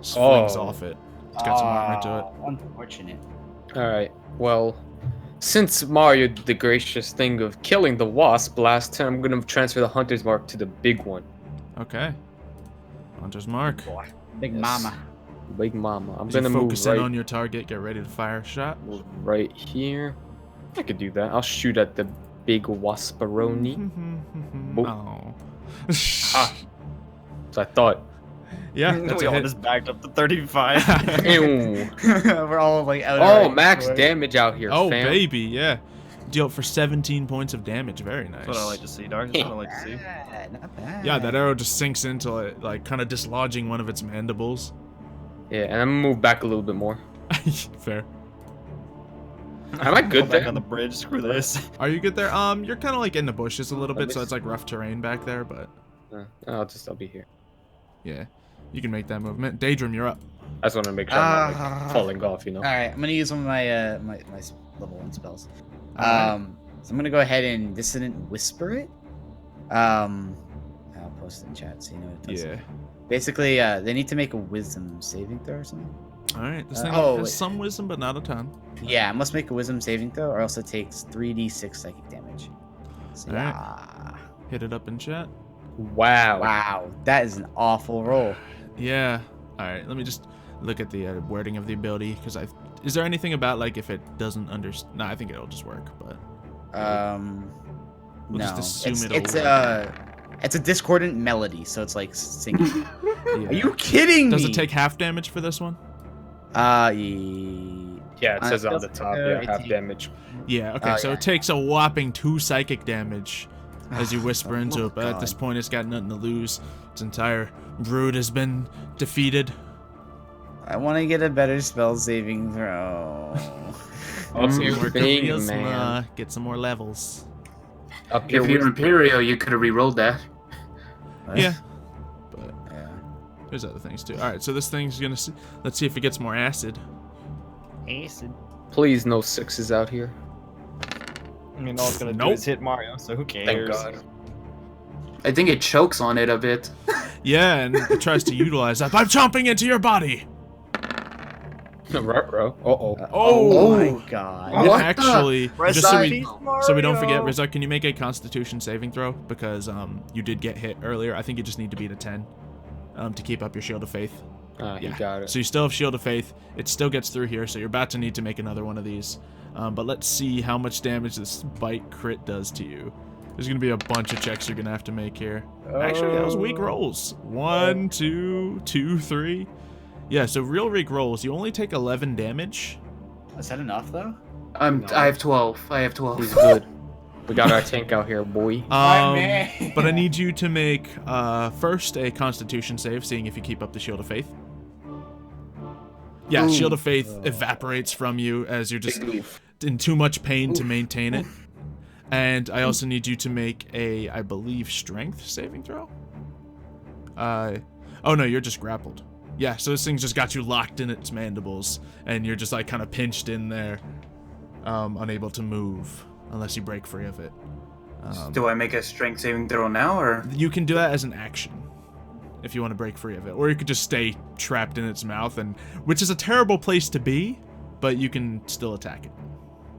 flings off it. It's got some armor to it. Unfortunate. All right. Well, since Mario did the gracious thing of killing the wasp last time, I'm gonna transfer the hunter's mark to the big one. Okay. Hunter's mark. Big Yes. mama. Big mama. I'm As you gonna move focus in right, on your target. Get ready to fire a shot. right here. I could do that. I'll shoot at the big wasparoni. Oh. So I thought. Yeah, that's we a all hit. just backed up to 35. Ew. We're all like out. Oh, max damage out here, Oh, fam. baby, yeah. Deal for 17 points of damage. Very nice. That's what I like to see, Dark. That's what I like to see. Not bad. Yeah, that arrow just sinks into it, like kind of dislodging one of its mandibles. Yeah, and I'm gonna move back a little bit more. Fair. Am I good Go back there? on the bridge. Screw this. Are you good there? You're kind of like in the bushes a little Let bit, me so it's like rough terrain back there, but I'll be here. yeah, you can make that movement. Daedrum, you're up. I just want to make sure I'm not like, falling off, you know. All right, I'm gonna use one of my my level 1 spells. Alright. So I'm gonna go ahead and dissonant whisper it. I'll post it in chat so you know what it does. Yeah. Basically, they need to make a wisdom saving throw or something. All right. This thing oh, has wait. some wisdom, but not a ton. Yeah, it must make a wisdom saving throw, or else it takes 3d6 psychic damage. So, Alright. yeah. Hit it up in chat. Wow. Wow, that is an awful roll. Yeah. All right. Let me just look at the wording of the ability, because is there anything about like if it doesn't understand? No, I think it'll just work, but We'll no, just assume it's a discordant melody, so it's like singing. yeah. Are you kidding Does me? it take half damage for this one? Yeah, it says on the top. Yeah, it half takes- damage. Yeah. Okay. So yeah. it takes a whopping 2 psychic damage as you whisper into Oh, it, but at this God. point, it's got nothing to lose. Its entire brood has been defeated. I want to get a better spell saving throw. Up Some your more thing, charisma, man. get some more levels. Up your If you're Imperial, you could have re-rolled that. Yeah. But Yeah. there's other things too. All right. So this thing's gonna. Let's see if it gets more acid. Acid. Please, no 6s out here. I mean, all it's gonna do Nope. is hit Mario, so who cares? Thank God. I think it chokes on it a bit. Yeah, and it tries to utilize that. I'm chomping into your body. Ruh-roh. Uh-oh. Oh. my God. And What the? actually, just so we don't forget, Mario. Rizak, can you make a Constitution saving throw? Because you did get hit earlier. I think you just need to beat a 10 to keep up your Shield of Faith. He got it. So you still have Shield of Faith. It still gets through here, so you're about to need to make another one of these. But let's see how much damage this bite crit does to you. There's going to be a bunch of checks you're going to have to make here. Actually, that was weak rolls. 1, 2, 2, 3. Yeah, so real weak rolls. You only take 11 damage. Is that enough though? I have 12. I have 12. He's good. We got our tank out here, boy. man. But I need you to make first a Constitution save, seeing if you keep up the Shield of Faith. Yeah, Ooh. Shield of Faith evaporates from you as you're just in too much pain to maintain it. And I also need you to make a, I believe, Strength saving throw. Oh no, you're just grappled. Yeah, so this thing's just got you locked in its mandibles, and you're just like kind of pinched in there, unable to move unless you break free of it. Do I make a strength saving throw now, or? You can do that as an action if you want to break free of it, or you could just stay trapped in its mouth, and which is a terrible place to be, but you can still attack it.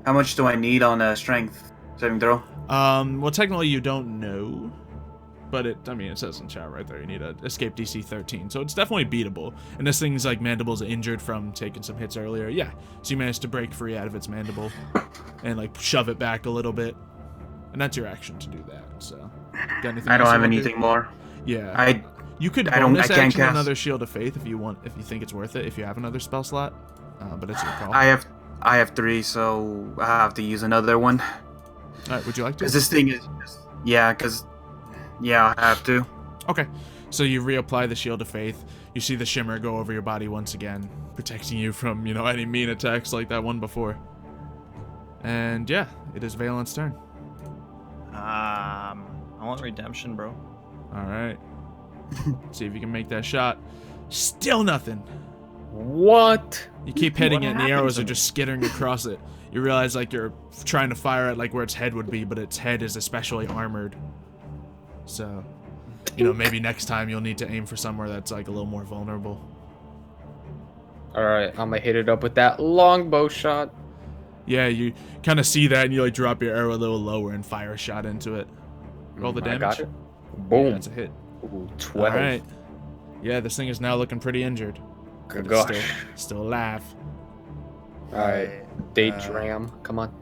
How much do I need on a strength saving throw? Well, technically you don't know, but it says in chat right there you need a escape DC 13, so it's definitely beatable. And this thing's like mandible's injured from taking some hits earlier. Yeah, so you managed to break free out of its mandible and like shove it back a little bit, And that's your action to do that. So, got anything I don't else have you wanna do? anything more. Yeah. You could I don't- bonus I can't action cast. another Shield of Faith if you want, if you think it's worth it. If you have another spell slot, but it's your call. I have 3, so I have to use another one. All right. Would you like to? Because this thing is, yeah, I have to. Okay. So you reapply the Shield of Faith. You see the shimmer go over your body once again, protecting you from, you know, any mean attacks like that one before. And yeah, it is Valen's turn. I want redemption, bro. All right. See if you can make that shot. Still nothing. What? You keep hitting it, and the happened arrows to are me? just skittering across it. You realize like you're trying to fire at like where its head would be, but its head is especially armored. So, you know, maybe next time you'll need to aim for somewhere that's like a little more vulnerable. All right, I'm gonna hit it up with that longbow shot. Yeah, you kind of see that, and you like drop your arrow a little lower and fire a shot into it. Roll the I damage. got it. Yeah, Boom. that's a hit. Ooh, 12. All right. Yeah, this thing is now looking pretty injured. Good But it's gosh. still alive. All right, Daydram. Come on.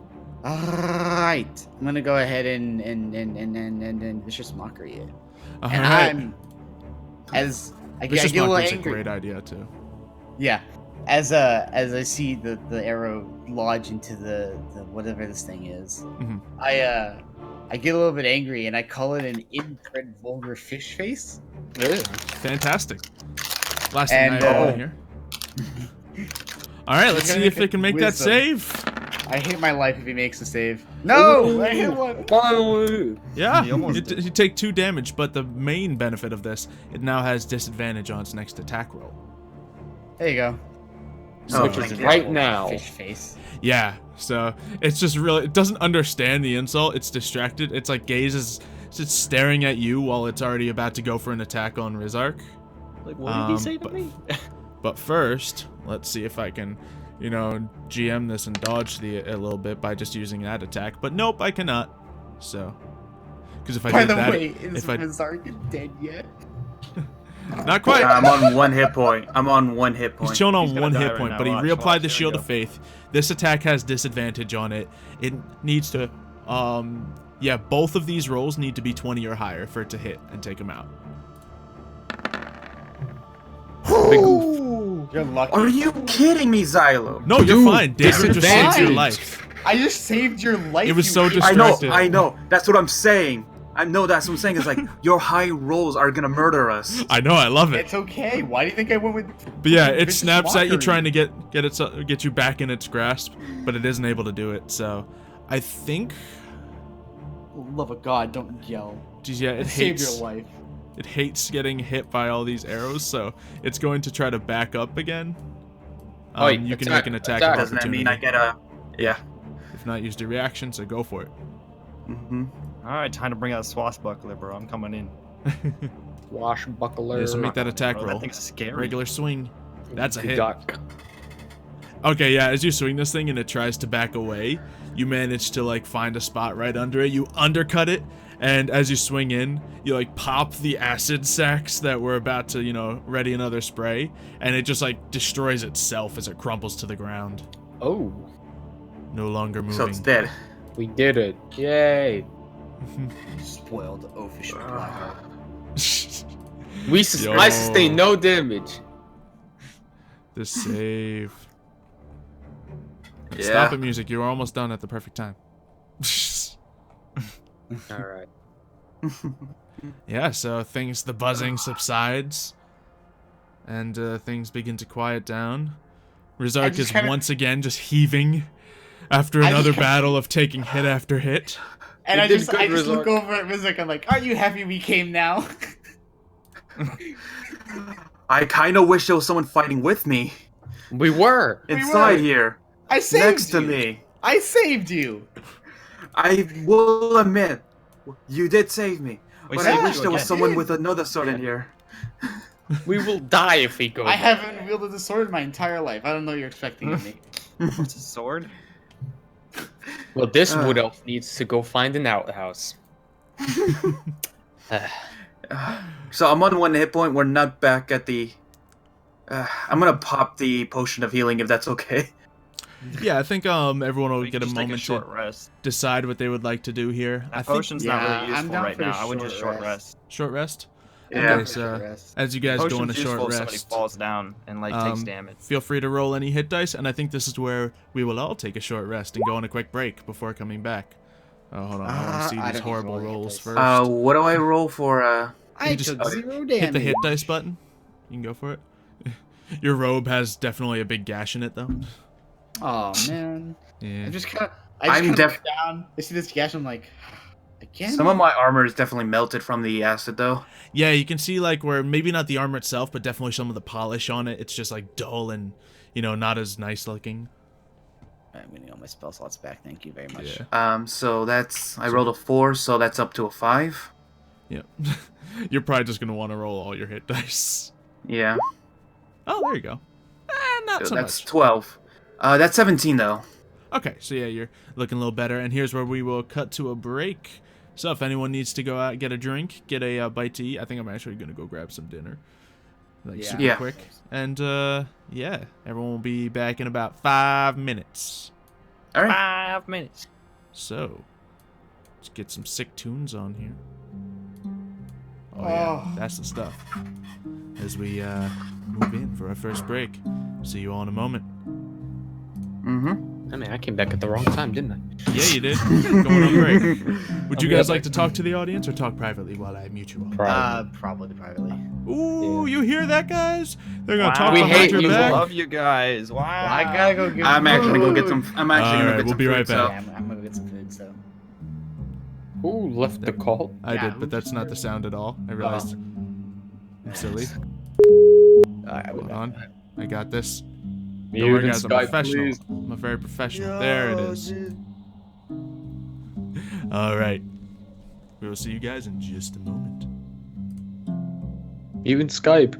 Alright. I'm gonna go ahead and vicious mockery it. All And right. I'm as I Vicious get a little Mockery's a angry. great idea too. Yeah. As I see the arrow lodge into the whatever this thing is, Mhm. I get a little bit angry and I call it an inbred vulgar fish face. Fantastic. Last thing And, I ever want to hear. All right, let's see if it can make that Wisdom. save. I hate my life if he makes a save. No, I hit one. Finally. Yeah, You almost you, did. you take 2 damage, but the main benefit of this, it now has disadvantage on its next attack roll. There you go. Oh, Switches thank you. right now. Fish face. Yeah, so it's just really, it doesn't understand the insult. It's distracted. It's like gazes, it's staring at you while it's already about to go for an attack on Rizark. Like, what did he say to but- me? But first, let's see if I can, you know, GM this and dodge a little bit by just using that attack. But nope, I cannot. So, because if I By did the that, way, is if I Rizark dead yet? not quite. I'm on 1 hit point. I'm on 1 hit He's point. chilling on He's gonna 1 die hit right point, now. but he Watch, reapplied watch, the there we Shield go. of Faith. This attack has disadvantage on it. It needs to, yeah, both of these rolls need to be 20 or higher for it to hit and take him out. Big oof. You're lucky. Are you kidding me, Xylo? No, you're Dude, fine. Daedra just saved your disadvantage. life. I just saved your life. It was you so idiot. distracted. I know. That's what I'm saying. That's what I'm saying. It's like your high rolls are gonna murder us. I know, I love it. It's okay. Why do you think I went with? But yeah, it Vicious snaps at you Mockery? trying to get you back in its grasp, but it isn't able to do it. So, I think, Love of God, don't yell. geez, yeah, it Save hates your life. it hates getting hit by all these arrows, so it's going to try to back up again. Oh, wait, You can attack, make an attack. attack. of Doesn't that mean opportunity. I get a? Yeah. If not, use the reaction. So go for it. Mm-hmm. All right, time to bring out swashbuckler, bro. I'm coming in. Swashbuckler. Yeah, so make that attack Bro, roll. that thing's scary. Regular swing. That's a Good hit. duck. Okay, yeah, as you swing this thing and it tries to back away, you manage to like find a spot right under it. You undercut it, and as you swing in, you like pop the acid sacs that were about to, you know, ready another spray, and it just like destroys itself as it crumples to the ground. Oh, No longer moving. So it's dead. we did it. Yay. Spoiled oafish Ah. Yo. I sustain no damage. The save. Yeah. Stop it, music. You were almost done at the perfect time. All right. Yeah, so the buzzing subsides, and things begin to quiet down. Rizark just is kinda- once again just heaving after I another just- battle of taking hit after hit. And You I did just good, look Rizark. over at Rizark. I'm like, aren't you happy we came now? I kind of wish there was someone fighting with me We were. inside were. here, I saved next you. to me. I saved you. I will admit, you did save me, We but saved I wish you there was again. someone with another sword in here. We will die if we go. I haven't wielded a sword my entire life. I don't know what you're expecting of me. What's a sword? Well, this wood elf needs to go find an outhouse. So I'm on 1 hit point. We're not back at the. I'm gonna pop the potion of healing if that's okay. Yeah, I think everyone will We get can a just take moment short to rest. decide what they would like to do here. I That think potion's not really I'm useful down right for a now. I would just short rest. short rest. Yeah. Okay, For a so short rest. as you guys go on a Potion's short useful if somebody rest, falls down and like takes damage. feel free to roll any hit dice, and I think this is where we will all take a short rest and go on a quick break before coming back. Oh, hold on, I want to see I these don't need to horrible roll any hit rolls dice. first. What do I roll for? I just took 0 damage. Hit the hit dice button. You can go for it. Your robe has definitely a big gash in it, though. Oh man. Yeah. I just kind I'm of look down. I see this gash. I'm like, again. Some of my armor is definitely melted from the acid, though. Yeah, you can see like where maybe not the armor itself, but definitely some of the polish on it. It's just like dull and not as nice looking. I'm getting all my spell slots back. Thank you very much. Yeah. So I rolled a 4, so that's up to a 5. Yeah. You're probably just gonna want to roll all your hit dice. Yeah. Oh, there you go. Not so That's much. 12. That's 17 though. Okay, so yeah, you're looking a little better. And here's where we will cut to a break. So if anyone needs to go out, get a drink, get a bite to eat, I think I'm actually gonna go grab some dinner. Like super Yeah. quick. And yeah, everyone will be back in about 5 minutes. All right. 5 minutes. So let's get some sick tunes on here. Oh yeah, that's the stuff. As we move in for our first break. See you all in a moment. I mean, I came back at the wrong time, didn't I? Yeah, you did. Going on break. Would you guys like to talk to the audience or talk privately while I mute you all? Probably privately. Ooh, you hear that, guys? They're gonna talk We behind hate your you. back. Love you guys. Wow. Well, I gotta go get. I'm actually gonna go get some. I'm actually All gonna right, get we'll some be food, right so- back. I'm gonna get some food. So. Who left the call? I Yeah, did, but that's not the sound at all. I realized I'm silly. Alright, Hold on. I got this. Don't Mute worry, and guys. I'm Skype, professional. please. I'm a very professional. There it is. All right. We will see you guys in just a moment. Even Skype.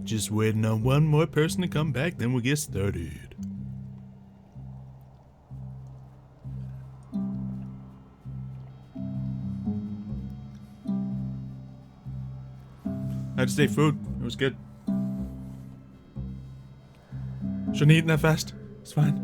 Just waiting on one more person to come back, then we'll get started. I just ate food. It was good. Shouldn't have eaten that fast. It's fine.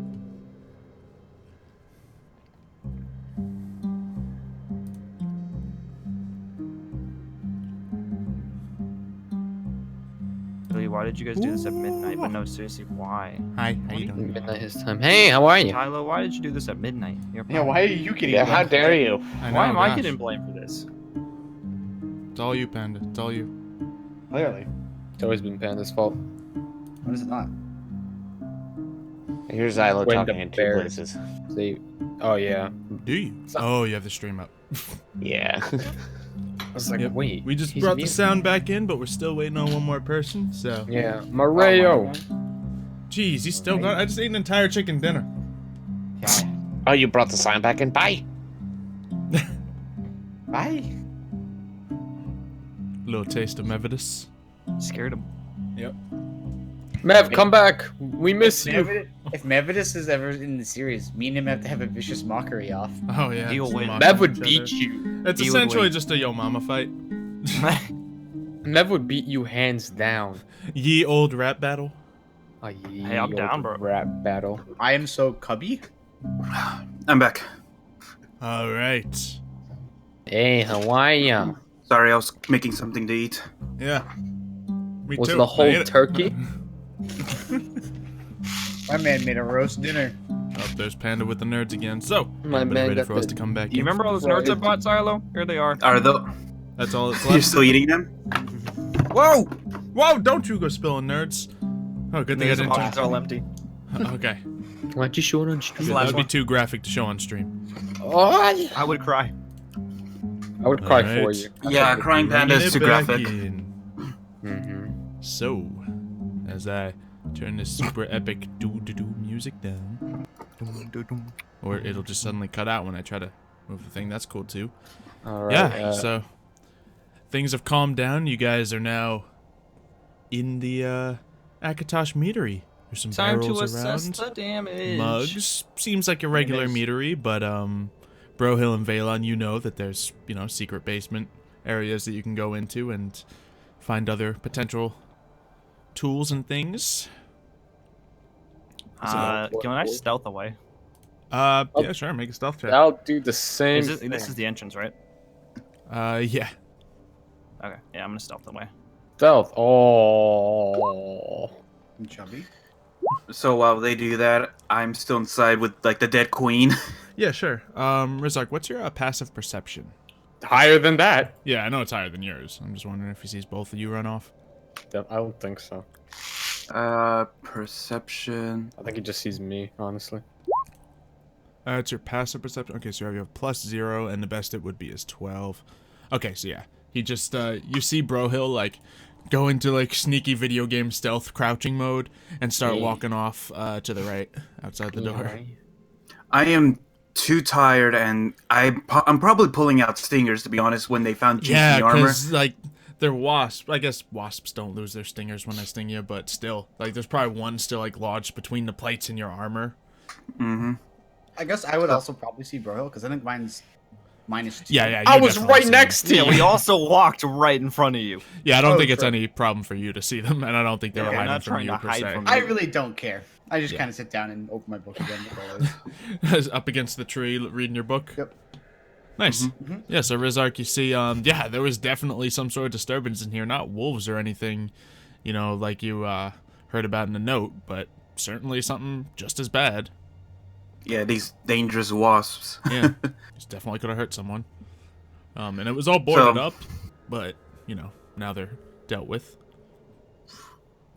Why did you guys do this at midnight? But no, seriously, why? Hi, how you doing? Midnight his time. Hey, how are you? Tyler, why did you do this at midnight? Yeah, why are you getting? Yeah, how dare you? Why am I getting blamed for this? It's all you, Panda. It's all you. Clearly. It's always been Panda's fault. What is it not? Here's Xylo When talking the in two bear- places. See, oh yeah. Do you? Oh, you have the stream up. Yeah. I was like, Yep. wait. We just he's brought the muted. sound back in, but we're still waiting on one more person, so. Yeah, Mario. Jeez, he's still gone. I just ate an entire chicken dinner. Oh, you brought the sign back in? Bye. Bye. Little taste of Mevidus. Scared him. Yep. Mev, come back. We miss you. If Mevidus is ever in the series, me and him have to have a vicious mockery off. Oh yeah. He'll just win. mocking Mev would each beat other. you. It's He would essentially win. just a yo mama fight. Mev would beat you hands down. Ye old rap battle. Hey, I'm down, bro. Rap battle. I am so cubby. I'm back. All right. Hey, how are ya? Sorry, I was making something to eat. Yeah. Me Was too. the I whole ate it. turkey? My man made a roast dinner. Oh, there's Panda with the nerds again. So, My everybody man ready got for us the- to come back Do you in? remember all those nerds I bought, Xylo? Here they are. Are the That's all that's you're left. still eating them? Whoa! Whoa! Don't you go spilling nerds. Oh, good thing I These didn't pockets are turn. all empty. Okay. Why'd you show it on stream? That last would be one. too graphic to show on stream. Oh, I would cry. I would cry for Alright. you. Yeah, crying panda Bringing is it too back graphic. in. Mm-hmm. So, as I turn this super epic doo-doo-doo music down, or it'll just suddenly cut out when I try to move the thing. That's cool too. All right. Yeah. So things have calmed down. You guys are now in the Akatosh meadery. There's some Time to barrels assess around. the damage. Mugs seems like a regular meadery, but Brohill and Valon, you know that there's secret basement areas that you can go into and find other potential tools and things. Can I stealth away? Yeah, sure. Make a stealth check. I'll do the same. Is this is the entrance, right? Yeah. Okay. Yeah, I'm gonna stealth away. Stealth. Oh. Chubby. So while they do that, I'm still inside with like the dead queen. Yeah, sure. Rizark, what's your passive perception? Higher than that. Yeah, I know it's higher than yours. I'm just wondering if he sees both of you run off. I don't think so. Perception. I think he just sees me, honestly. It's your passive perception. Okay, so you have +0, and the best it would be is 12. Okay, so yeah, he just you see Brohill like go into like sneaky video game stealth crouching mode and start Yeah. walking off to the right outside the door. I am too tired, and I'm probably pulling out stingers to be honest. When they found juicy Yeah, armor, because like they're wasps. I guess wasps don't lose their stingers when they sting you, but still, like there's probably one still like lodged between the plates in your armor. Mm-hmm. I guess I would also probably see Brohill because I think mine's -2. Yeah. I you was definitely right see next them. to Yeah, you. we also walked right in front of you. Yeah, I don't Oh, think it's true. any problem for you to see them, and I don't think they were Yeah, we're hiding not from trying you to per hide se. from I really don't care. I just Yeah. kind of sit down and open my book again. That's all it is. Up against the tree, reading your book. Yep. Nice. Yeah, so Rizark, you see, yeah, there was definitely some sort of disturbance in here. Not wolves or anything, like you heard about in the note, but certainly something just as bad. Yeah, these dangerous wasps. Yeah, it's definitely could have hurt someone. And it was all boarded So- up, but now they're dealt with.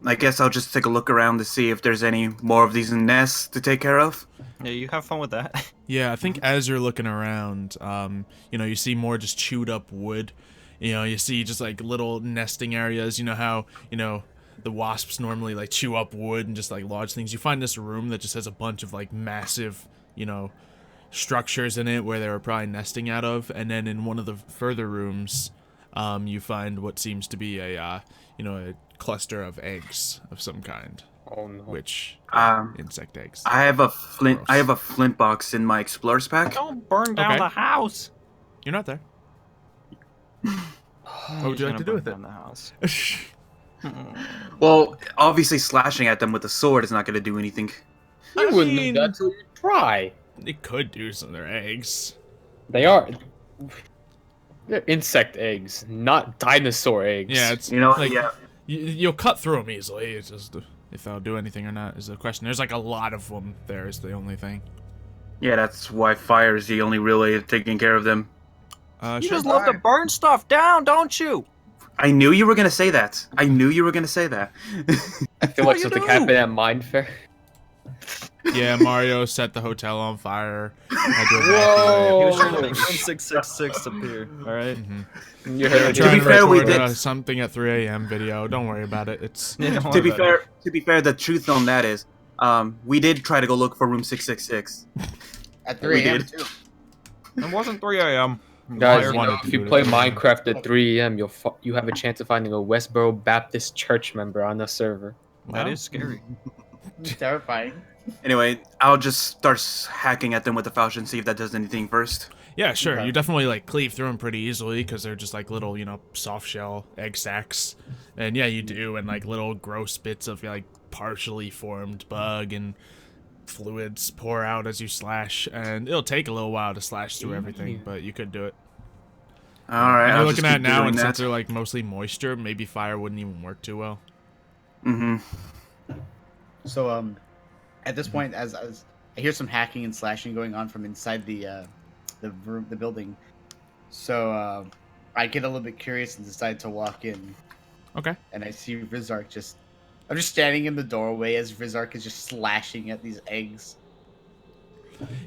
I guess I'll just take a look around to see if there's any more of these nests to take care of. Yeah, you have fun with that. Yeah, I think as you're looking around, you see more just chewed up wood. You see just like little nesting areas. You know how, the wasps normally like chew up wood and just like lodge things. You find this room that just has a bunch of like massive, structures in it where they were probably nesting out of. And then in one of the further rooms, you find what seems to be a cluster of eggs of some kind. Oh no. Which insect eggs. I have a flint. Gross. I have a flint box in my explorer's pack. Don't burn down Okay. the house. You're not there. What would you like to do with it? The house. Well, obviously slashing at them with a sword is not going to do anything. You I wouldn't mean- do that till you try. It could do some of their eggs. They are. They're insect eggs, not dinosaur eggs. Yeah, it's You know, like yeah. you'll cut through them easily. It's just if they'll do anything or not is the question. There's like a lot of them. There is the only thing. Yeah, that's why fire is the only real way of taking care of them. You Sure. just love to burn stuff down, don't you? I knew you were going to say that. I knew you were going to say that. I feel like you something do? happened at Mine Fair. Yeah, Mario set the hotel on fire. Had to Whoa. He was trying to make room 666 appear. All right. evacuate. You heard I'm it. trying be to fair, we record did- something at 3 a.m. video. Don't worry about it. It's Yeah, don't to worry be about fair, the truth on that is, we did try to go look for room 666. At We 3 a.m. did. too. it. It wasn't 3 a.m. Guys, Liar. you Wanted know, to if do you it play at 3 a.m. Minecraft at 3 a.m., you have a chance of finding a Westboro Baptist church member on the server. That Wow. is scary. Terrifying. Anyway, I'll just start hacking at them with the falchion, see if that does anything first. Yeah, sure. Okay. You definitely like cleave through them pretty easily because they're just like little, soft shell egg sacs. And yeah, you do, and like little gross bits of like partially formed bug and fluids pour out as you slash, and it'll take a little while to slash through everything, but you could do it. All right, And I'll you're just looking at keep now, doing and that. since they're like mostly moisture, maybe fire wouldn't even work too well. Mm-hmm. So at this point, as I hear some hacking and slashing going on from inside the room, the building. So I get a little bit curious and decide to walk in. Okay. And I see Rizark I'm just standing in the doorway as Rizark is just slashing at these eggs.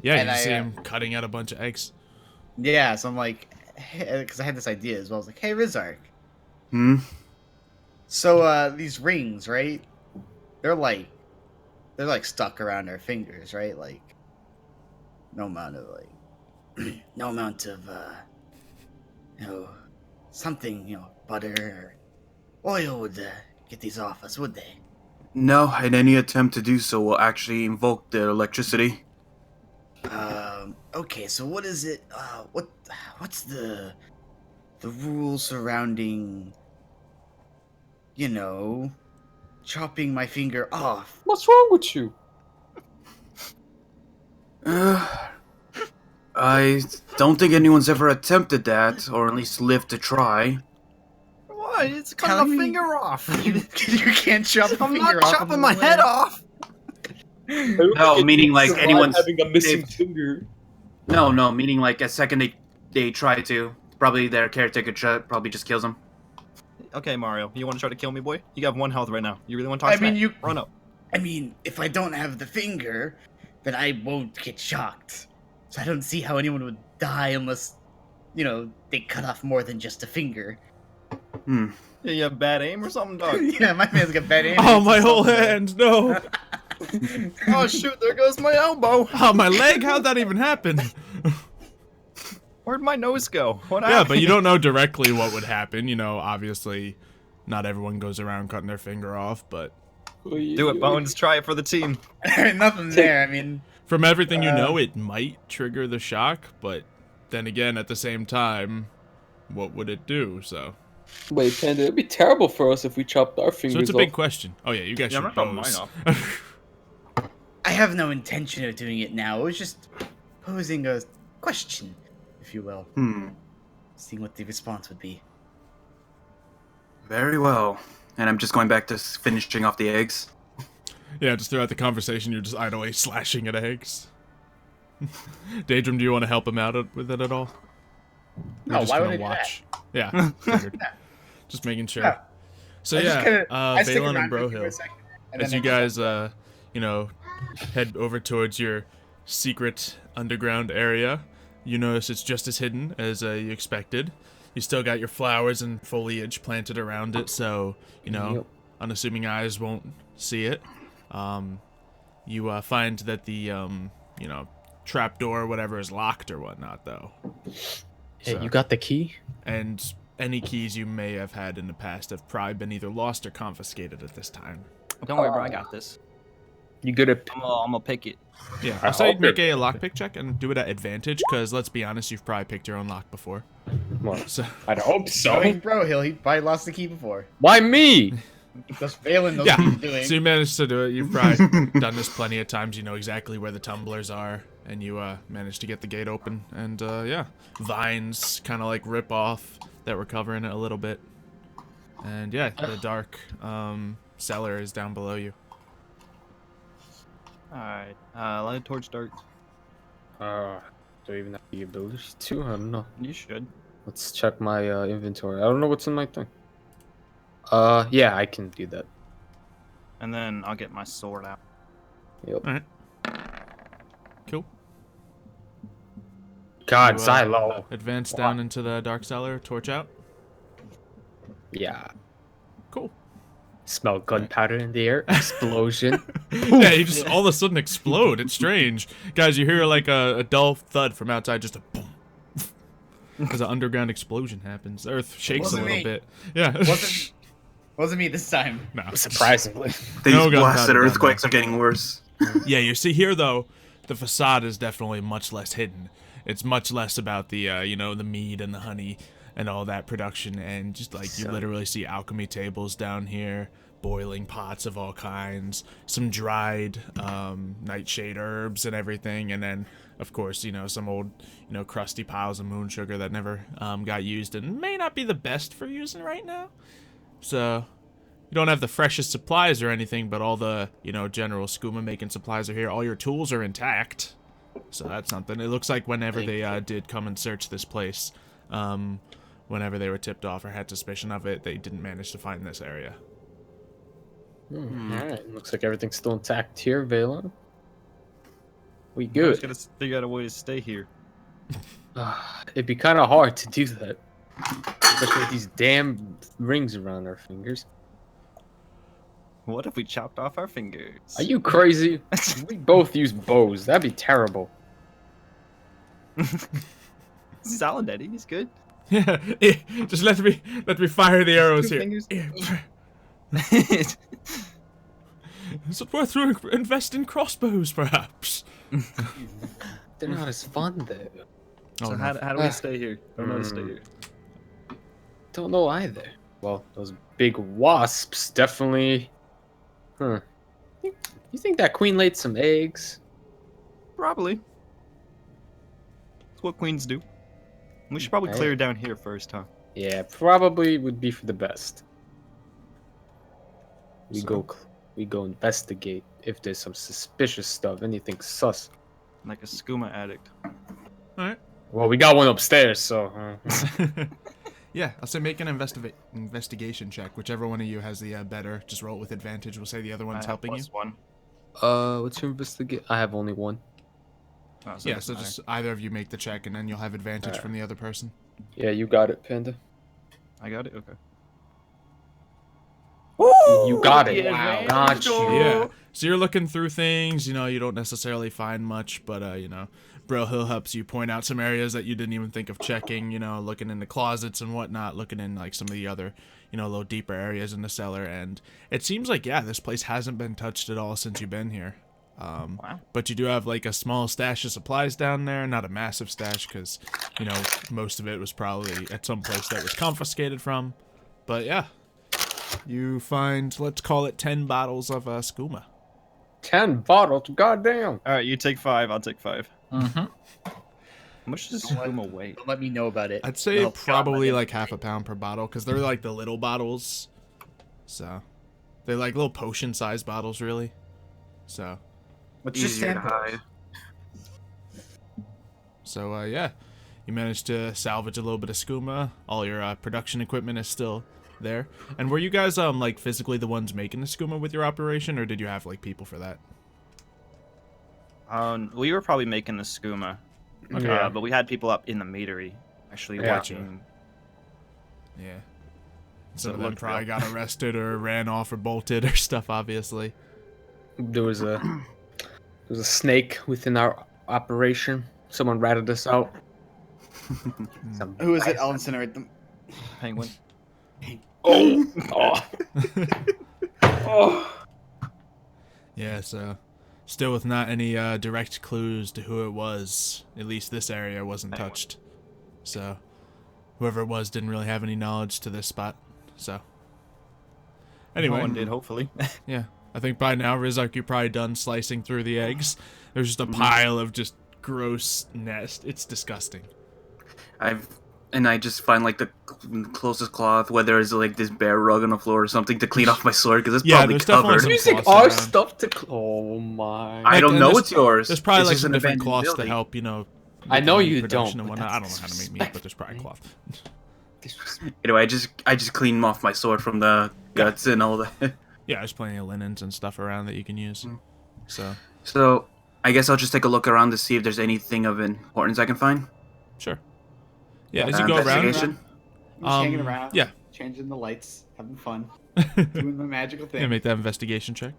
Yeah, And you I, see him cutting out a bunch of eggs. Yeah, so I'm like, because I had this idea as well. I was like, hey, Rizark. Hmm. So these rings, right? They're like stuck around our fingers, right? Like no amount of something, butter or oil would get these off us, would they? No, and any attempt to do so will actually invoke the electricity. Okay, so what is it? What's the rule surrounding, chopping my finger off? What's wrong with you? I don't think anyone's ever attempted that, or at least lived to try. What? It's Tell cutting a me- finger off. you can't chop a I'm finger not off. chopping my head off. No, meaning like anyone's having a missing they've- finger. No, meaning like a second they try to, probably their caretaker probably just kills them. Okay, Mario, you want to try to kill me, boy? You got 1 health right now. You really want to talk I mean, smack? you. Run up. I mean, if I don't have the finger, then I won't get shocked. So I don't see how anyone would die unless, they cut off more than just a finger. Hmm. Yeah, you have bad aim or something, dog? Yeah, my man's got bad aim. Oh, my whole hand! No! Oh, shoot, there goes my elbow. Oh, my leg! How'd that even happen? Where'd my nose go? What Yeah, happened? but you don't know directly what would happen. Obviously, not everyone goes around cutting their finger off, but Do it, Bones. Try it for the team. Nothing there. I mean, from everything you know, it might trigger the shock, but then again, at the same time, what would it do? So Wait, Panda, it'd be terrible for us if we chopped our fingers it's a big off. question. Oh, yeah, you guys Yeah, I'm should not chopping pose. mine off. I have no intention of doing it now. It was just posing a question, if you will. Seeing what the response would be. Very well. And I'm just going back to finishing off the eggs. Yeah, just throughout the conversation, you're just idly slashing at eggs. Daedrum, do you want to help him out with it at all? No, You're just why gonna would I do watch. Yeah, figured. Just making sure. Yeah. So I just yeah, kinda- I stick Valen around and with you for a Brohill, second, and as then you I just- guys, head over towards your secret underground area, you notice it's just as hidden as you expected. You still got your flowers and foliage planted around it, so Yep. unassuming eyes won't see it. You find that the trapdoor, whatever, is locked or whatnot, though. Hey, So- you got the key? And any keys you may have had in the past have probably been either lost or confiscated at this time. Don't worry, bro. I got this. You good at? I'm gonna pick it. Yeah, I I'll say hope make you're- a lockpick check and do it at advantage, because let's be honest, you've probably picked your own lock before. Well, So I'd hope I so. mean, bro, he probably lost the key before. Why me? Just failing those yeah, he's doing. so you managed to do it. You've probably done this plenty of times. You know exactly where the tumblers are, and you managed to get the gate open. And yeah, vines kind of like rip off that were covering it a little bit. And yeah, the dark cellar is down below you. Alright, light torch dark. Do I even have the ability to? I don't know. You should. Let's check my inventory. I don't know what's in my thing. Yeah, I can do that. And then I'll get my sword out. Yep. All right. Cool. God, You, Xylo. Advance down into the dark cellar, torch out. Yeah. Cool. Smell gunpowder in the air. Explosion. Yeah, you just all of a sudden explode. It's strange. Guys, you hear like a dull thud from outside, just a boom. As an underground explosion happens. The earth shakes a Wasn't little me. bit. Yeah. Wasn't me this time. No. Surprisingly. These No gunpowder blasted down earthquakes are getting worse. Yeah, you see here though, the facade is definitely much less hidden. It's much less about the you know, the mead and the honey and all that production, and just like you literally see alchemy tables down here, boiling pots of all kinds, some dried nightshade herbs and everything, and then of course, you know, some old, you know, crusty piles of moon sugar that never got used and may not be the best for using right now. So you don't have the freshest supplies or anything, but all the, you know, general skooma making supplies are here. All your tools are intact. So that's something. It looks like whenever they did come and search this place, whenever they were tipped off or had suspicion of it, they didn't manage to find this area. Alright, looks like everything's still intact here, Valen. We I just good. gotta figure out a way to stay here. It'd be kind of hard to do that. Especially with these damn rings around our fingers. What if we chopped off our fingers? Are you crazy? We both use bows. That'd be terrible. Solid, Eddie. He's good. Yeah, just let me fire the arrows Two here. fingers. Is it worth to invest in crossbows, perhaps? They're not as fun though. So Oh, how no. do we stay here? Don't know how to stay here. Don't know either. Well, those big wasps definitely. Huh. You think that queen laid some eggs? Probably. That's what queens do. We should probably Right. clear down here first, huh? Yeah, probably would be for the best. We go investigate if there's some suspicious stuff, anything sus. Like a skooma addict. Alright. Well, we got one upstairs, so. Yeah, I'll say make an investigation check. Whichever one of you has the better, just roll it with advantage. We'll say the other one's I have helping you. +1. What's your investigate? I have only one. Oh, Yeah, it so doesn't matter. just either of you make the check, and then you'll have advantage Alright. from the other person. Yeah, you got it, Panda. I got it? Okay. You got it. Yeah, Wow. man. Got you. Yeah. So you're looking through things, you know, you don't necessarily find much, but, you know, Bro Hill helps you point out some areas that you didn't even think of checking, you know, looking in the closets and whatnot, looking in, like, some of the other, you know, a little deeper areas in the cellar, and it seems like, yeah, this place hasn't been touched at all since you've been here. Wow. But you do have, like, a small stash of supplies down there, not a massive stash, because, you know, most of it was probably at some place that was confiscated from, but, yeah. You find, let's call it 10 bottles of skooma. 10 bottles? Goddamn. Alright, you take 5, I'll take 5. Mm-hmm. How much does skooma weigh? Don't let me know about it. I'd say Oh, God, probably my like half a pound per bottle, because they're like the little bottles. So, they're like little potion-sized bottles, really. So, What's your Easier to sample? hide. so yeah. You managed to salvage a little bit of skooma. All your production equipment is still there. And were you guys like physically the ones making the skooma with your operation, or did you have like people for that? We were probably making the skooma. Yeah. But we had people up in the meadery actually Yeah. watching. Yeah. So Some of it them looked probably real. got arrested or ran off or bolted or stuff, obviously. There was a snake within our operation. Someone ratted us out. Some Who is it? I'll incinerate them. Penguin. Oh. Yeah, so still with not any direct clues to who it was. At least this area wasn't touched. So whoever it was didn't really have any knowledge to this spot. So anyway, No one did, hopefully. yeah, I think by now, Rizark, you're probably done slicing through the eggs. There's just a pile of just gross nest. It's disgusting. I just find like the closest cloth, whether it's like this bare rug on the floor or something, to clean off my sword because it's probably there's definitely covered. some Using cloths our around. stuff to. Oh my! I don't And know there's- what's yours. There's probably It's like just some an different abandoned cloths to building. help, you know. I know with the you production don't, and but whatnot. I don't know that's how to make meat, but there's probably cloth. Anyway, I just clean off my sword from the guts and all that. Yeah, there's plenty of linens and stuff around that you can use. So So I guess I'll just take a look around to see if there's anything of importance I can find. sure. Yeah, as you go around. Investigation? I'm just hanging Um, around. yeah. Changing the lights, having fun, doing my magical thing. Yeah, make that investigation check.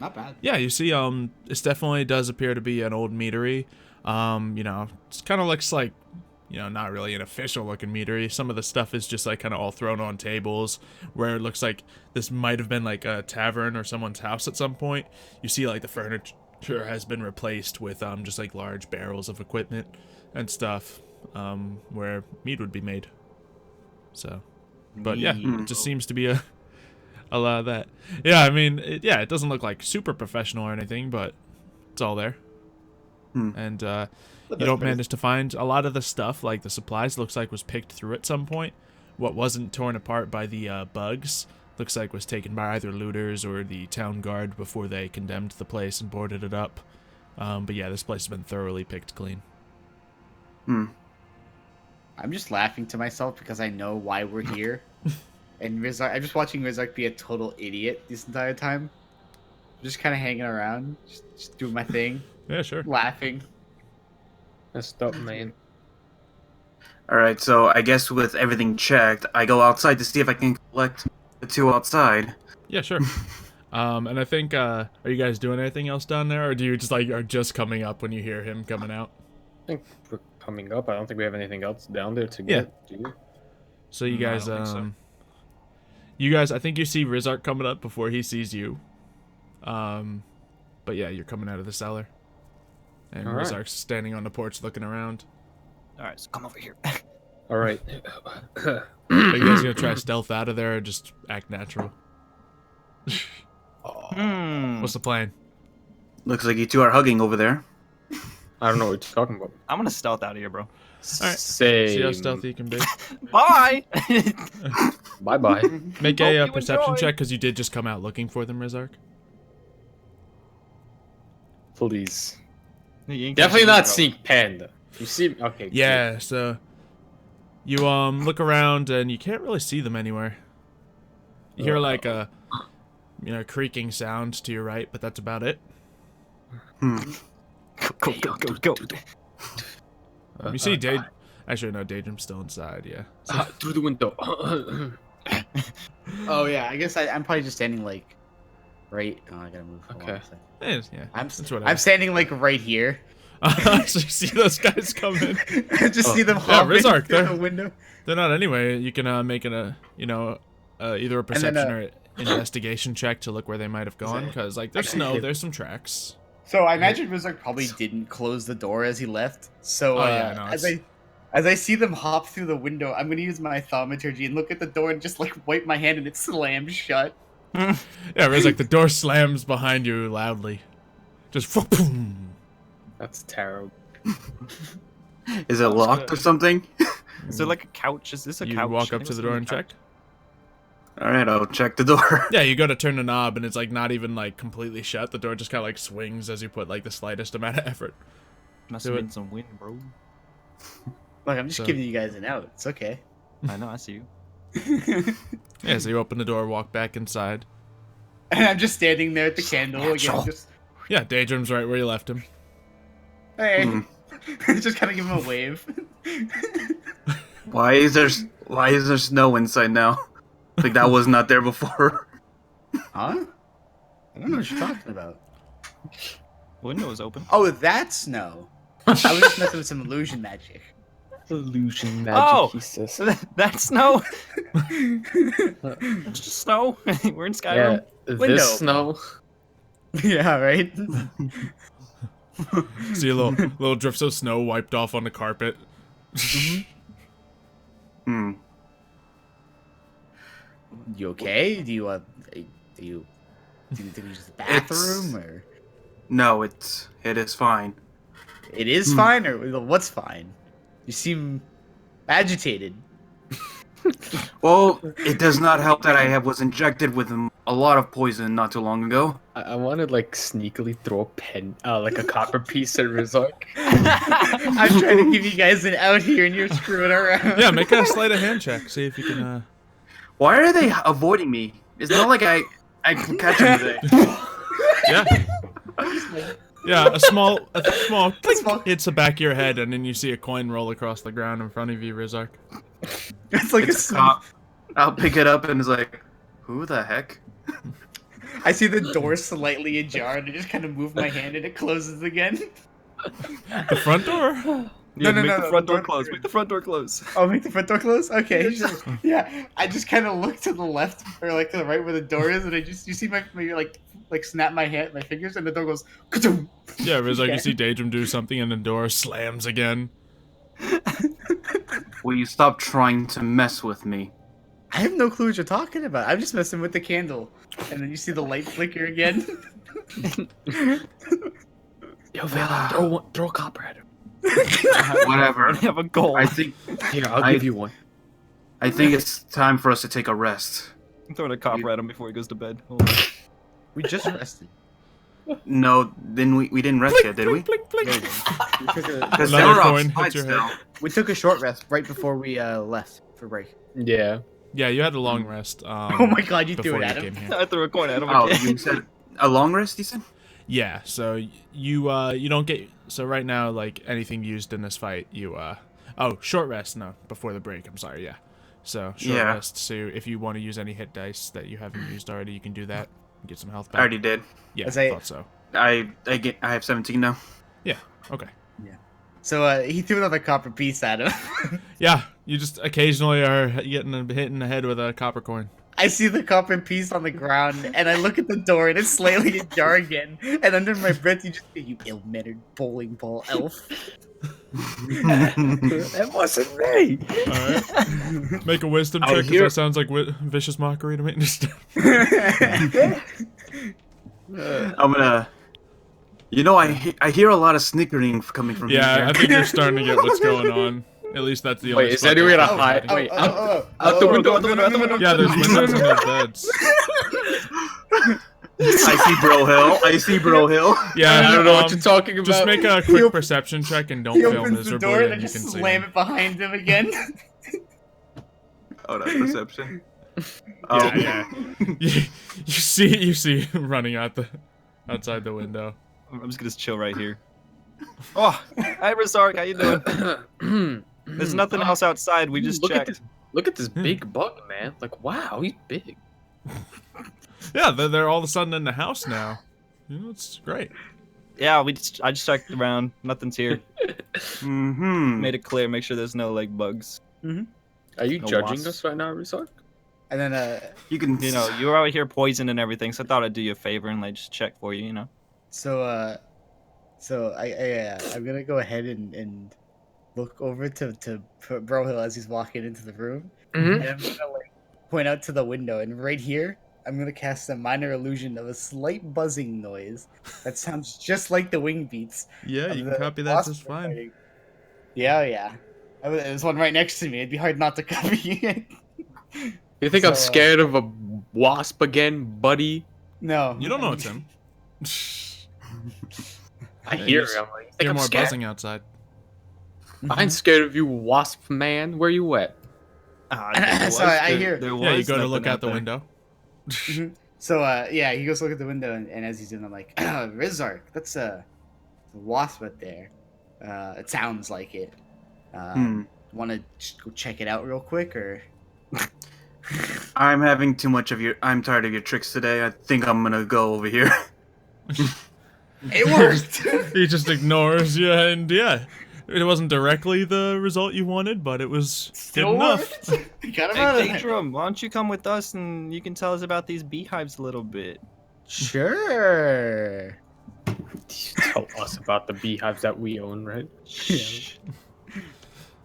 Not bad. Yeah, you see, this definitely does appear to be an old meadery. You know, it kind of looks like, you know, not really an official looking meadery. Some of the stuff is just like kind of all thrown on tables, where it looks like this might have been like a tavern or someone's house at some point. You see, like the furniture has been replaced with just like large barrels of equipment and stuff, where meat would be made. So, but yeah, it just seems to be a lot of that. Yeah, I mean, it doesn't look like super professional or anything, but it's all there. And you don't manage to find a lot of the stuff, like the supplies, looks like was picked through at some point. What wasn't torn apart by the bugs looks like was taken by either looters or the town guard before they condemned the place and boarded it up. But yeah, this place has been thoroughly picked clean. I'm just laughing to myself because I know why we're here. And Rizark, I'm just watching Rizark be a total idiot this entire time. Just kind of hanging around, just doing my thing, Yeah, sure. laughing. Messed up, man. All right, so I guess with everything checked, I go outside to see if I can collect the two outside. Yeah, sure. And I think, are you guys doing anything else down there, or do you just like are just coming up when you hear him coming out? I think we're coming up. I don't think we have anything else down there to get. Do you? So you No, I guys, don't think so. you guys, I think you see Rizark coming up before he sees you. But yeah, you're coming out of the cellar, and All right. Rizark's standing on the porch looking around. All right, so come over here. All right. Are you guys gonna try stealth out of there or just act natural? What's the plan? Looks like you two are hugging over there. I don't know what you're talking about. I'm gonna stealth out of here, bro. All right. Say See how stealthy you can be. Bye. bye bye. Make Hope a you perception enjoy. check because you did just come out looking for them, Rizark. Please. You ain't Definitely catching me, not bro. Sneak Panda. You see? Okay. Yeah. So you look around and you can't really see them anywhere. You hear like a creaking sound to your right, but that's about it. Go. You see Dade. Actually, no, Daedrum's still inside. Yeah. So, Through the window. Oh yeah, I guess I'm probably just standing like right. Oh, I gotta move. Hold on Okay. a second. yeah. I'm That's what I'm standing like right here. So you see those guys come in. I just see them Yeah, hop in Rizark, through they're- the window. They're not anyway. You can make either a perception or investigation check to look where they might have gone, because like there's snow, there's some tracks. So I imagine Rizark probably didn't close the door as he left. So Oh, yeah, no, as I see them hop through the window, I'm gonna use my thaumaturgy and look at the door and just like wipe my hand and it slams shut. Yeah, it's like the door slams behind you loudly. Just boom. That's terrible. Is it locked or something? Is there like a couch? Is this a You couch? walk up to Anyone the door seen and a couch? check. All right, I'll check the door. Yeah, you go to turn the knob and it's like not even like completely shut. The door just kind of like swings as you put like the slightst amount of effort. Must Do have it. been some wind, bro. Look, I'm just So- giving you guys an out. It's okay. I know, I see you. Yeah, so you open the door, walk back inside. And I'm just standing there at the candle again. Just Yeah, Daedrum's right where you left him. hey, Hmm. just kind of give him a wave. Why is there snow inside now? Like that was not there before. Huh? I don't know what you're talking about. Window is open. Oh, that's snow. I was just messing with some illusion magic. Illusion magic, Oh! he says. That's snow. It's just snow. We're in Skyrim. Yeah, Window. this snow. Yeah, right. See a little drifts of snow wiped off on the carpet. Hmm. You okay? Do you think you use the bathroom or? No, it is fine. It is fine, or what's fine? You seem agitated. Well, it does not help that I was injected with a lot of poison not too long ago. I want to like sneakily throw a pen, like a copper piece at Rizark. I'm trying to give you guys an out here, and you're screwing around. Yeah, make a sleight of hand check. See if you can. Why are they avoiding me? It's not like I can catch them today. Yeah. Yeah, a small clink hits the back of your head, and then you see a coin roll across the ground in front of you, Rizark. It's like It's a cop. I'll pick it up and it's like, who the heck? I see the door slightly ajar, and I just kind of move my hand, and it closes again. The front door? Yeah, No, make no, the no, front the door door- close. Make the front door close. Oh, make the front door close? Okay. Yeah, I just kind of look to the left or like to the right where the door is, and you see my maybe like snap my fingers, and the door goes. Ka-choom. Yeah, Rizark, Okay. you see Daedrum do something, and the door slams again. Will you stop trying to mess with me? I have no clue what you're talking about. I'm just messing with the candle, and then you see the light flicker again. Yo, Valen, throw a copper at him. Whatever. We have a goal. I think Here, I'll give you one. I think it's time for us to take a rest. I'm throwing a copper at him before he goes to bed. Hold on. We just rested. No, then we didn't rest yet, did we? Blink, blink. Because they Another were coin outside hits your still. head. We took a short rest right before we left for break. Yeah. Yeah, you had a long rest. Oh my god, you threw before it you at him. came here. I threw a coin at him Oh, again. you said a long rest, you said? Yeah, so you don't get so right now like anything used in this fight you short rest before the break. I'm sorry, yeah. So short Yeah. rest. So if you want to use any hit dice that you haven't used already, you can do that. Get some health I back. already did. Yeah, As I I- thought so. I have 17 now. Yeah. Okay. So he threw another copper piece at him. Yeah, you just occasionally are getting hit in the head with a copper coin. I see the copper piece on the ground, and I look at the door, and it's slightly ajar again. And under my breath, you just say, "You ill-mannered bowling ball elf." That wasn't me. All right. Make a wisdom I check because hear- that sounds like vicious mockery to me. I'm gonna. You know, I hear a lot of snickering coming from Yeah, I here. think you're starting to get what's going on. At least that's the only. Wait, is spot anywhere to that's hide? hiding. Wait, out the window, out the window, out the window. Yeah, there's windows in those beds. I see Bro Hill. I see Bro Hill. Yeah, I don't know what you're talking about. Just make a quick perception check and don't He fail opens the miserably, door, and I and you just can see slam him. it behind him again. Oh, that's perception. Yeah, yeah. You see him running outside the window. I'm just gonna chill right here. Oh, hi Rizark, how you doing? There's nothing else outside. We just Look at checked. this. Look at this big bug, man. Like, wow, he's big. Yeah, they're all of a sudden in the house now. You know, it's great. Yeah, I just checked around. Nothing's here. Mm-hmm. Made it clear. Make sure there's no like bugs. Are you No judging wasps. us right now, Rizark? And then, You can. You know, you were out here poisoned and everything, so I thought I'd do you a favor and like just check for you. You know. so I'm gonna go ahead and look over to Bro Hill as he's walking into the room, Mm-hmm. and I'm gonna like point out to the window, and right here, I'm gonna cast a minor illusion of a slight buzzing noise that sounds just like the wing beats. Yeah, of you the can copy that wasp just we're fine. fighting. Yeah. There's one right next to me. It'd be hard not to copy it. You think I'm So, scared of a wasp again, buddy? No. You don't know it's him. I Yeah, hear you him. I think Hear I'm more scared. buzzing outside. Mhm. I ain't scared of you, wasp man. Where you at? Sorry, I hear- Yeah, you go to look out the window. So he goes to look at the window, and as he's in, I'm like, Rizark, that's a wasp right there. It sounds like it. Want to just go check it out real quick, or? I'm having too much of your. I'm tired of your tricks today. I think I'm gonna go over here. It worked. He just ignores you, and yeah, It wasn't directly the result you wanted, but it was good enough. Got him out of Hey, there. Daedrum, why don't you come with us and you can tell us about these beehives a little bit? Sure. Tell us about the beehives that we own, right? Hey,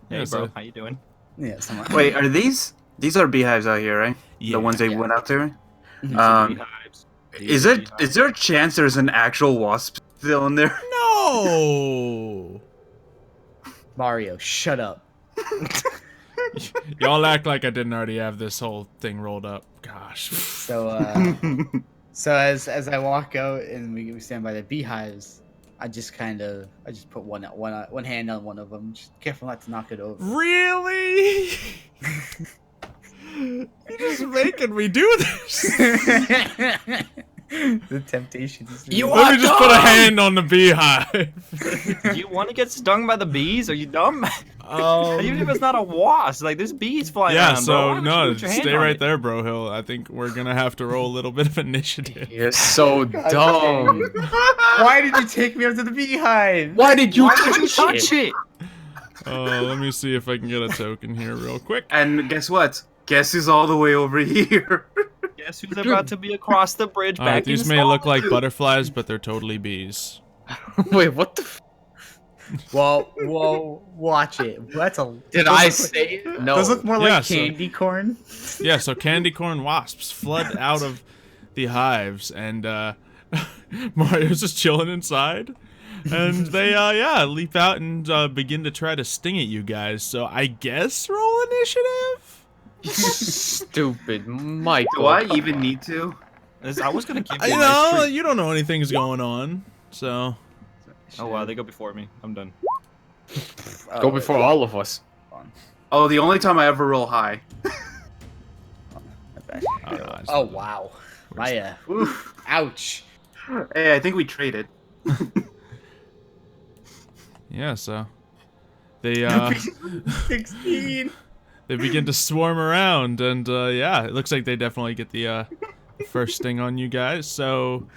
Yeah, bro, so- how you doing? Yeah, someone. Wait, are these are beehives out here, right? Yeah. The ones they Yeah. went out there. These are the beehives. Is there a chance there's an actual wasp still in there? No. Mario, shut up. Y'all act like I didn't already have this whole thing rolled up. Gosh. So, so as I walk out and we stand by the beehives, I just put one hand on one of them, just careful not to knock it over. Really? You're just making me do this. The temptation is Let me just put a hand on the beehive. Do you want to get stung by the bees? Are you dumb? Even if it's not a wasp, like there's bees flying Yeah, around, bro. Why so don't no, you put your hand stay on right it? there, Bro Hill. I think we're gonna have to roll a little bit of initiative. You're so dumb. Why did you take me up to the beehive? Why did you Touch it. Let me see if I can get a token here real quick. And guess what? Guess who's all the way over here? Guess who's about to be across the bridge Alright, back in these may look like solitude? butterflies, but they're totally bees. Wait, what the? Whoa, watch it. That's a. Did I say it? No. Those look more Yeah, like so- candy corn. Yeah, so candy corn wasps flood out of the hives, and Mario's just chilling inside. And they, leap out and begin to try to sting at you guys. So I guess roll initiative? Stupid Michael. Do I even need to? I was gonna give you You a nice know, treat. you don't know anything's going on. So, Oh wow, they go before me. I'm done. Go before all of us. Oh, the only time I ever roll high. Oh wow. My Oof. ouch. Hey, I think we traded. yeah, so they, 16. they begin to swarm around, and it looks like they definitely get the first sting on you guys. So,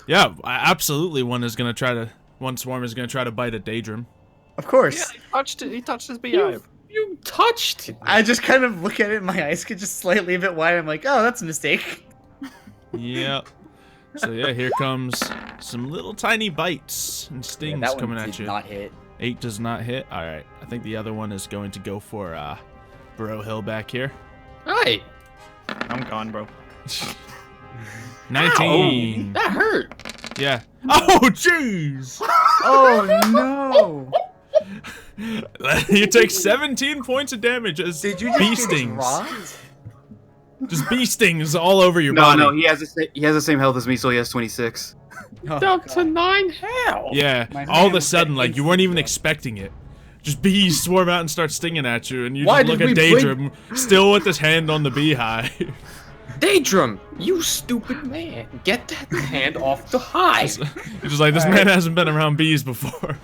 yeah, absolutely, one swarm is gonna try to bite a Daedrum. Of course. He touched it. He touched his beehive. You touched it. I just kind of look at it, my eyes get just slightly a bit wide. I'm like, oh, that's a mistake. Yep. So yeah, here comes some little tiny bites and stings that coming one at did you. not hit. 8 does not hit. All right, I think the other one is going to go for Bro Hill back here. Hi. I'm gone, bro. 19. That hurt. Yeah. Oh jeez. Oh no! You take 17 points of damage as Did you bee just get stings. dropped? Just bee stings all over your No, body. no, he has the same health as me, so he has 26. Oh, Down God. to 9 health. Yeah. My All of hand a was sudden, at like you weren't even instant expecting it. Just bees swarm out and start stinging at you, and you Why just look did at we Daedrum, still with his hand on the beehive. Daedrum, you stupid man. Get that hand off the hive. You're just like, this man hasn't been around bees before.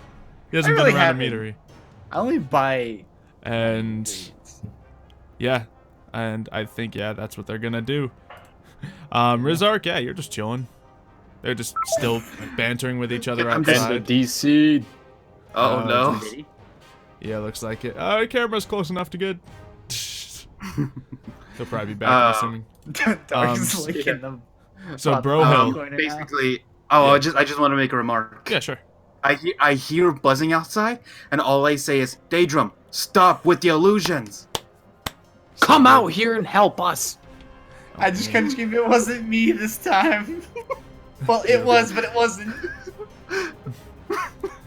He hasn't really been around haven't. a meadery. I only buy. And yeah, and I think that's what they're gonna do. Rizark, yeah, you're just chilling. They're just still bantering with each other I'm And the outside. DC. Oh no. Yeah, looks like it. Oh, camera's close enough to good. They'll probably be back, I'm assuming. Dark's like in the So top Bro Hill. corner now. Basically, Yeah. I just want to make a remark. Yeah, sure. I hear buzzing outside, and all I say is, Daedrum, stop with the illusions. Come out here and help us. I just kind of screamed, it wasn't me this time. Well, it was, but it wasn't.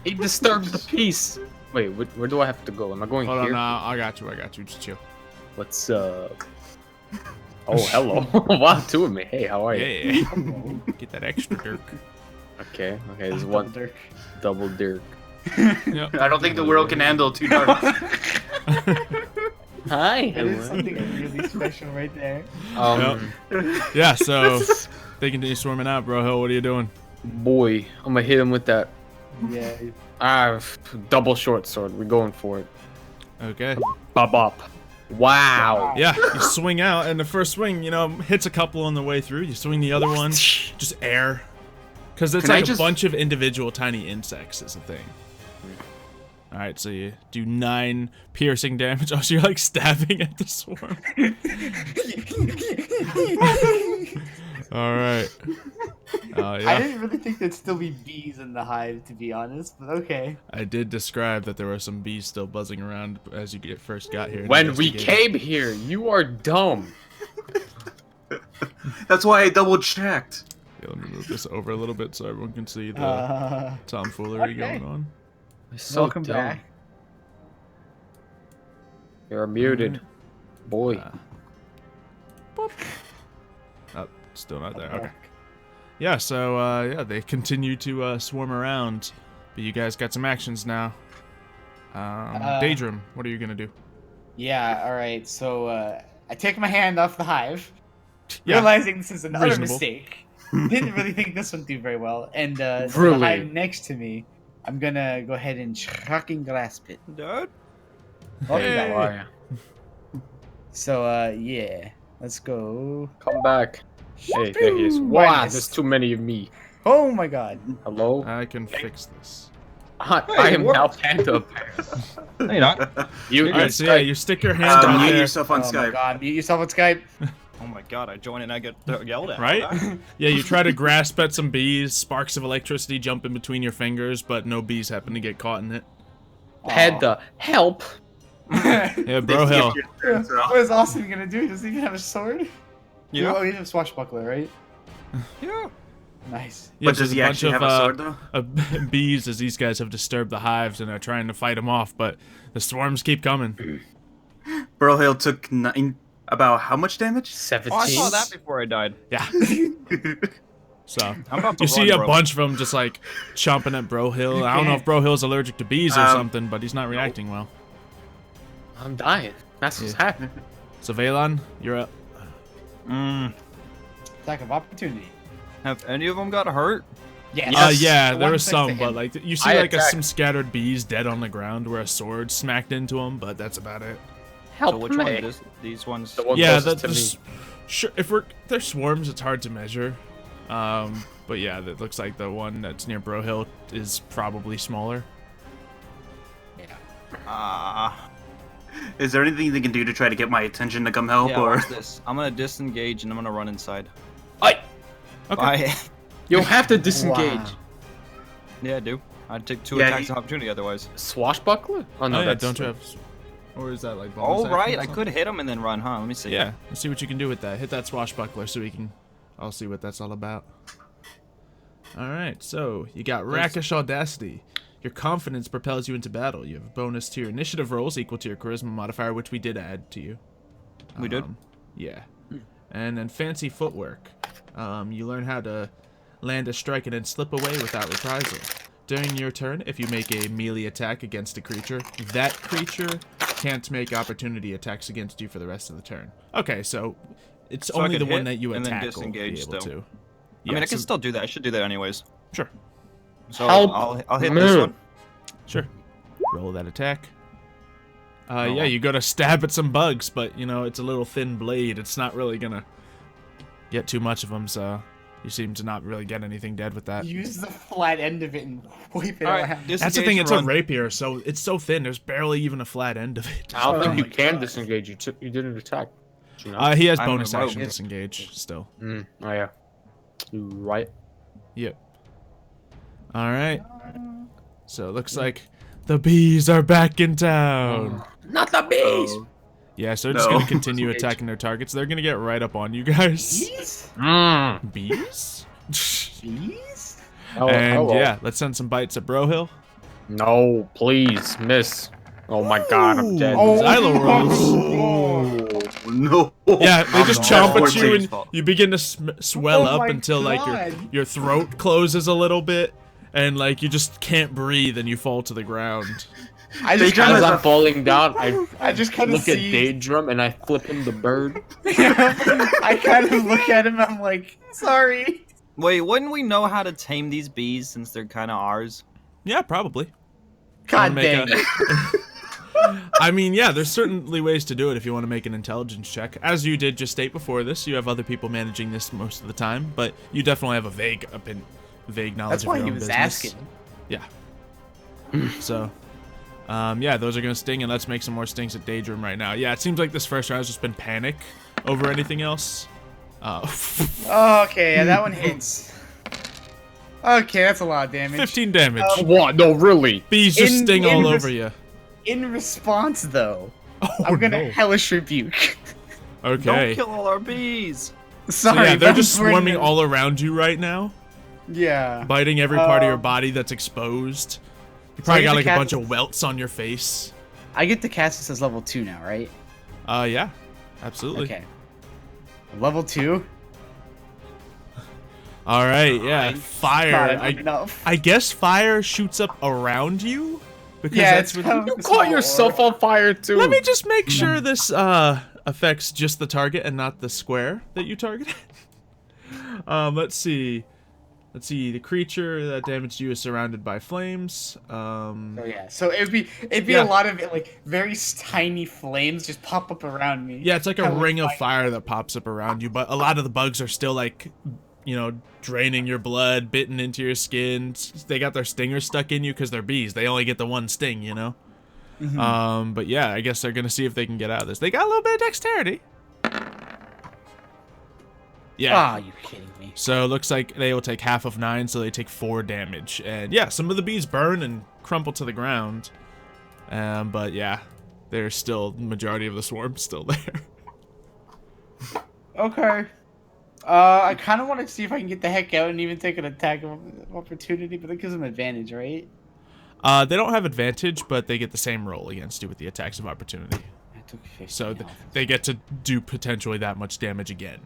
He disturbed the peace. Wait, where do I have to go? Am I going Hold on, here? I got you. Just chill. What's up? Oh, hello. Wow, two of me. Hey, how are you? Yeah. Get that extra dirt. Okay, there's one Dirk. double dirk. Yep. I don't think the world can handle too dark. Hi. That is something really special right there. Yeah, so they continue swarming out, Bro Hill. What are you doing? Boy, I'm gonna hit him with that. Yeah. Double short sword. We're going for it. Okay. Bop bop. Wow. Yeah, you swing out, and the first swing, hits a couple on the way through. You swing the other one, just air. Because it's Can I like a just- bunch of individual tiny insects is the thing. All right, so you do 9 piercing damage. Oh, so you're like stabbing at the swarm. All right. Oh yeah. I didn't really think there'd still be bees in the hive, to be honest, but okay. I did describe that there were some bees still buzzing around as you first got here. and When we investigated. came here, you are dumb. That's why I double checked. Yeah, let me move this over a little bit so everyone can see the tomfoolery okay. going on. So Welcome dumb. back. You're muted, boy. Oh, still not there. Okay. Yeah, so yeah, they continue to swarm around, but you guys got some actions now. Daedrum, what are you gonna do? Yeah, alright, so I take my hand off the hive, Yeah, realizing this is another reasonable. mistake. Didn't really think this one do very well, and the Really? hive next to me, I'm gonna go ahead and shocking grasp it. Dude. Oh, Hey. yeah. How are ya? So, yeah, let's go. Come back. Hey, there he is. Woo! Wow, Minus. there's too many of me. Oh my god. Hello? I can fix this. I am what? now Panda. No, you're not. You, All right, so yeah, you stick your hand out Mute there, yourself on Oh my Skype. god, mute yourself on Skype. Oh my god, I join and I get yelled at. right? Yeah, you try to grasp at some bees. Sparks of electricity jump in between your fingers, but no bees happen to get caught in it. Panda, help. Yeah, bro, hell. What is Austin gonna do? Does he even have a sword? Yeah. Oh, he has a swashbuckler, right? Yeah. Nice. Yeah, But so does he there's actually bunch have a sword, of, though? bees as these guys have disturbed the hives and are trying to fight them off, but the swarms keep coming. Brohill took about how much damage? 17. Oh, I saw that before I died. Yeah. So I'm about to you see run, a bro. bunch of them just like chomping at Brohill. I don't know if Brohill's allergic to bees or Um, something, but he's not reacting well. I'm dying. That's what's Yeah. happening. So Valon, you're up. Attack of opportunity. Have any of them got hurt? Yes. Yeah, The there one was next to some, him. but like you see I like attacked. some scattered bees dead on the ground where a sword smacked into them, but that's about it. Help So which me. one? These ones. The one Yeah, closest to me. sure. If they're swarms, it's hard to measure. But yeah, that looks like the one that's near Brohill is probably smaller. Ah. Is there anything they can do to try to get my attention to come help, Yeah, or watch this. I'm gonna disengage and I'm gonna run inside. Oi! Okay. Bye. You have to disengage. Wow. Yeah, I do. I'd take 2 Yeah, attacks of opportunity otherwise. Swashbuckler? Oh no, Oh yeah, that's don't you have? Or is that like? bonus Oh, action right. or I something? could hit him and then run, huh? Let me see. Yeah, let's see what you can do with that. Hit that swashbuckler so we can. I'll see what that's all about. All right, so you got Rakish Audacity. Your confidence propels you into battle. You have a bonus to your initiative rolls equal to your charisma modifier, which we did add to you. We did? Yeah. And then fancy footwork. You learn how to land a strike and then slip away without reprisal. During your turn, if you make a melee attack against a creature, that creature can't make opportunity attacks against you for the rest of the turn. Okay, so it's So I only could the one hit that you and then attack will be disengage able still. to. I mean, I can so- still do that. I should do that anyways. Sure, So Help I'll hit this me. one. sure. Roll that attack. Oh. Yeah, you go to stab at some bugs, but you know it's a little thin blade. It's not really gonna get too much of them, so you seem to not really get anything dead with that. Use the flat end of it and wipe it All around. right, That's the thing. disengage It's and a run. rapier, so it's so thin. There's barely even a flat end of it. I don't Oh think you my can God. disengage. You didn't attack. Did you not? He has I'm bonus a rogue. action disengage still. Oh yeah. You right. Yep. All right. So it looks like the bees are back in town. Not the bees. Yeah, so they're just No. gonna continue attacking their targets. They're gonna get right up on you guys. Bees? Bees? Bees? And yeah, let's send some bites at Brohill. No, please, miss. Oh my god, I'm dead. Oh. Xylo rolls. oh no. Yeah, they just I'm chomp at you 14. and you begin to swell Oh up my until like God. your throat closes a little bit and like you just can't breathe and you fall to the ground. I They just kind As of- kind I'm falling down, I I just kind of look at see. Daedrum and I flip him the bird. I kind of look at him. I'm like, sorry. Wait, wouldn't we know how to tame these bees since they're kind of ours? Yeah, probably. God Make dang a- it. I mean, yeah, there's certainly ways to do it if you want to make an intelligence check. As you did just state before this, you have other people managing this most of the time, but you definitely have a vague knowledge That's of why your he own was business. asking. Yeah. So, Yeah, those are gonna sting, and let's make some more stings at Daydream right now. Yeah, it seems like this first round has just been panic over anything else. Oh, okay, yeah, that one hits. Okay, that's a lot of damage. 15 damage. What? No, really? Bees just sting all over you. In response, though, Oh, I'm gonna no. hellish rebuke. Okay. Don't kill all our bees. So Sorry, yeah, they're that just was weird. swarming all around you right now, Yeah. biting every part of your body that's exposed. You probably I got get like to a cast bunch of welts on your face. I get to cast this as level 2 now, right? Yeah, absolutely. Okay. Level 2. All right, yeah, Not fire. enough. I guess fire shoots up around you because Yeah, that's it's what. kind of You caught yourself on fire too. Let me just make sure this affects just the target and not the square that you targeted. Let's see. The creature that damaged you is surrounded by flames. Oh yeah, so it'd be Yeah. a lot of like very tiny flames just pop up around me. Yeah, it's like a Kinda ring of like fire that pops up around you, but a lot of the bugs are still like, you know, draining your blood, bitten into your skin. They got their stingers stuck in you because they're bees. They only get the one sting, you know? But yeah, I guess they're gonna see if they can get out of this. They got a little bit of dexterity. Yeah. Ah, you kidding me? So it looks like they will take half of 9, so they take 4 damage. And yeah, some of the bees burn and crumple to the ground. But yeah, there's still the majority of the swarm still there. Okay. I kind of want to see if I can get the heck out and even take an attack of opportunity, but that gives them advantage, right? They don't have advantage, but they get the same roll against you with the attacks of opportunity. I took 15 So health. they get to do potentially that much damage again.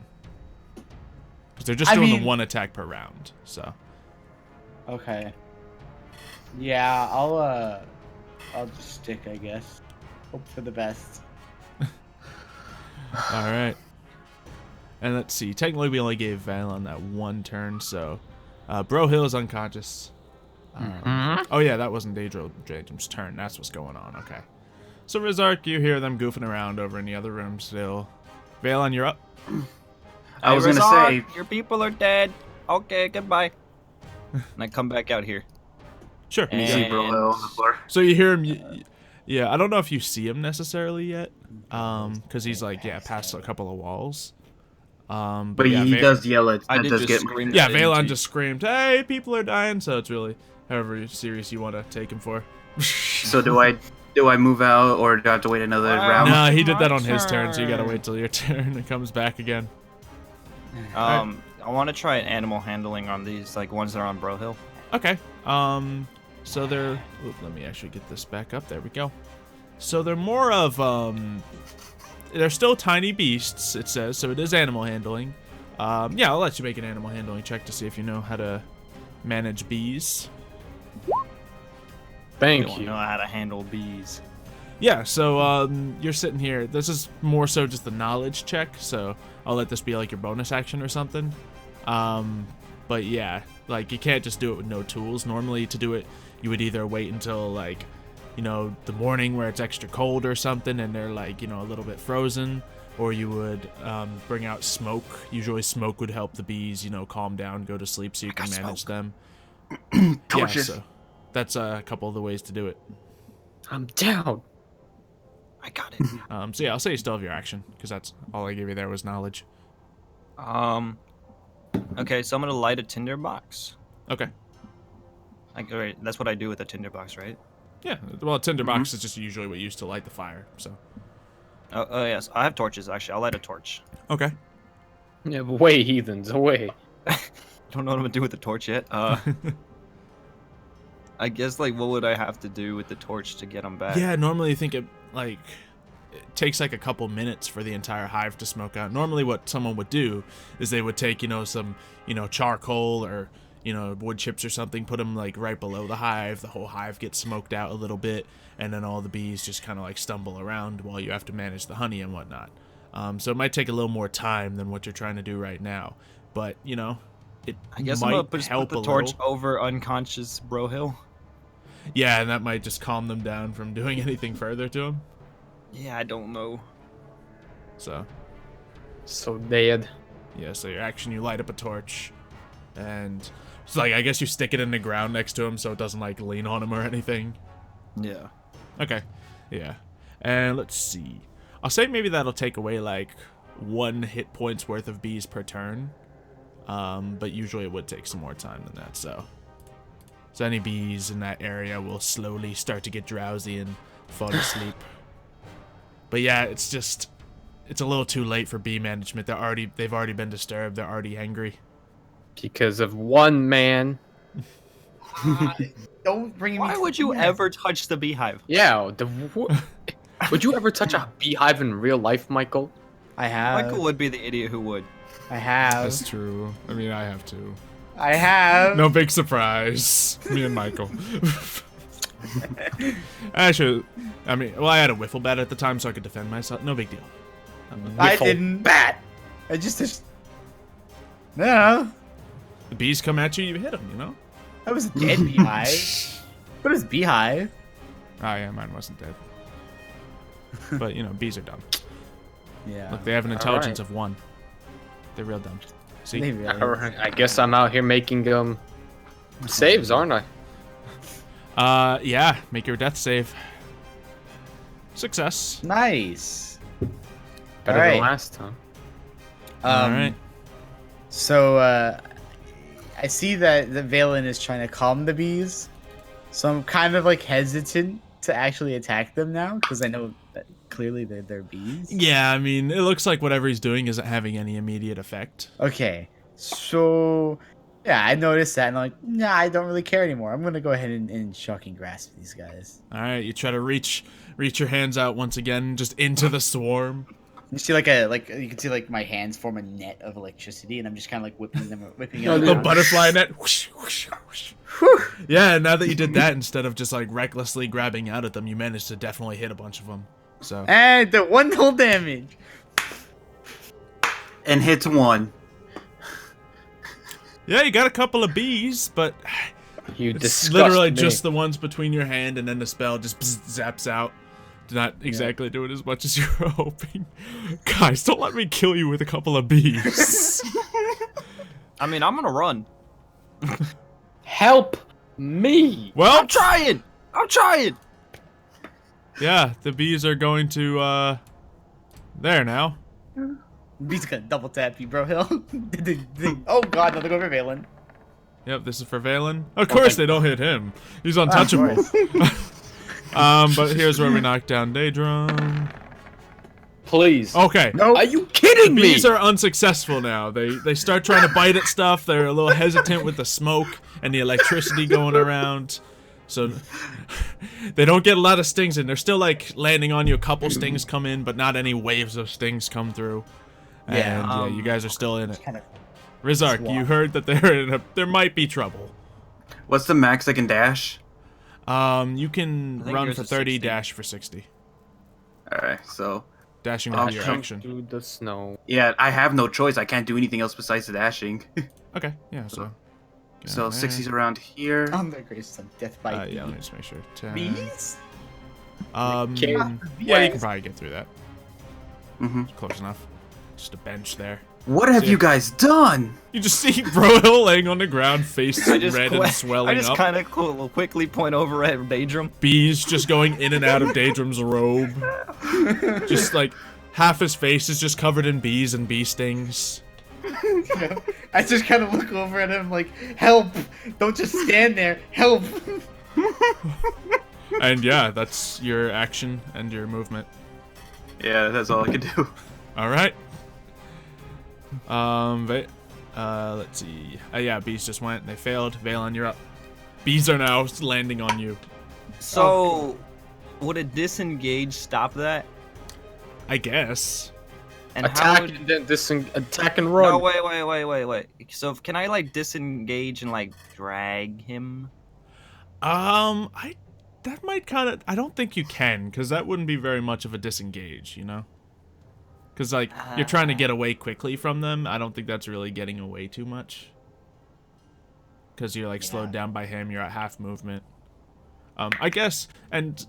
Because they're just doing the one attack per round, so. Okay. Yeah, I'll just stick, I guess. Hope for the best. Alright. And let's see. Technically, we only gave Valon that one turn, so. Bro Hill is unconscious. Oh, yeah, that wasn't Daedrum's turn. That's what's going on. Okay. So, Rizark, you hear them goofing around over in the other room still. Valon, you're up. I was gonna Rizard, say, your people are dead. Okay, goodbye. And I come back out here. Sure. you see Bro Hill on the floor. So you hear him. Yeah, I don't know if you see him necessarily yet. Because he's like, yeah, past a couple of walls. But yeah, he does yell at. I That did does just get. scream. Yeah, that into Valon you. just screamed, "Hey, people are dying!" So it's really however serious you want to take him for. So do I move out or do I have to wait another round? No, he did that on My his turn, so you gotta turn. wait till your turn. It comes back again. I want to try animal handling on these, like ones that are on Bro Hill. Okay. So they're. Oop, let me actually get this back up. There we go. So they're more of They're still tiny beasts. It says so. It is animal handling. Yeah, I'll let you make an animal handling check to see if you know how to manage bees. I Thank don't you. know how to handle bees. Yeah, so you're sitting here. This is more so just a knowledge check, so I'll let this be like your bonus action or something. But yeah, like you can't just do it with no tools. Normally to do it, you would either wait until like, you know, the morning where it's extra cold or something and they're like, you know, a little bit frozen, or you would bring out smoke. Usually smoke would help the bees, you know, calm down, go to sleep so you can manage them. Torches. Yeah, so that's a couple of the ways to do it. I'm down. I got it. So yeah, I'll say you still have your action because that's all I gave you there was knowledge. Okay, so I'm gonna light a tinder box. Okay. Like, all right, that's what I do with a tinder box, right? Yeah. Well, a tinderbox is just usually what you use to light the fire. So. Oh yes, I have torches actually. I'll light a torch. Okay. Yeah, but wait, heathens, away. Don't know what I'm gonna do with the torch yet. I guess like what would I have to do with the torch to get them back? Yeah. Normally, you think it takes like a couple minutes for the entire hive to smoke out. Normally, what someone would do is they would take some charcoal or wood chips or something, put them like right below the hive. The whole hive gets smoked out a little bit, and then all the bees just kind of like stumble around while you have to manage the honey and whatnot. So it might take a little more time than what you're trying to do right now, but it I guess might I'm gonna just help put the a torch little. over unconscious Bro Hill. Yeah, and that might just calm them down from doing anything further to them. Yeah, I don't know. So So dead. yeah, so your action, you light up a torch, and it's like I guess you stick it in the ground next to him so it doesn't like lean on him or anything. Yeah. Okay. Yeah. And let's see. I'll say maybe that'll take away like 1 hit points worth of bees per turn. But usually it would take some more time than that, so any bees in that area will slowly start to get drowsy and fall asleep. But yeah, it's a little too late for bee management. They've already been disturbed. They're already angry. Because of one man. Don't bring me. Why would you ever touch the beehive? Yeah. Would you ever touch a beehive in real life, Michael? I have. Michael would be the idiot who would. I have. That's true. I mean, I have to. I have. No big surprise. Me and Michael. Actually, I mean, well, I had a wiffle bat at the time, so I could defend myself. No big deal. I didn't. Bat. I just. No. The bees come at you, you hit them, you know? That was a dead beehive. What is beehive? Oh, yeah, mine wasn't dead. But, you know, bees are dumb. Yeah. Look, they have an intelligence of 1. They're real dumb. See? They really I guess I'm out here making saves, aren't I? Yeah, make your death save. Success. Nice. Better All than right. last time. All right. So, I see that Valen is trying to calm the bees. So I'm kind of like hesitant to actually attack them now because I know that clearly they're bees. Yeah, I mean, it looks like whatever he's doing isn't having any immediate effect. Okay. So, yeah, I noticed that and I'm like, nah, I don't really care anymore. I'm going to go ahead and shocking grasp these guys. All right, you try to reach your hands out once again, just into the swarm. You see you can see like my hands form a net of electricity, and I'm just kind of like whipping it The around. butterfly net. Whoosh, whoosh, whoosh. Yeah, now that you did that, instead of just like recklessly grabbing out at them, you managed to definitely hit a bunch of them. So. And the 1 whole damage. And hits 1. Yeah, you got a couple of bees, but You it's disgust literally me. just the ones between your hand, and then the spell just zaps out. Not exactly doing as much as you were hoping. Guys, don't let me kill you with a couple of bees. I mean, I'm gonna run. Help me! Well, I'm trying. yeah, the bees are going to, there now. Bees gonna double tap you, bro. Hill. Oh god, no, they're going for Valen. Yep, this is for Valen. Of course they don't hit him. He's untouchable. But here's where we knock down Daedrum. Please. Okay. No. Are you kidding me? Bees are unsuccessful now. They start trying to bite at stuff. They're a little hesitant with the smoke and the electricity going around. So they don't get a lot of stings in. They're still like landing on you. A couple stings come in, but not any waves of stings come through. Yeah, And yeah, you guys are still in it. Kind of. Rizark, you heard that there might be trouble. What's the max I can dash? You can I think run yours for is 30, 60. dash for 60. Alright, so... Dashing I'll will be your jump action. Through the snow. Yeah, I have no choice. I can't do anything else besides the dashing. Okay, yeah, so. So 60's around here. On the grace of death by Yeah, let me just make sure. 10. bees. Can- Yeah, you can probably get through that. Mm-hmm. Close enough. Just a bench there. What have See? you guys done? You just see Brohill laying on the ground, face red and swelling I just up. kind of quickly point over at Daedrum. Bees just going in and out of Daedrum's robe. Just like half his face is just covered in bees and bee stings. I just kind of look over at him like, help! Don't just stand there. Help! And yeah, that's your action and your movement. Yeah, that's all I can do. All right. Let's see. Yeah, bees just went. They failed. Valen, you're up. Bees are now landing on you. So, would a disengage stop that? I guess. And how Attack would... and then attack and run. No, wait. So, can I like disengage and like drag him? That might kind of. I don't think you can, because that wouldn't be very much of a disengage, you know. Because like you're trying to get away quickly from them. I don't think that's really getting away too much. Because you're like slowed down by him. You're at half movement. I guess, and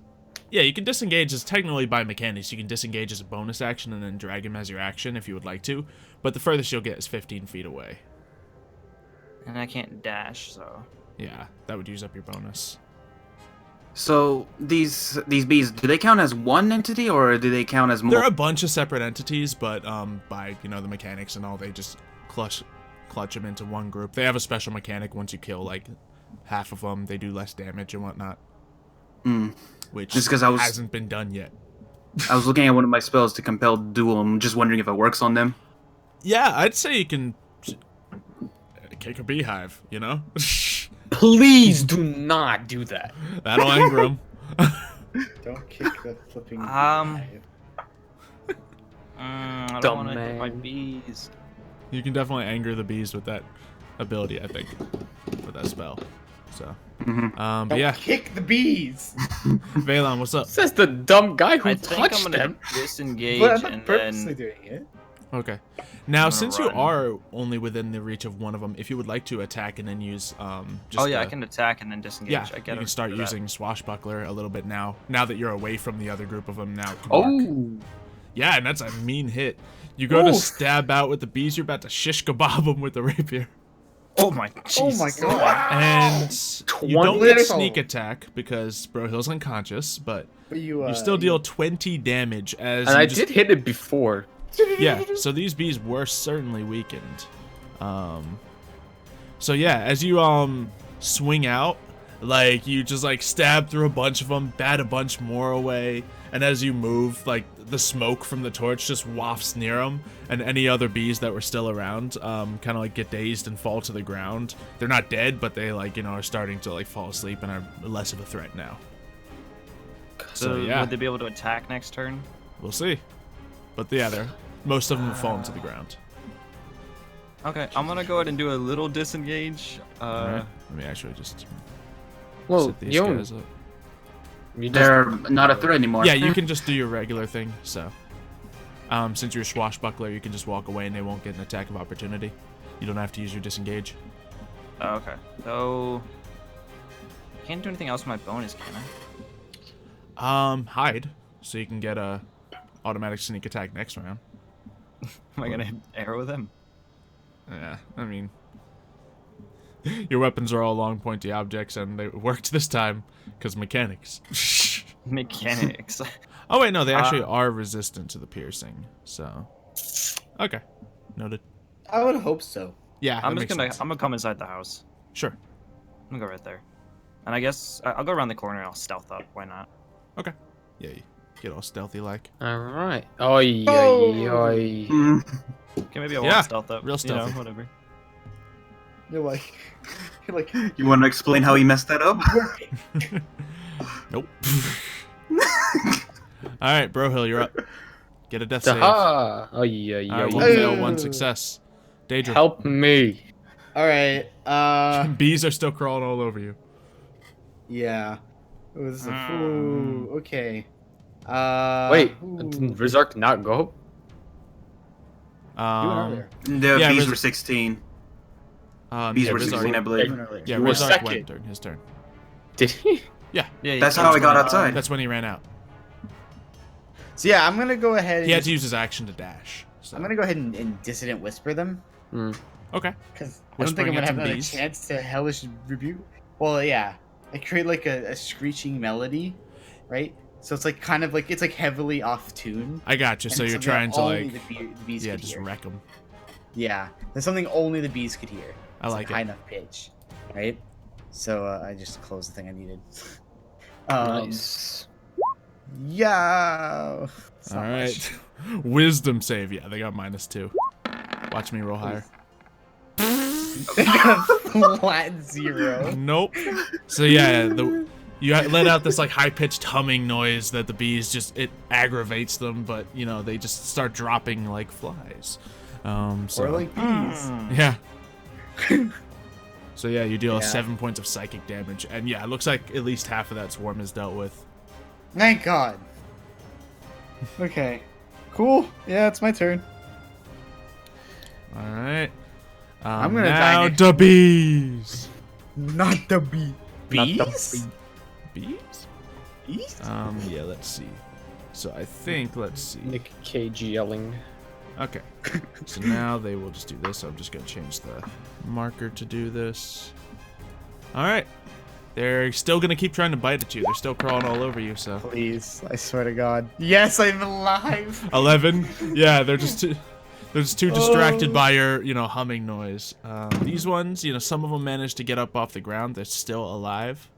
yeah, you can disengage as technically by mechanics. You can disengage as a bonus action and then drag him as your action if you would like to. But the furthest you'll get is 15 feet away. And I can't dash, so. Yeah, that would use up your bonus. So these bees, do they count as one entity or do they count as more? They're a bunch of separate entities, but by the mechanics and all, they just clutch them into one group. They have a special mechanic. Once you kill like half of them, they do less damage and whatnot. Which Just 'cause hasn't been done yet. I was looking at one of my spells to compel duel. I'm just wondering if it works on them. Yeah, I'd say you can kick a beehive. Please do not do that. That'll anger them. Don't kick the flipping. I don't want to hit my Dumbass. bees. You can definitely anger the bees with that ability, I think, with that spell. So, but Don't yeah, kick the bees. Valen, what's up? Says the dumb guy who I think I'm touched gonna them. disengage But I'm not and purposely then. doing it. Okay. Now, gonna since you run. are only within the reach of one of them, if you would like to attack and then use, just Oh yeah, I can attack and then disengage. Yeah, I you get can start using Swashbuckler a little bit now. Now that you're away from the other group of them, now. Oh, Yeah, and that's a mean hit. You go to stab out with the bees, you're about to shish kebab them with the rapier. Oh my. Oh my Jesus. god. And you don't get Little. sneak attack because Brohill's unconscious, but But you still deal 20 damage as and you I just- did hit it before. Yeah, so these bees were certainly weakened. So yeah, as you swing out, like you just like stab through a bunch of them, bat a bunch more away, and as you move, like the smoke from the torch just wafts near them, and any other bees that were still around kind of like get dazed and fall to the ground. They're not dead, but they like are starting to like fall asleep and are less of a threat now. So yeah. would they be able to attack next turn? We'll see. But yeah, most of them have fallen to the ground. Okay, I'm gonna go ahead and do a little disengage. Alright, let me actually just Well, set these you guys up. They're not a threat anymore. Yeah, you can just do your regular thing. So, since you're a swashbuckler, you can just walk away and they won't get an attack of opportunity. You don't have to use your disengage. Oh, okay. So can't do anything else with my bonus, can I? Hide, so you can get a automatic sneak attack next round. Am I gonna hit arrow them? Yeah, I mean, your weapons are all long, pointy objects, and they worked this time because mechanics. Mechanics. Oh wait, no, they actually are resistant to the piercing. So, okay, noted. I would hope so. Yeah, I'm that just makes gonna sense. I'm gonna come inside the house. Sure. I'm gonna go right there. And I guess I'll go around the corner and I'll stealth up. Why not? Okay. Yeah, you get all stealthy like. All right. Oi, oi, oi. Okay, maybe I Yeah, won't stealth up. real stealthy. Whatever. You're like, You want to explain how he messed that up? Nope. All right, Brohill, you're up. Get a death save. Aha. Oi, oi, All right, oi. one fail, one success. Daedra. Help me. all right. Bees are still crawling all over you. Yeah. It was okay. Wait, ooh. didn't Rizark not go? You went earlier. The Yeah, bees Riz- were 16. Bees yeah, were Rizark- 16, I You believe. went earlier. Yeah, You were Rizark second. went during his turn. Did he? Yeah. That's how I got outside. That's when he ran out. So yeah, I'm gonna go ahead. And He had to use his action to dash. So. I'm gonna go ahead and dissident whisper them Okay. because I don't Whispering think I'm gonna at have some another bees? chance to hellish rebuke. Well, yeah, I create like a screeching melody, right? So it's like kind of like it's like heavily off tune. I got you. and So you're something trying that to only like, the bees yeah, could just hear. wreck him. Yeah, there's something only the bees could hear. I It's like a high it. enough pitch, right? So I just closed the thing I needed. Nice. Yeah. It's All not right. Wisdom save. Yeah, they got -2. Watch me roll higher. much. They got a flat 0. Nope. So yeah, you let out this like high-pitched humming noise that the bees it aggravates them, but they just start dropping like flies. So Or like bees. yeah. So yeah, you deal Yeah. 7 points of psychic damage, and yeah, it looks like at least half of that swarm is dealt with. Thank God. Okay. Cool. Yeah, it's my turn. All right. I'm gonna now die. the bees. Not the bee. Bees? Bees? Bees? Yeah. Let's see. So I think let's see. Nick Cage yelling. Okay. So now they will just do this. I'm just gonna change the marker to do this. All right. They're still gonna keep trying to bite at you. They're still crawling all over you. So Please, I swear to God. Yes, I'm alive. 11. Yeah, they're just too distracted by your humming noise. These ones, some of them managed to get up off the ground. They're still alive.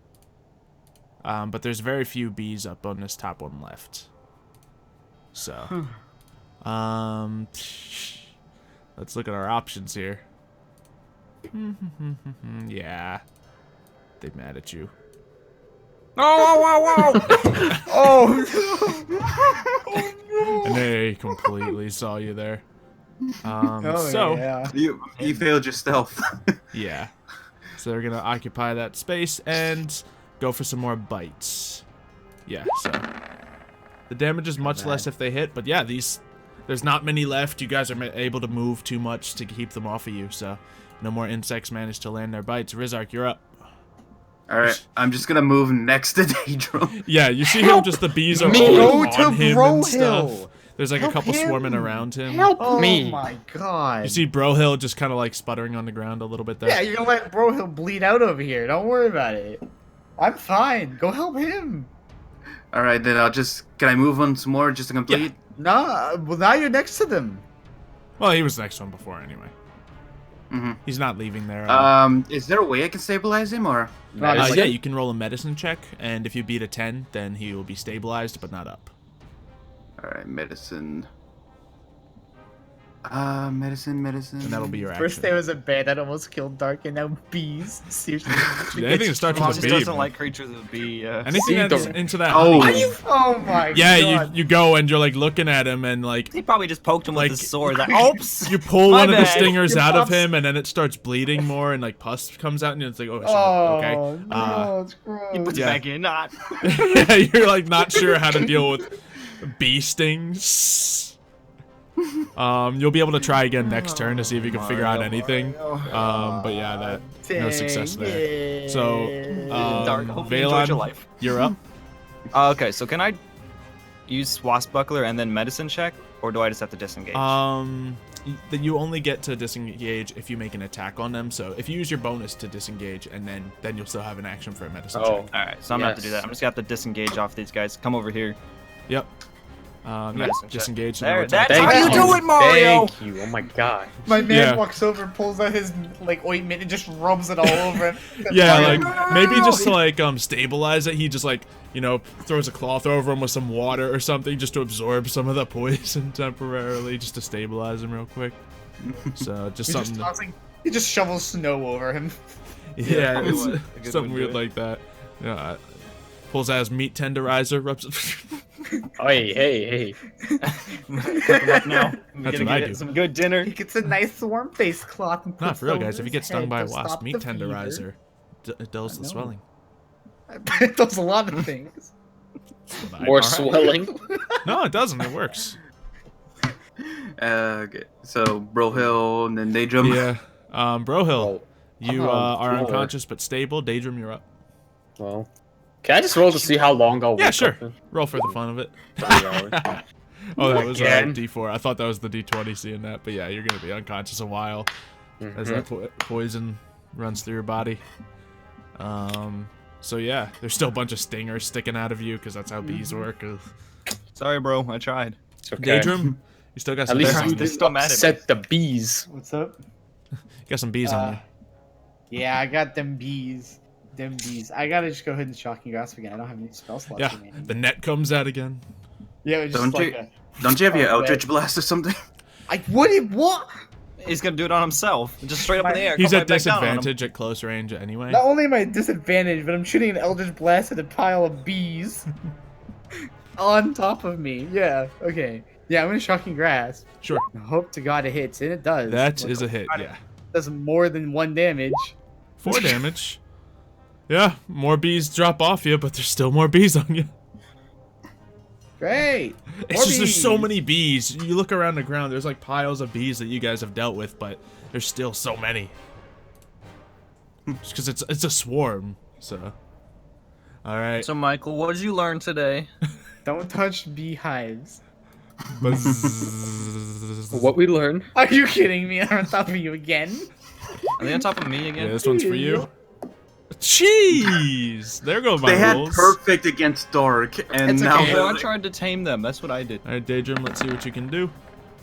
But there's very few bees up on this top one left. So, let's look at our options here. Yeah, they're mad at you. Oh, And they completely saw you there. yeah. You failed your stealth. Yeah. So they're gonna occupy that space and go for some more bites. Yeah, so the damage is much less if they hit, but yeah, there's not many left. You guys are able to move too much to keep them off of you, so no more insects manage to land their bites. Rizark, you're up. Alright, I'm just gonna move next to Daedrum. Yeah, you see him, just the bees are all on him and stuff. There's like a couple swarming around him. Help me. Oh my God. You see Brohill just kind of like sputtering on the ground a little bit there. Yeah, you're gonna let Brohill bleed out over here. Don't worry about it. I'm fine. Go help him. Alright, then can I move on some more just to complete? Nah, well now you're next to them. Well, he was next to him before anyway. Mm-hmm. He's not leaving there. Is there a way I can stabilize him, or? Yeah, you can roll a medicine check, and if you beat a 10, then he will be stabilized, but not up. Alright, medicine. Medicine. And that'll be your action. First there was a bear that almost killed Dark, and now bees. Seriously. Anything that starts with Just a B. doesn't man. like creatures with B. Anything that's into that Oh. honey. Oh my Yeah, God. you go and you're like looking at him and like He probably just poked him with Like- his sword. Like, oops. you pull My one of the bad. stingers Your out of pops- him and then it starts bleeding more and like pus comes out and it's like, oh, shit, Oh, okay. no, it's gross. He puts Yeah. it back in. Not. Yeah, you're like not sure how to deal with bee stings. You'll be able to try again next turn to see if you can figure out anything. But yeah, no success there. So, Dark, hope you enjoyed your Valon, life. you're up. Okay, so can I use Swashbuckler and then medicine check, or do I just have to disengage? That you only get to disengage if you make an attack on them. So if you use your bonus to disengage, and then you'll still have an action for a medicine check. All right, so I'm gonna have to do that. I'm just gonna have to disengage off these guys. Come over here. Yep. Yeah, Medicine check. disengage. There, no attack. that's how you do it, Mario. Thank you. Oh my God. My man Yeah. walks over, pulls out his like ointment, and just rubs it all over him. Yeah, Mario- like maybe just to like stabilize it, he just like throws a cloth over him with some water or something just to absorb some of the poison temporarily, just to stabilize him real quick. So just He's something. just tossing, he just shovels snow over him. Yeah, probably it's what a good something one to weird do. like that. Yeah, pulls out his meat tenderizer, rubs it. Hey. Cook 'em up now. I'm That's gonna what I get do. some good dinner. He gets a nice warm face cloth and puts Not for real, it over guys. If you his get stung head by a to wasp, stop meat the fever. tenderizer it dulls the know. swelling. It does a lot of things. That's what I- More Alright. swelling. No, it doesn't. It works. Okay, so Brohill and then Daedrum. Yeah. Brohill, Well, you oh, are Lord. unconscious but stable. Daedrum, you're up. well, can I just roll to see how long I'll Yeah, wake sure. up in? Roll for the fun of it. 3 hours. Oh, that was Again? D4. I thought that was the D20 seeing that, but yeah, you're gonna be unconscious a while as that poison runs through your body. So yeah, there's still a bunch of stingers sticking out of you because that's how bees work. Ugh. Sorry, bro. I tried. It's okay. Daedrum, you still got At some least bees you on you. They're didn't still mad at me. upset the bees. What's up? You got some bees on you. Yeah, I got them bees. Them bees. I gotta just go ahead and shocking grasp again. I don't have any spell slots Yeah, remaining. the net comes out again. Yeah, it was just Don't like you- Don't you have your Eldritch Blast or something? what? He's gonna do it on himself. Just straight up in the air. He's come at right back down on him. disadvantage at close range anyway. Not only am I at disadvantage, but I'm shooting an Eldritch Blast at a pile of bees on top of me. Yeah, okay. Yeah, I'm gonna shocking grasp. Sure, I hope to God it hits, and it does. that Like, is a hit. God, Yeah, it does more than 1 damage. 4 damage. Yeah, more bees drop off you, but there's still more bees on you. Great. It's More just there's so bees. many bees. You look around the ground, there's like piles of bees that you guys have dealt with, but there's still so many. Just because it's a swarm. So, all right. So, Michael, what did you learn today? Don't touch beehives. What we learned. Are you kidding me? I'm on top of you again? Are they on top of me Yeah, again? this one's for you. Jeez! There go my They had rules. perfect against dark, and It's now okay. Well, I they're- tried to tame them. That's what I did. All right, Daedrum, let's see what you can do.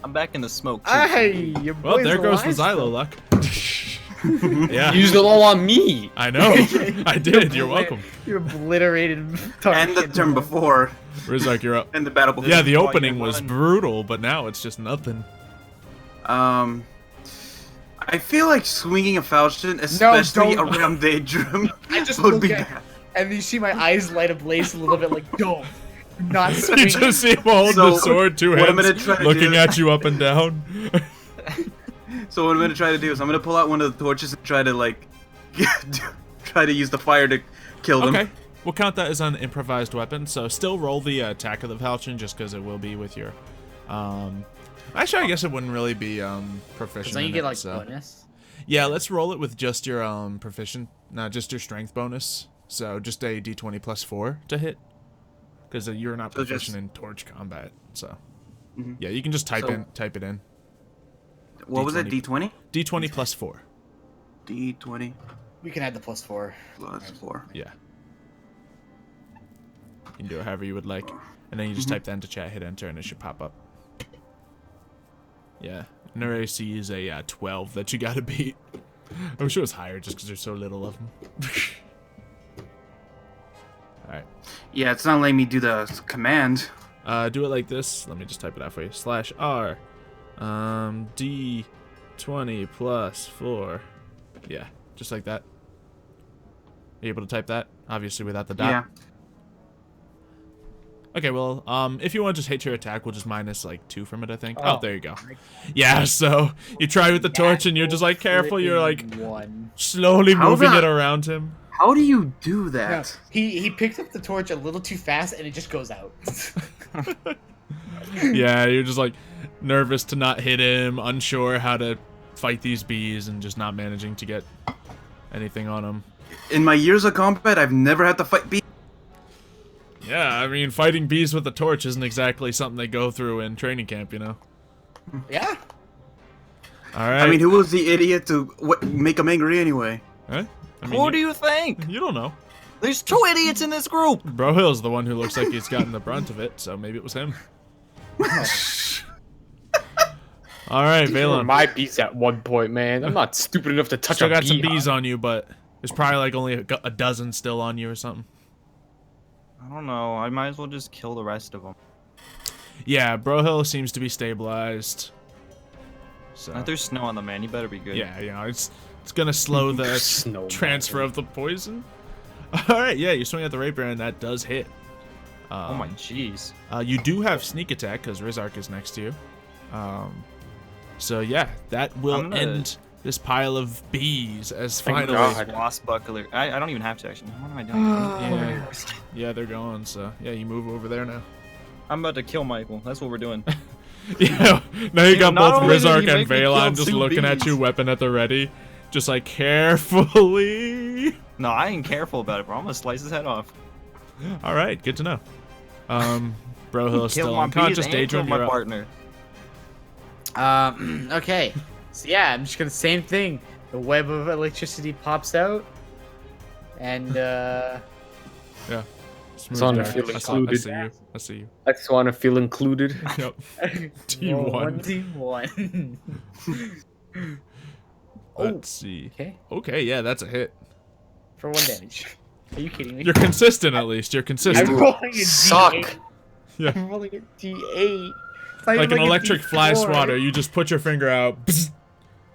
I'm back in the smoke. Too. Hey, your Well, boy's there goes the alive Xylo luck. Yeah, Used it all on me. I know. I did. You're welcome. You obliterated. and the turn before, Rizark, you're up. and the battle before. Yeah, the Why you opening was run? brutal, but now it's just nothing. I feel like swinging a falchion, especially don't. around Daedrum, I just would look be at, bad. and you see my eyes light ablaze a little bit, like don't, not swing. You just see him holding So, the sword, two what I'm hands, gonna try to looking do- at you up and down. So what I'm gonna try to do is I'm gonna pull out one of the torches and try to like, try to use the fire to kill them. Okay, we'll count that as an improvised weapon. So still roll the attack of the falchion, just because it will be with your. Actually, I guess it wouldn't really be proficient. Don't you in get it, like so. bonus? Yeah, let's roll it with just your proficient, not just your strength bonus. So just a d20 plus 4 to hit, because you're not So proficient just- in torch combat. So Mhm. yeah, you can just type So- it in. What was it? D20. D20? D20 plus 4. D20 We can add the +4. Yeah. plus 4. You can do it however you would like, and then you just type that into chat, hit enter, and it should pop up. Yeah, and their AC is a 12 that you gotta beat. I wish it was higher just because there's so little of them. Alright. Yeah, it's not letting me do the command. Do it like this. Let me just type it out for you. /R. D20 plus 4. Yeah, just like that. Are you able to type that? Obviously without the dot. Yeah. Okay, well, if you want to just hit your attack, we'll just minus like 2 from it, I think. Oh. Oh, there you go. Yeah, so you try with the torch and you're just like careful. You're like one. slowly How moving the- it around him. How do you do No, that? he picked up the torch a little too fast and it just goes out. Yeah, you're just like nervous to not hit him, unsure how to fight these bees, and just not managing to get anything on him. In my years of combat, I've never had to fight bees. Yeah, I mean, fighting bees with a torch isn't exactly something they go through in training camp, you know? Yeah. All right. I mean, who was the idiot to make them angry anyway? Huh? I mean, Who do you think? you don't know. There's 2 idiots in this group. Brohill's the one who looks like he's gotten the brunt of it, so maybe it was him. All right, These were Valen. my bees at one point, man. I'm not stupid enough to touch Still a got some bee. bees on you, but there's probably like only a dozen still on you or something. I don't know. I might as well just kill the rest of them. Yeah, Brohill seems to be stabilized. So There's snow on the man. You better be good. yeah, you know, it's gonna slow the Snow transfer of the poison. All right, yeah, you swing at the rapier and that does hit. Oh my jeez. You do have sneak attack because Rizark is next to you. So yeah, that will I'm gonna- end this pile of bees as Thank finally. God. Wasp buckler. I don't even have to actually. What am I doing? Yeah, yeah, they're going. So yeah, you move over there now. I'm about to kill Michael. That's what we're doing. Yeah, now you got not both only did he Rizark and make me kill Valon just 2 looking at bees. you, weapon at the ready, just like carefully. No, I ain't careful about it, bro. I'm gonna slice his head off. All right, good to know. Brohill is Kill still my unconscious. bees and kill Daedrum, my you're up. partner. Okay. So yeah, I'm just gonna same thing. The web of electricity pops out, and Yeah. Smooth on, I dark. feel I included. see you. I see you. I just want to feel included. Yep. Roll T1. 1d1. Let's see. Okay, Okay, yeah, that's a hit. for 1 damage. Are you kidding me? You're consistent at least. You're I'm consistent. rolling a Suck. D8. Yeah. I'm rolling a D8. It's not Like even an a electric fly D4. swatter, you just put your finger out. Bzz,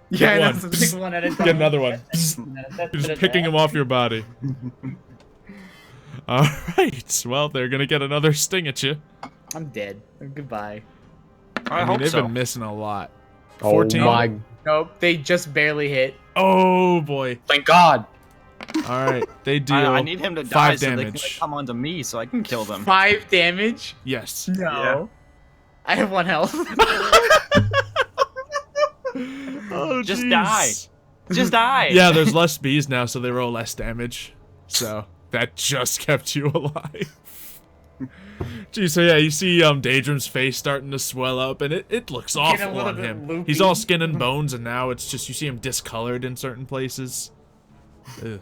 Yeah, one. that's the one at a time. get another one. Bzz. You're just picking them off your body. All right. Well, they're gonna get another sting at you. I'm dead. Goodbye. I mean, hope they've so. been missing a lot. Oh 14. my! Nope, they just barely hit. Oh boy. Thank God. All right. They deal. I need him to die 5 so they can damage. like, come onto me so I can kill them. 5 damage? Yes. No. Yeah. I have 1 health. Oh, Just jeez. die. Just die. Yeah, there's less bees now, so they roll less damage. So that just kept you alive. Gee, so yeah, you see Daedrum's face starting to swell up, and it looks Getting a awful little on bit him. loopy. He's all skin and bones, and now it's just you see him discolored in certain places. Ugh.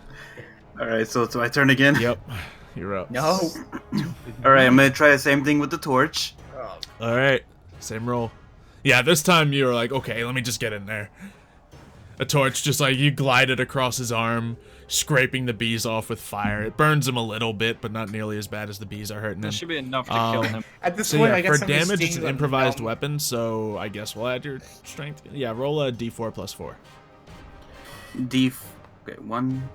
All right, so it's my turn again. Yep, you're up. No. All right, I'm gonna try the same thing with the torch. All right, same roll. Yeah, this time you were like, okay, let me just get in there. A torch, just like you glided across his arm, scraping the bees off with fire. It burns him a little bit, but not nearly as bad as the bees are hurting him. That should be enough to kill him. At this So point, yeah, I got for so many damage, it's stings an on improvised them. weapon, so I guess we'll add your strength. Yeah, roll a d4 plus 4. Okay, 1.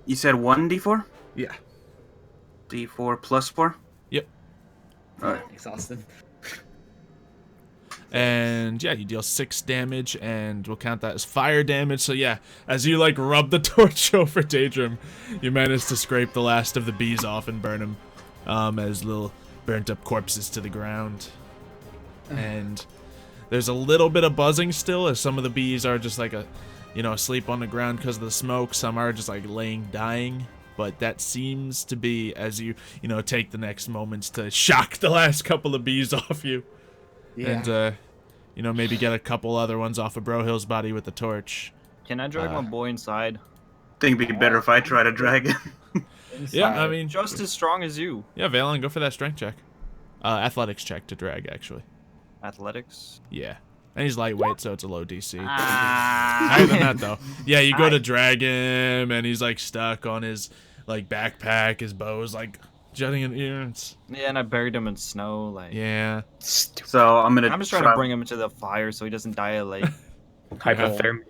You said 1d4? Yeah. D4 plus 4? Yep. Alright. Exhausted. And yeah, you deal 6 damage, and we'll count that as fire damage. So yeah, as you like rub the torch over Daedrum, you manage to scrape the last of the bees off and burn them as little burnt up corpses to the ground. And there's a little bit of buzzing still, as some of the bees are just like asleep on the ground because of the smoke. Some are just like laying dying. But that seems to be as you take the next moments to shock the last couple of bees off you. Yeah. And, maybe get a couple other ones off of Brohill's body with the torch. Can I drag my boy inside? Think it'd be better if I try to drag it. Yeah, I mean, Just as strong as you. yeah, Valen, go for that strength check. Athletics check to drag, actually. Athletics? Yeah. And he's lightweight, so it's a low DC. Ah. Higher than that, though. Yeah, you go to drag him, and he's, like, stuck on his, like, backpack. His bow's, like, jutting in the ear. It's... Yeah, and I buried him in snow. Like, Yeah. So I'm gonna. I'm just trying to bring him into the fire so he doesn't die of like Hypothermia.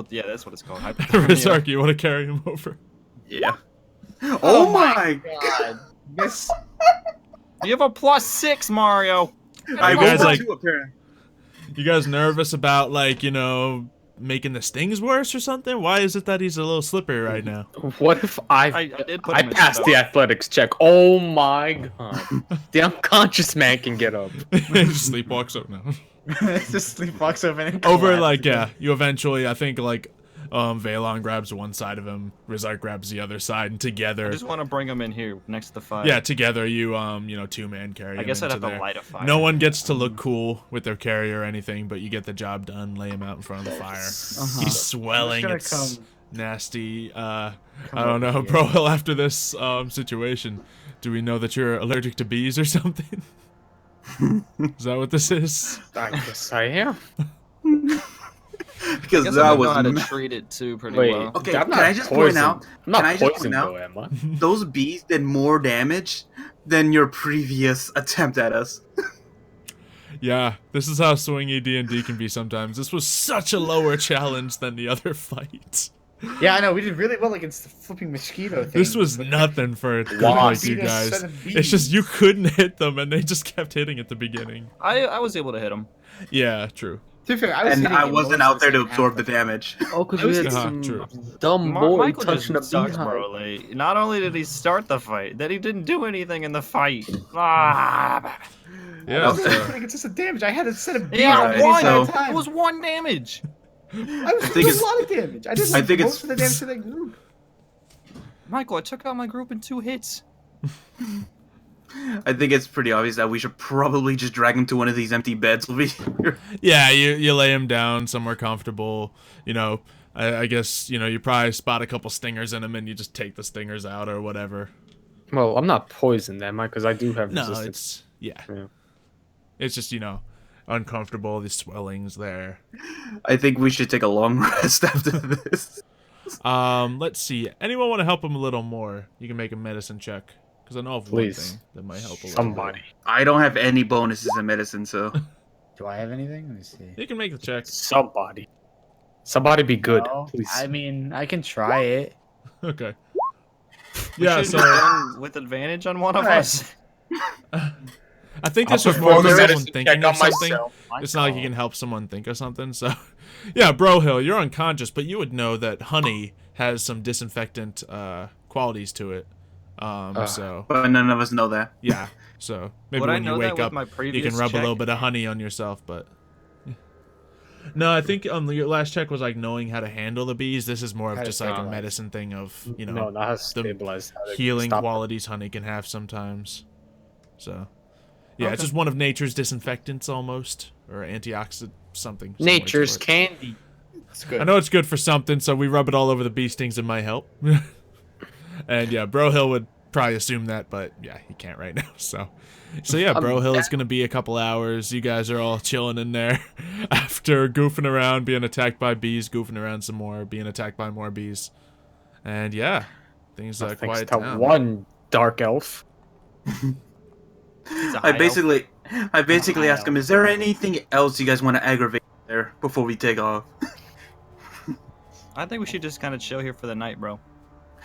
yeah, that's what it's called. Hypothermia. Rizark, you want to carry him over? Yeah. Oh my God. Yes. You have a +6, Mario. I You guys, rolled like- a 2 apparently. You guys nervous about, like, making the stings worse or something? Why is it that he's a little slippery right now? What if I did put I him in passed the athletics check? Oh my god. The unconscious man can get up. He just sleepwalks up now. Just sleepwalks over and Over, collapses. like, yeah, you eventually, I think, like, Valon grabs one side of him, Rizark grabs the other side, and I together, just want to bring him in here next to the fire. yeah, together you, two-man carry I him guess I'd into have to there. light a fire. No one gets to look cool with their carrier or anything, but you get the job done, lay him out in front of the fire. He's swelling, Who's gonna it's come- nasty. I don't know, bro, after this situation, do we know that you're allergic to bees or something? Is that what this is? I guess I am. Because I guess that I was. know how to treat it too pretty Wait, well. Okay, I'm can I just point poisoned. out? I'm not Can I just point poisoned out? though, am I? Those bees did more damage than your previous attempt at us. Yeah, this is how swingy D&D can be sometimes. This was such a lower challenge than the other fight. Yeah, I know. We did really well against the flipping mosquito thing. This was nothing for a group Wow. like you Beat a guys. set of It's just bees. you couldn't hit them, and they just kept hitting at the beginning. I was able to hit him. Yeah, true. To be fair, I was And hitting I him wasn't most out of there to second absorb half the of damage. Oh, because I was we had getting- some True. dumb boy Michael touching just a sucks, beehive. bro. Like, not only did he start the fight, that he didn't do anything in the fight. Ah. Yeah. I was putting consistent damage. I had a set of bees Yeah, Alright, one. so- time. It was 1 damage. I was think doing it's- a lot of damage. I did I think most it's- of the damage to that group. Michael, I took out my group in 2 hits. I think it's pretty obvious that we should probably just drag him to one of these empty beds over here. Yeah, you lay him down somewhere comfortable. I guess, you probably spot a couple stingers in him, and you just take the stingers out or whatever. Well, I'm not poisoned, am I? Because I do have No, resistance. yeah. Yeah. It's just, uncomfortable, the swelling's there. I think we should take a long rest after this. Let's see. Anyone want to help him a little more? You can make a medicine check. Because I know of one Please. thing that might help a little. Somebody. I don't have any bonuses in medicine, so. Do I have anything? Let me see. You can make the check. Somebody. Somebody be good, No, please. I mean, I can try it. Okay. We Yeah, should so run with advantage on one of Alright. us. I think I'll this was perform more the for someone medicine thinking check of on something. myself. It's not like you can help someone think of something. So, yeah, Brohill, you're unconscious, but you would know that honey has some disinfectant qualities to it. So, But none of us know that. yeah. So maybe Would I when you know that wake with up, my you previous can rub a check? little bit of honey on yourself. But no, I think your last check was like knowing how to handle the bees. This is more of How to just like a stabilize. medicine thing of No, not how to stabilize. How to healing stop it. qualities honey can have sometimes. So, yeah, it's Okay. just one of nature's disinfectants almost, or antioxidant something. some way Nature's to it. candy. It's good. I know it's good for something, so we rub it all over the bee stings and might help. And yeah, Brohill would probably assume that, but yeah, he can't right now. So yeah, Brohill is gonna be a couple hours. You guys are all chilling in there after goofing around, being attacked by bees, goofing around some more, being attacked by more bees, and yeah, things Thanks quiet to down. one dark elf. He's a I high basically ask him, elf. is there anything else you guys want to aggravate there before we take off? I think we should just kind of chill here for the night, bro.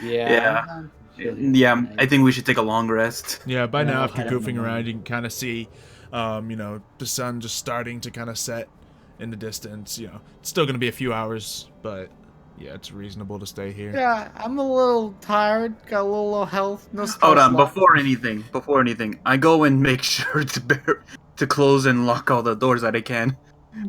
Yeah. Yeah, I think we should take a long rest. Yeah, by And then now we'll after head out in the goofing around, morning. you can kind of see, the sun just starting to kind of set in the distance. It's still gonna be a few hours, but yeah, it's reasonable to stay here. Yeah, I'm a little tired. Got a little low health. No spell Hold on, slots. before anything, I go and make sure to close and lock all the doors that I can,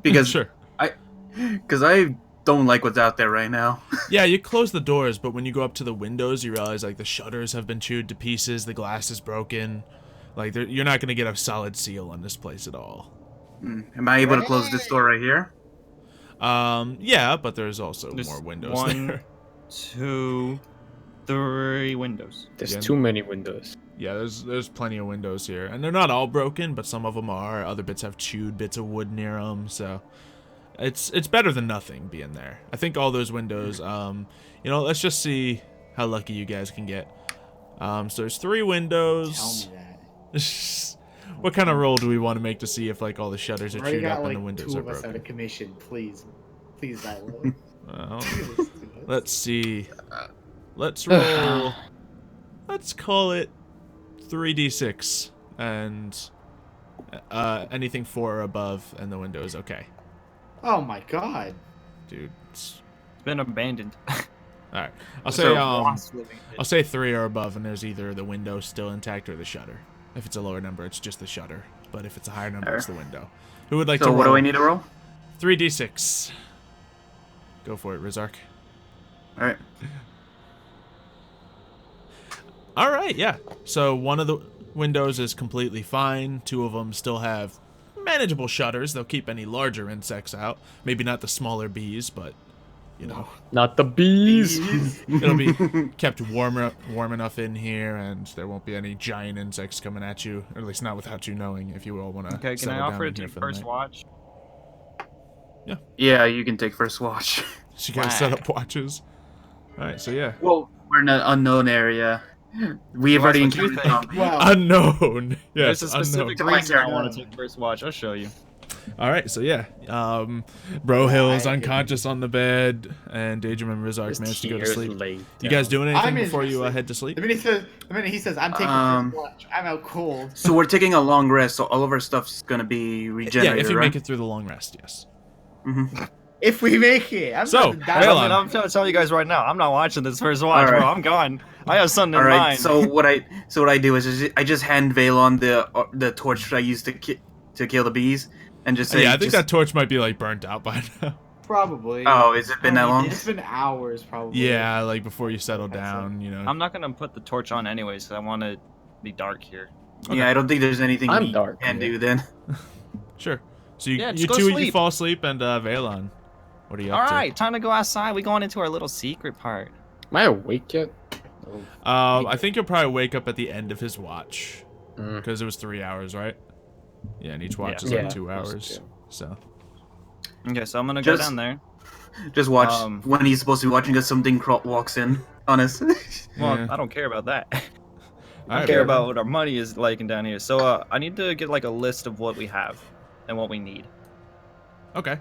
because Sure. I don't like what's out there right now. Yeah, you close the doors, but when you go up to the windows, you realize like the shutters have been chewed to pieces, the glass is broken. Like you're not gonna get a solid seal on this place at all. Am I able to close this door right here? Yeah, but there's also There's more windows 1, there. 2, 3 windows. There's Yeah. too many windows. Yeah, there's plenty of windows here, and they're not all broken, but some of them are. Other bits have chewed bits of wood near them, so it's better than nothing being there. I think all those windows. Let's just see how lucky you guys can get. So there's 3 windows. Tell me that. What kind of roll do we want to make to see if like all the shutters are Already chewed got up and like the windows 2 are of us out broken? of commission. Please that low. Well, let's see. Let's roll. Let's call it 3d6 and anything 4 or above, and the window is okay, Oh my god. dude. It's been abandoned. All right, I'll So- say 3 or above, and there's either the window still intact or the shutter. If it's a lower number, it's just the shutter. But if it's a higher number, it's the window. Who would like So to what roll? do I need to roll? 3d6. Go for it, Rizark. All right. All right, yeah. So one of the windows is completely fine. 2 of them still have manageable shutters. They'll keep any larger insects out. Maybe not the smaller bees, but Not the bees. it'll be kept warm enough in here, and there won't be any giant insects coming at you, or at least not without you knowing. If you all want to. Okay, can I offer to take first watch? Yeah, you can take first watch. So you guys set up watches. All right, so yeah. Well, we're in an unknown area. We've Well, already that's what you encountered think. zombies. Well, Unknown. Yes, There's a specific unknown. reason I Unknown. want to take first watch. I'll show you. All right, so yeah. Brohill is I- unconscious on the bed, and Daedrum and Rizark managed to go to Tears sleep. laid You guys doing anything I'm before you interested. head to sleep? the minute he says I'm taking first watch, I'm out cold. So we're taking a long rest, so all of our stuff's gonna be Yeah, regenerated, if you right? make it through the long rest, yes. If we make it, I'm So, about to die. Waylon. I'm trying to tell you guys right now. I'm not watching this first watch, All right. bro. I'm gone. I have something All in right. mind. So what I do is I just hand Valon the torch I used to kill the bees, and just say, Yeah, I think that torch might be like burnt out by now. Probably. Oh, has it been that long? It's been hours, probably. Yeah, like before you settle Okay, so- down, I'm not gonna put the torch on anyways, because I want to be dark here. Yeah, I don't think there's anything I'm we dark, can yeah. do then. Sure. So you, Yeah, just you go to two, you sleep. fall asleep, and Valon, what are you All up right, time to go outside. We going into our little secret part. Am I awake yet? to? I think you'll probably wake up at the end of his watch, because it was 3 hours, right? Yeah, and each watch is Yeah. like 2 Yeah, hours. yeah. So Okay, so I'm gonna go Just- down there. Just watch Um, when he's supposed to be watching, because something walks in on us. Well, Yeah. I don't care about that. All I right, care Valon. about what our money is like down here. So I need to get like a list of what we have and what we need. Okay.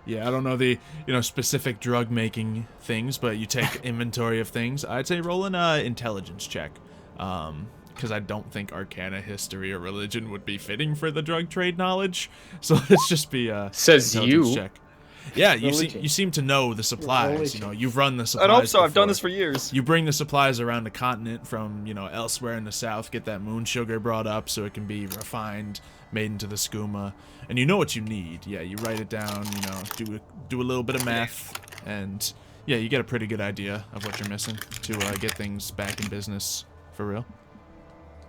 Yeah, I don't know the specific drug making things, but you take inventory of things. I'd say roll an intelligence check, because I don't think Arcana, history, or religion would be fitting for the drug trade knowledge. So let's just be Says intelligence you. check. Yeah, you Religion. seem to know the supplies. You know, you've run the I supplies. hope so. I've done before. this for years. You bring the supplies around the continent from, elsewhere in the south, get that moon sugar brought up so it can be refined, made into the skooma, and you know what you need. Yeah, you write it down, do a little bit of math, and yeah, you get a pretty good idea of what you're missing to get things back in business for real.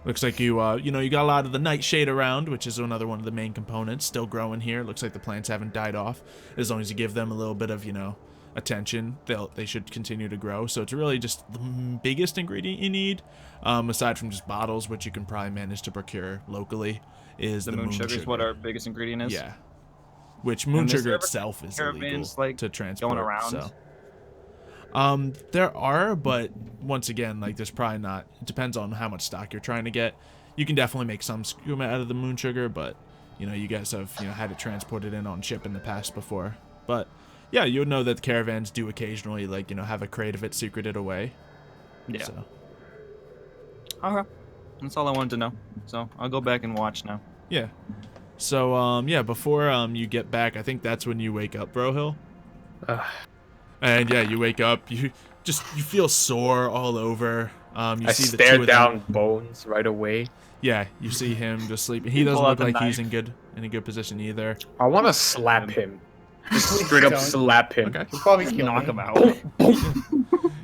Looks like you got a lot of the nightshade around, which is another one of the main components, still growing here. Looks like the plants haven't died off. As long as you give them a little bit of, attention, they should continue to grow. So it's really just the biggest ingredient you need, aside from just bottles, which you can probably manage to procure locally, is the moon sugar. Is what our biggest ingredient is. Yeah. Which moon sugar itself is illegal to transport. Going around. So. There are, but once again, like there's probably not. It depends on how much stock you're trying to get. You can definitely make some skooma out of the moon sugar, but you guys have had it transported in on ship in the past before. But yeah, you would know that the caravans do occasionally have a crate of it secreted away. Yeah. So. Okay. That's all I wanted to know. So I'll go back and watch now. Yeah. So yeah, before you get back, I think that's when you wake up, Brohill. And yeah, you wake up. You feel sore all over. I stare down Bones right away. Yeah, you see him just sleeping. He doesn't look like he's in a good position either. I want to slap him. Just straight up slap him. Okay. We'll probably Knock him out.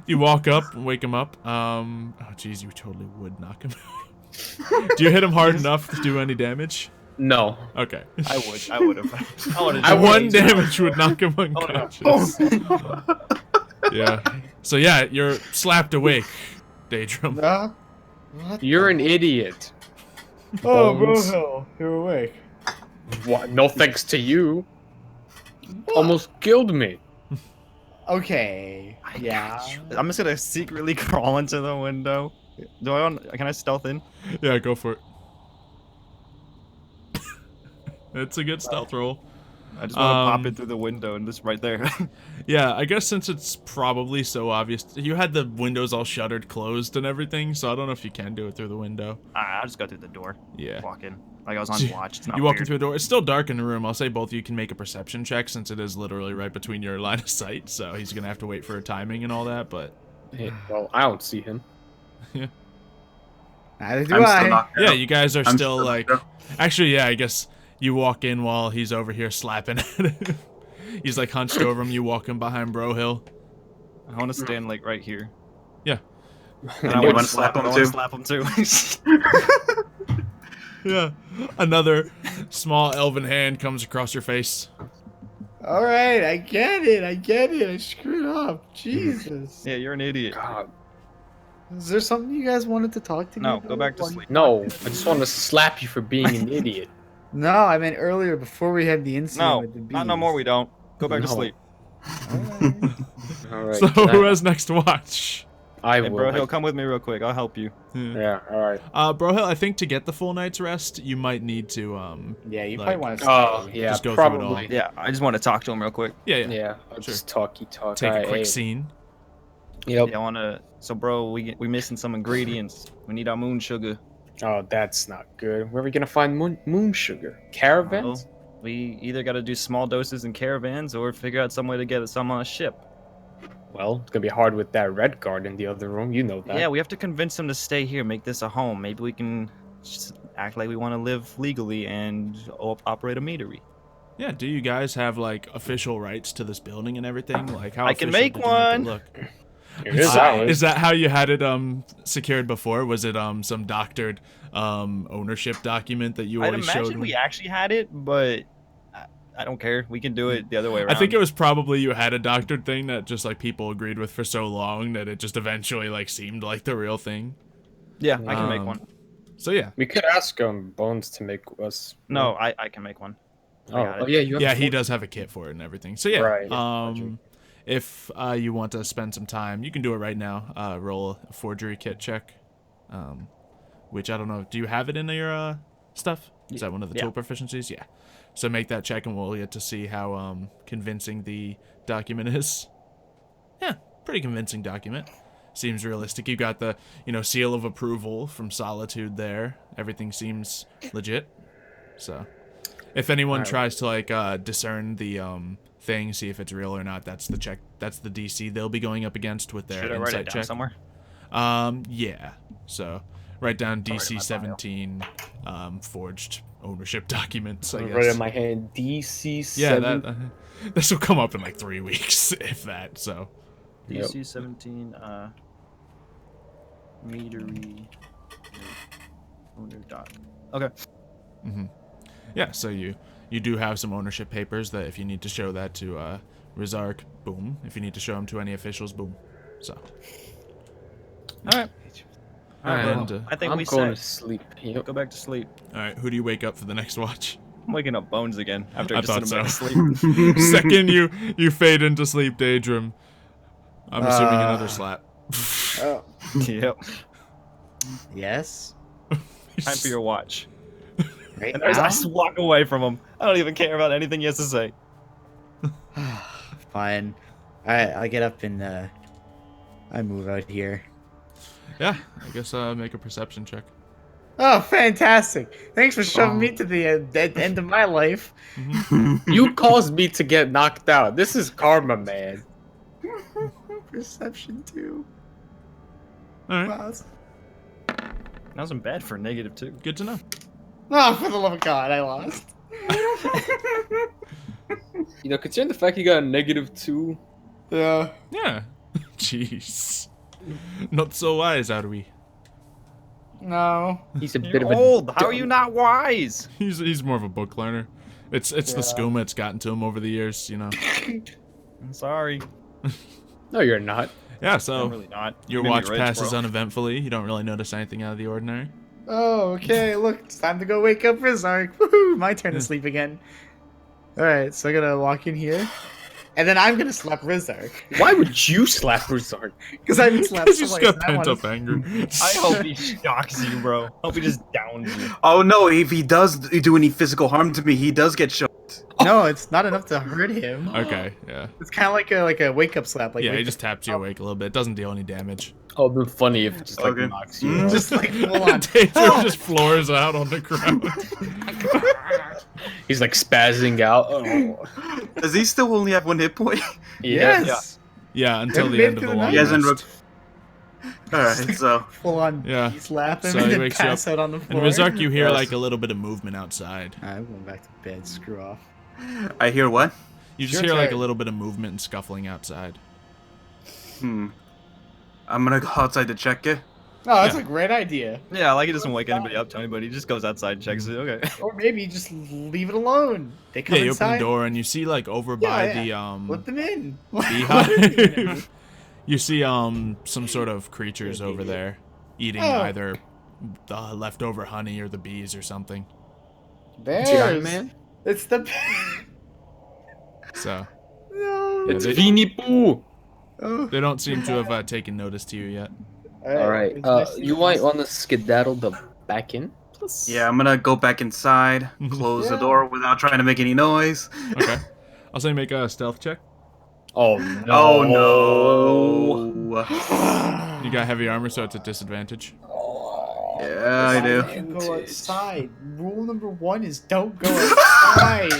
You walk up and wake him up. Oh jeez, you totally would knock him out. Do you hit him hard enough to do any damage? No. Okay. I would have. One damage would knock him unconscious. Yeah. So yeah, you're slapped awake, Daedrum. What? You're an idiot. Oh, Bones. Brohill, you're awake. What? No thanks to you. Almost killed me. Okay. Yeah. I'm just gonna secretly crawl into the window. Can I stealth in? Yeah, go for it. It's a good stealth roll. I just want to pop it through the window and just right there. Yeah, I guess since it's probably so obvious, you had the windows all shuttered, closed, and everything, so I don't know if you can do it through the window. I'll just go through the door. Yeah. Walk in. Like I was on watch. It's not you walk in weird. through the door. It's still dark in the room. I'll say both of you can make a perception check since it is literally right between your line of sight, so he's going to have to wait for timing and all that, but... Hey, well, I don't see him. Yeah. Neither do I'm I. still knocked out. Yeah, you guys are I'm still like... knocked out. Actually, yeah, I guess you walk in while he's over here slapping at him. He's like hunched over him. You walk in behind Brohill. I want to stand like right here. Yeah. And You wanna slap him too? Slap him too. Yeah. Another small elven hand comes across your face. All right, I get it. I screwed up. Jesus. Yeah, you're an idiot. God. Is there something you guys wanted to talk to me No, about? go back to sleep. No, I just want to slap you for being an idiot. No, I meant earlier before we had the incident No, with the bees. not no more. We don't. Go back to No. sleep. All right. So who has next watch? I Hey, will. bro, he'll come with me real quick. I'll help you. Yeah. All right. Brohill, I think to get the full night's rest, you might need to Yeah, you Like- probably want to. Oh, yeah. Just go through it all. probably. Yeah, I just want to talk to him real quick. yeah. Yeah. I'll Sure. just talky talk. Take a Alright, quick hey. scene. Yep. Yeah, I want to. So, bro, we missing some ingredients. We need our moon sugar. Oh, that's not good. Where are we gonna find moon sugar? Caravans? Well, we either got to do small doses in caravans or figure out some way to get some on a ship. Well, it's gonna be hard with that red guard in the other room. You know that. Yeah, we have to convince him to stay here, make this a home. Maybe we can just act like we want to live legally and operate a meadery. Yeah, do you guys have like official rights to this building and everything? Like how I can official make did you make it one. look? It is ours. Is that how you had it secured before? Was it some doctored ownership document that you I'd always showed imagine me? we actually had it, but I don't care. We can do it the other way around. I think it was probably you had a doctored thing that just like people agreed with for so long that it just eventually like seemed like the real thing. Yeah, I can make Um, one. So yeah. We could ask Bones to make us. No, I can make one. I got Oh it. yeah, you have. Yeah, a he does have a kit for it and everything. So yeah. Right, yeah, If you want to spend some time, you can do it right now. Roll a forgery kit check. Which I don't know. Do you have it in your stuff? Is that one of the tool proficiencies? Yeah. So make that check and we'll get to see how convincing the document is. Yeah, pretty convincing document. Seems realistic. You got the, seal of approval from Solitude there. Everything seems legit. So, if anyone tries to like discern the thing, see if it's real or not, that's the check. That's the DC they'll be going up against with their Should I write insight it down check. somewhere? Yeah. So write down I'll write it in DC my 17 forged ownership documents. I Right guess. in my hand. DC. Yeah, 7. that this will come up in like 3 weeks, if that. So. Yep. DC 17 meadery. shot. Okay. Yeah, so you do have some ownership papers that if you need to show that to Rizark, boom. If you need to show them to any officials, boom. So. All right. All right. And, Well, I think I'm we going to set. sleep. Yep. Go back to sleep. All right, who do you wake up for the next watch? I'm waking up Bones again after I I just thought sit him so. back to sleep. Second you fade into sleep, Daedrum. I'm assuming another slap. Oh. Yep. Yes. Time for your watch. Right And I now? just walk away from him. I don't even care about anything he has to say. Fine. Alright, I get up and I move out here. Yeah, I guess make a perception check. Oh, fantastic! Thanks for shoving me to the end of my life. You caused me to get knocked out. This is karma, man. Perception 2. All right, Wow. That wasn't bad for -2. good to know. Oh, for the love of God, I lost. You know, considering the fact you got a -2. Yeah. Yeah. Jeez. Not so wise, are we? No. He's a bit You're of a old. How are you not wise? He's more of a book learner. It's the skooma it's gotten to him over the years, you know. I'm sorry. No, you're not. Yeah, so I'm really not. your Made me watch rage, passes bro. uneventfully. You don't really notice anything out of the ordinary. Oh, okay. Look, it's time to go wake up Rizark. Woohoo! My turn to sleep again. All right, so I'm gonna walk in here, and then I'm gonna slap Rizark Why would you slap Rizark? because I've been slapped Because you just twice. got and I pent wanna- up anger. I hope he shocks you, bro. Hope he just downs you. Oh no, if he does do any physical harm to me, he does get shot. No, it's not enough to hurt him. Okay, yeah. It's kind of like a wake up slap. Like Yeah, he wake just taps you awake a little bit. It doesn't deal any damage. Oh, it'd been funny if it just like Okay. knocks you. just like full on. Daedrum just floors out on the ground. He's like spazzing out. Oh. Does he still only have 1 hit point? Yeah. Yes. Yeah, until Haven't the made end it of to the the long night. He hasn't. rest. Alright, so Full on. Yeah. Slap him So and he then wakes you pass up. out on the And floor. Rizark, you hear Yes. like a little bit of movement outside. I'm going back to bed. Screw off. I hear what? You just Your hear like a turn. little bit of movement and scuffling outside. I'm gonna go outside to check it. Oh, that's Yeah. a great idea. Yeah, like he doesn't wake anybody up to anybody. He just goes outside and checks it. Okay. Or maybe just leave it alone. They come Yeah, you inside. open the door and you see like over by Yeah. Let them in. beehive. You see some sort of creatures over there eating Oh. either the leftover honey or the bees or something. Bears. Man. It's the. So No. yeah, It's they, Vinny Pooh. Oh. they don't seem to have taken notice to you yet. All right. it's nice to You meet might want to skedaddle the back in. Yeah, I'm gonna go back inside, close the Yeah. door without trying to make any noise. Okay. I'll say make a stealth check. Oh no. Oh no. You got heavy armor, so it's a disadvantage. Yeah, I do. Don't go outside. Rule number 1 is don't go outside.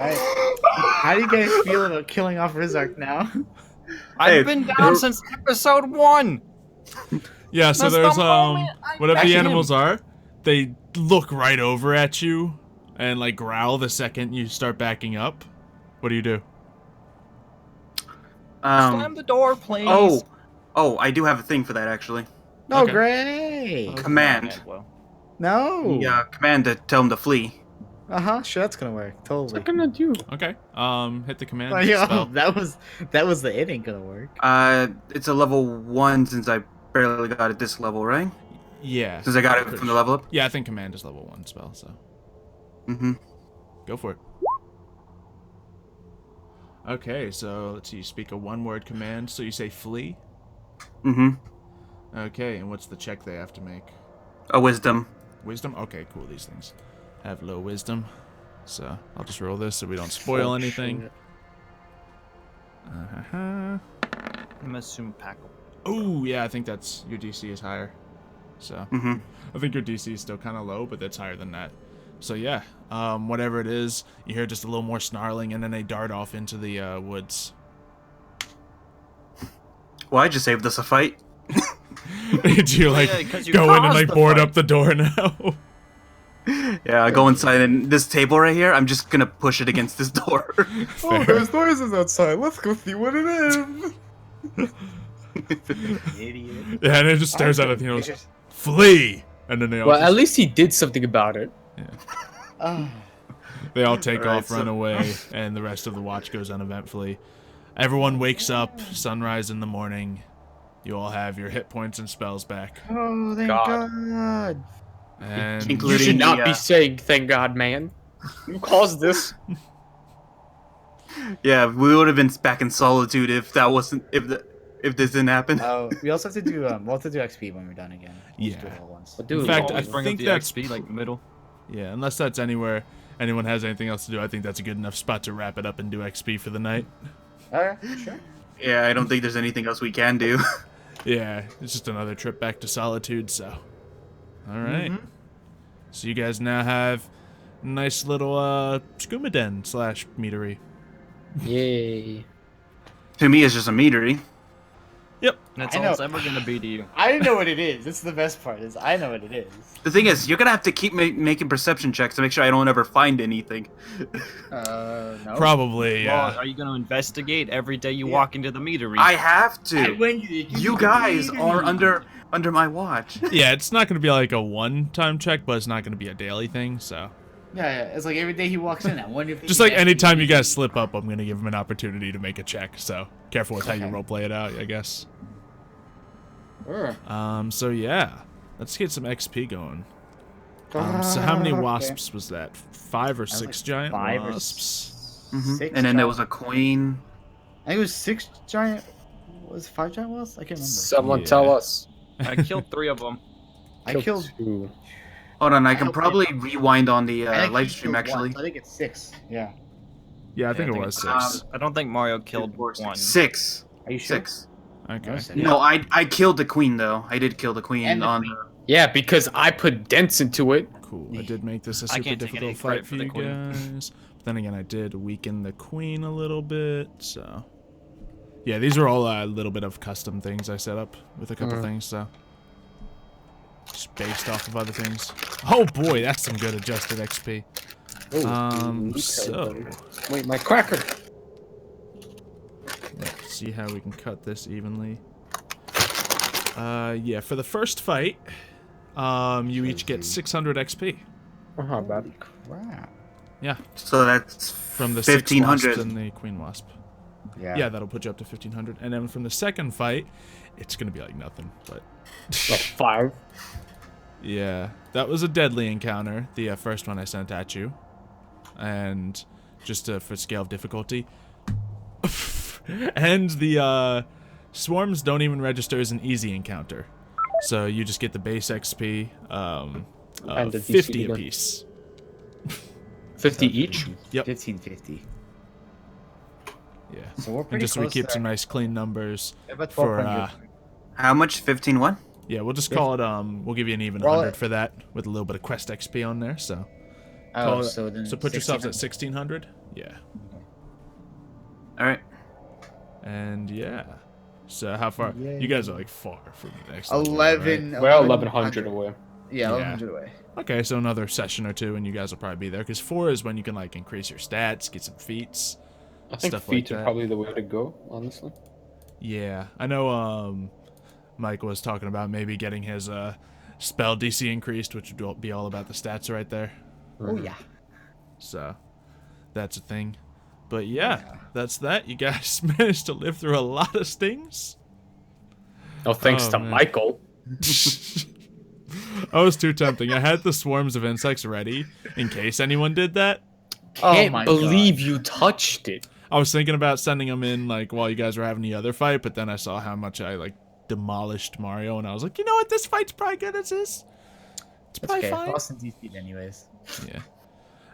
Alright. How do you guys feel about killing off Rizark now? Hey, I've been down since episode 1. Yeah, so That's there's the moment whatever Back the to him. animals are, they look right over at you and like growl the second you start backing up. What do you do? Slam the door, please. Oh, I do have a thing for that actually. Oh, Okay. great. Command. Well, No. Yeah, command to tell him to flee. Sure, that's gonna work. What's Totally. that gonna do? Okay. Hit the command Oh, yeah, spell. that was the it ain't gonna work. It's a level 1 since I barely got it this level, right? Yeah. Since I got it from the level up. Yeah, I think command is level 1 spell, so Mm-hmm. go for it. Okay, so let's see, you speak a one-word command, so you say flee. Mm-hmm. Okay, and what's the check they have to make? A wisdom. Wisdom? Okay, cool, these things have low wisdom. So I'll just roll this so we don't spoil anything. Uh-huh. I'm gonna assume Packle. Oh, yeah, I think that's your DC is higher. So Mm-hmm. I think your DC is still kind of low, but that's higher than that. So yeah, whatever it is, you hear just a little more snarling, and then they dart off into the woods. Well, I just saved us a fight. Do you like yeah, 'cause you go in and caused like the board fight. up the door now? Yeah, I go inside, and this table right here, I'm just gonna push it against this door. Oh, there's noises outside. Let's go see what it is. Idiot. Yeah, and it just stares out at you and goes, flee! And then they all Well, just- at least he did something about it. they all take Alright, off, run away, and the rest of the watch goes uneventfully. Everyone wakes up, sunrise in the morning. You all have your hit points and spells back. Oh, thank God. God. And You Including should not the, be saying "Thank God, man." You caused this. Yeah, we would have been back in solitude if that wasn't if this didn't happen. Oh, we also have to do we'll have to do XP when we're done again. We'll just do Yeah. it all once. But dude, In fact, I Always bring up think the that's XP like middle. yeah, unless that's anywhere anyone has anything else to do, I think that's a good enough spot to wrap it up and do XP for the night. Alright, sure. Yeah, I don't think there's anything else we can do. Yeah, it's just another trip back to solitude, so. Alright. So you guys now have a nice little skooma den / meadery. Yay! To me, it's just a meadery. Yep. And that's I all know. it's ever gonna be to you. I know what it is. That's the best part. Is I know what it is. The thing is, you're gonna have to keep making perception checks to make sure I don't ever find anything. No. Probably, Well, yeah. are you gonna investigate every day you walk into the meadery? I have to. When You guys are under my watch. Yeah, it's not going to be like a one-time check, but it's not going to be a daily thing, so. Yeah, it's like every day he walks in. I wonder if Just like anytime you guys slip up, I'm going to give him an opportunity to make a check, so careful with how you roleplay it out, I guess. So yeah, let's get some XP going. So how many wasps was that? 5 or 6 like giant 5 or wasps? Six And then there giant- was a queen. I think it was 6 giant. Was it 5 giant wasps? I can't remember. Someone Yeah. tell us. I killed 3 of them. I killed. 2. Hold on, I can hope probably rewind on the I think live he stream killed actually. one, I think it's 6. Yeah. Yeah, I think I it think was it's- 6. I don't think Mario killed 1. 6. Are you sure? 6. Okay. No, 6. No, I killed the queen though. I did kill the queen And the on. queen. Yeah, because I put dents into it. Cool. I did make this a I super can't take any difficult fight credit for for the you queen. guys. But then again, I did weaken the queen a little bit, so. Yeah, these are all a little bit of custom things I set up with a couple things, so. Just based off of other things. Oh boy, that's some good adjusted XP. So Wait, my cracker. let's see how we can cut this evenly. Yeah, for the first fight, you each get 600 XP. Oh, bad. Crap. Yeah, So that's from the 6 wasps 1500. and the queen wasp. Yeah. Yeah, that'll put you up to 1500. And then from the second fight, it's gonna be like nothing. But Like 5. yeah, that was a deadly encounter. The first one I sent at you, and just for scale of difficulty. And the swarms don't even register as an easy encounter, so you just get the base XP, And the 50 DC apiece. 50 each? Yep. 1550. Yeah. So we're And pretty just so we close keep there. some nice clean numbers About for 1200. How much? 15 what? yeah, we'll just call it we'll give you an even Roll 100 it. for that with a little bit of quest XP on there, so Oh, so, then put yourselves at 1600. 1600. Yeah. All right. And yeah. So how far? Yay. You guys are like far from the next level, 11. right? We're 1100 away. Yeah, Yeah. 1100 away. Okay, so another session or two and you guys will probably be there, because 4 is when you can like increase your stats, get some feats. I think Stuff like feet that. are probably the way to go, honestly. Yeah. I know Mike was talking about maybe getting his spell DC increased, which would be all about the stats right there. Oh, yeah. So that's a thing. But yeah, that's that. You guys managed to live through a lot of stings. Oh, thanks Oh, to man. Michael. That was too tempting. I had the swarms of insects ready in case anyone did that. Oh Can't my believe you touched it. I was thinking about sending them in like while you guys were having the other fight, but then I saw how much I like demolished Mario, and I was like, you know what, this fight's probably good as is. It's That's probably okay. fine. Lost in DC'd anyways. Yeah.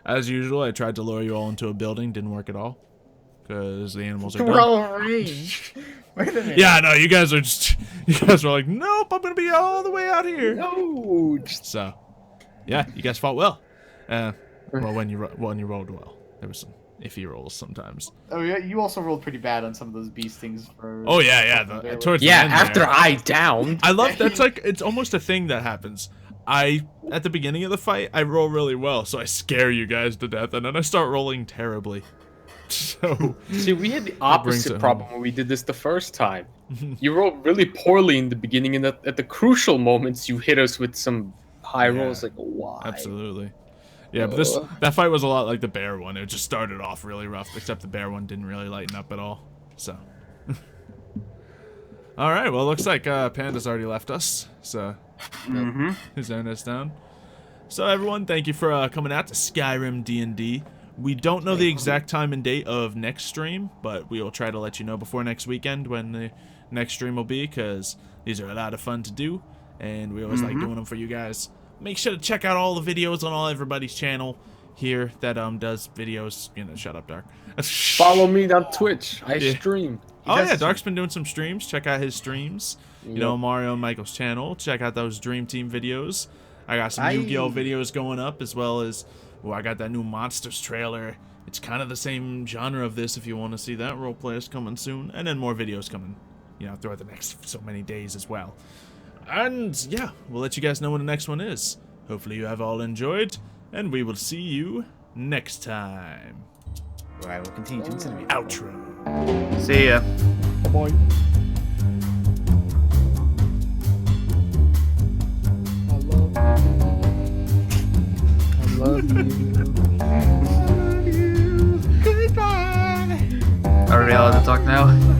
As usual, I tried to lure you all into a building. Didn't work at all. Because the animals are We're dumb. all range. Wait a minute. Yeah, no, you guys were like, nope, I'm gonna be all the way out here. No. So, yeah, you guys fought well. Well, when you rolled well, there was some iffy rolls sometimes. Oh yeah, you also rolled pretty bad on some of those beast things for. Oh yeah. Towards the Yeah, end after there. I downed. I love that's like it's almost a thing that happens. At the beginning of the fight, I roll really well, so I scare you guys to death, and then I start rolling terribly. So See, we had the brings opposite it problem when we did this the first time. You rolled really poorly in the beginning, and at the crucial moments, you hit us with some high Yeah. rolls, like why? Absolutely. Yeah, but that fight was a lot like the bear one. It just started off really rough, except the bear one didn't really lighten up at all. So. All right. Well, it looks like Panda's already left us. So. His is down. So everyone, thank you for coming out to Skyrim D&D. We don't know the exact time and date of next stream, but we will try to let you know before next weekend when the next stream will be, because these are a lot of fun to do, and we always like doing them for you guys. Make sure to check out all the videos on everybody's channel here that does videos. Shut up, Dark. Follow me on Twitch. I stream. Oh yeah, Dark's been doing some streams. Check out his streams. You know, Mario and Michael's channel. Check out those Dream Team videos. I got some Yu-Gi-Oh videos going up, as well as I got that new Monsters trailer. It's kind of the same genre of this if you want to see that. Roleplay is coming soon, and then more videos coming, throughout the next so many days as well. And yeah, we'll let you guys know when the next one is. Hopefully you have all enjoyed, and we will see you next time. Where I will continue to interview. Outro. See ya. Bye. I love you. Goodbye. Are we allowed to talk now?